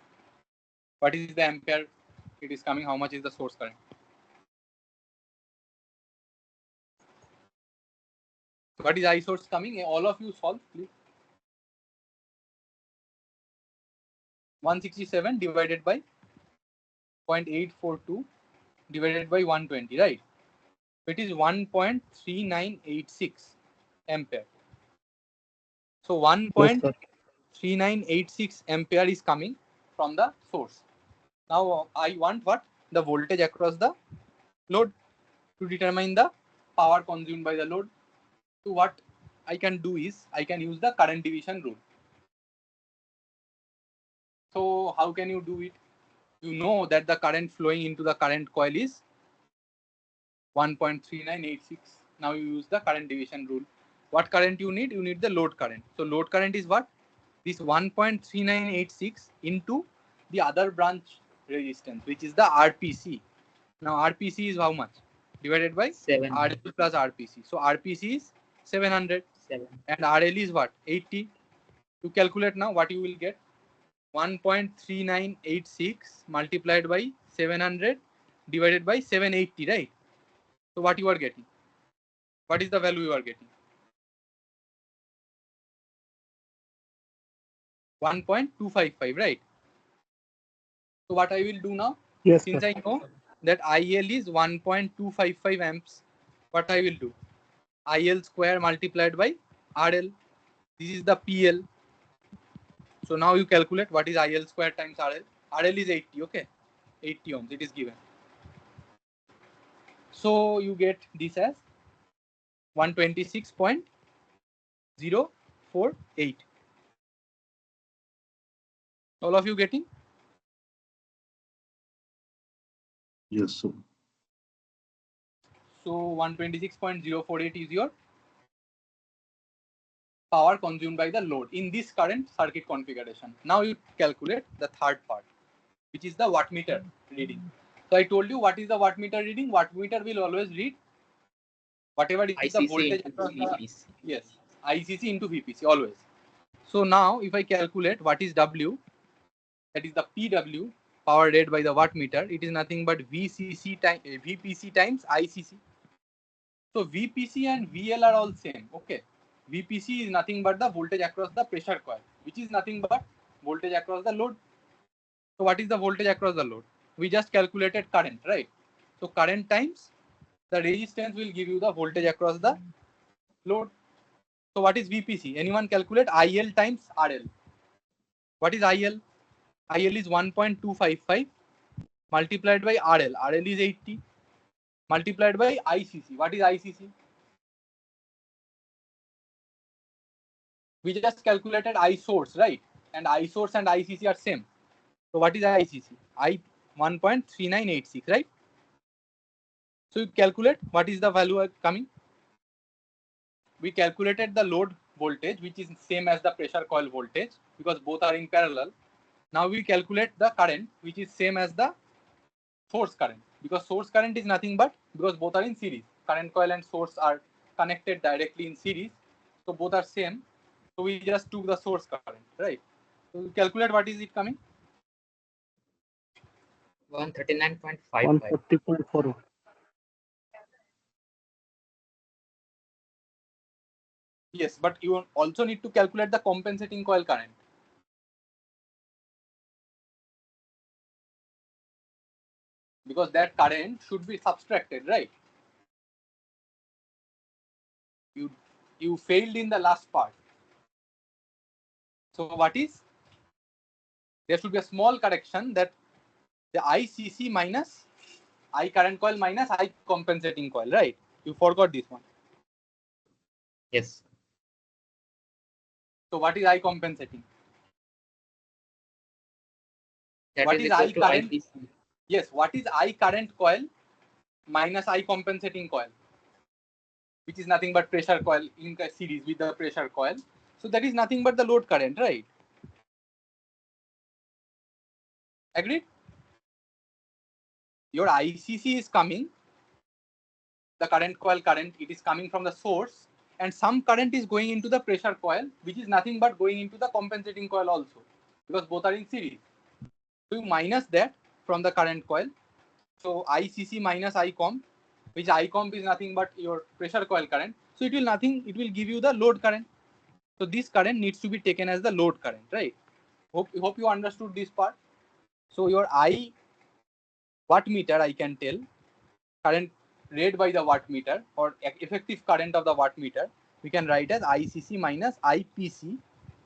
What is the ampere it is coming? How much is the source current? What is I source coming? All of you solve, please. 167 divided by 0.842 divided by 120, right? It is 1.3986 ampere. So 1.3986 ampere is coming from the source. Now I want what? The voltage across the load. To determine the power consumed by the load. So what I can do is I can use the current division rule. So how can you do it? You know that the current flowing into the current coil is 1.3986. Now you use the current division rule. What current you need? You need the load current. So load current is what? This 1.3986 into the other branch resistance, which is the RPC. Now RPC is how much? Divided by 7. RL plus RPC. So RPC is 700 7. and RL is what? 80. To calculate now, what you will get? 1.3986 multiplied by 700 divided by 780, right? So what you are getting? What is the value you are getting? 1.255, right? So what I will do now, Yes, since sir. I know that IL is 1.255 amps, what I will do? IL square multiplied by RL. This is the PL. So now you calculate what is IL square times RL. RL is 80, okay? 80 ohms, it is given. So you get this as 126.048. All of you getting? Yes, sir. So 126.048 is your power consumed by the load in this current circuit configuration. Now you calculate the third part, which is the wattmeter reading. So I told you what is the wattmeter reading. Wattmeter will always read whatever is the ICC voltage into across the, VPC. yes, ICC into VPC always. So now if I calculate what is W, that is the PW, power read by the wattmeter, it is nothing but VCC time, VPC times ICC. So VPC and VL are all same. Okay. VPC is nothing but the voltage across the pressure coil, which is nothing but voltage across the load. So what is the voltage across the load? We just calculated current, right? So current times the resistance will give you the voltage across the load. So what is VPC? Anyone calculate IL times RL? What is IL? IL is 1.255 multiplied by RL. RL is 80 multiplied by ICC. What is ICC? We just calculated I source, right? And I source and ICC are same. So what is ICC? I 1.3986, right? So you calculate what is the value coming. We calculated the load voltage, which is same as the pressure coil voltage because both are in parallel. Now we calculate the current, which is same as the source current because source current is nothing but because both are in series. Current coil and source are connected directly in series. So both are same. So we just took the source current, right? So we calculate what is it coming? 139.55. 140.4. Yes, but you also need to calculate the compensating coil current. Because that current should be subtracted, right? You failed in the last part. So what is? There should be a small correction that the ICC minus I current coil minus I compensating coil, right? You forgot this one. Yes. So what is I compensating? That What is is equal I to current? IPC. Yes, what is I current coil minus I compensating coil? Which is nothing but pressure coil in series with the pressure coil. So that is nothing but the load current, right? Agreed? Your ICC is coming, the current coil current, it is coming from the source, and some current is going into the pressure coil, which is nothing but going into the compensating coil also, because both are in series. So you minus that from the current coil. So ICC minus IComp, which IComp is nothing but your pressure coil current. So it will give you the load current. So this current needs to be taken as the load current, right? Hope you understood this part. So your I wattmeter, I can tell current read by the wattmeter or effective current of the wattmeter, we can write as ICC minus IPC,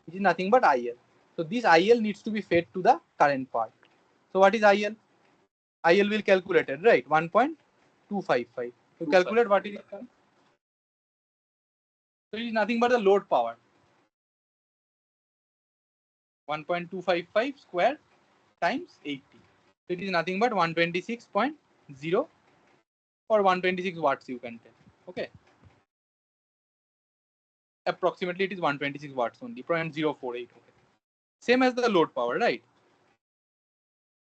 which is nothing but IL. So this IL needs to be fed to the current part. So what is IL? IL will calculate it, right? 1.255. So calculate what it is. So it is nothing but the load power. 1.255 square times 80. So it is nothing but 126.0 or 126 watts, you can tell. Okay. Approximately it is 126 watts only, 0.048. Okay. Same as the load power, right?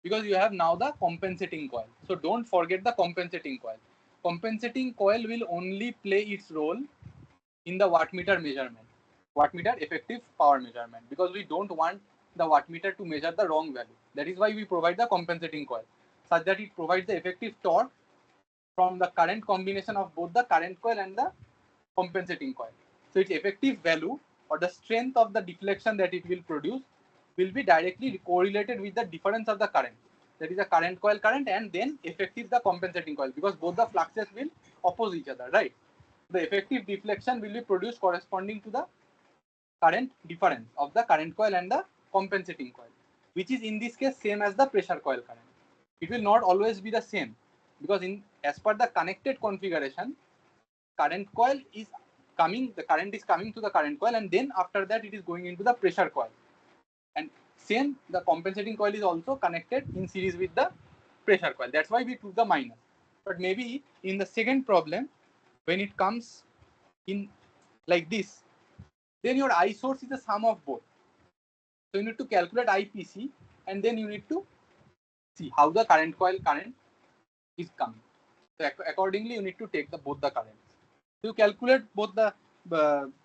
Because you have now the compensating coil. So don't forget the compensating coil. Compensating coil will only play its role in the wattmeter measurement, wattmeter effective power measurement, because we don't want the wattmeter to measure the wrong value. That is why we provide the compensating coil, such that it provides the effective torque from the current combination of both the current coil and the compensating coil. So its effective value or the strength of the deflection that it will produce will be directly correlated with the difference of the current. That is the current coil current and then effective the compensating coil, because both the fluxes will oppose each other, right? The effective deflection will be produced corresponding to the current difference of the current coil and the compensating coil, which is in this case same as the pressure coil current. It will not always be the same, because as per the connected configuration, current coil is coming, the current is coming to the current coil, and then after that it is going into the pressure coil. And same, the compensating coil is also connected in series with the pressure coil. That's why we took the minus. But maybe in the second problem, when it comes in like this, then your I source is the sum of both. So you need to calculate IPC, and then you need to see how the current coil current is coming. So accordingly, you need to take both the currents. So you calculate both the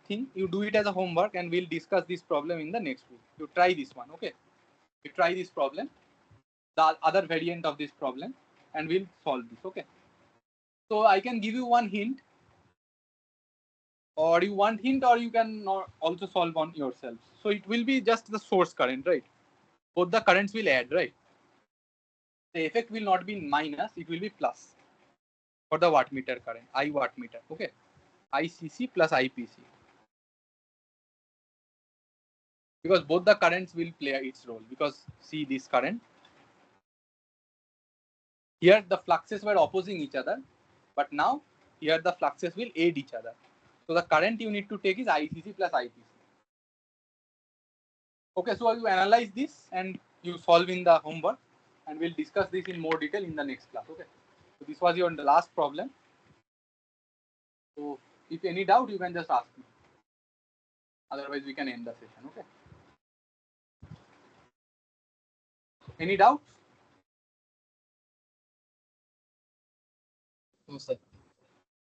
thing. You do it as a homework, and we'll discuss this problem in the next week. You try this one, okay? You try this problem, the other variant of this problem, and we'll solve this, okay? So I can give you one hint, or you want hint, or you can also solve on yourself. So it will be just the source current, right? Both the currents will add, right? The effect will not be minus, it will be plus for the wattmeter current, I wattmeter, okay? ICC plus IPC. Because both the currents will play its role. Because see this current. Here the fluxes were opposing each other, but now here the fluxes will aid each other. So the current you need to take is ICC plus IPC. Okay, so you analyze this and you solve in the homework, and we'll discuss this in more detail in the next class. Okay, so this was your last problem. So if any doubt, you can just ask me. Otherwise, we can end the session. Okay. Any doubts? No, sir.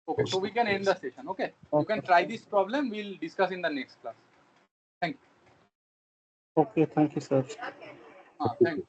Okay, so we can end the session. Okay, you can try this problem. We'll discuss in the next class. Thank you. Okay, thank you, sir. Thank you.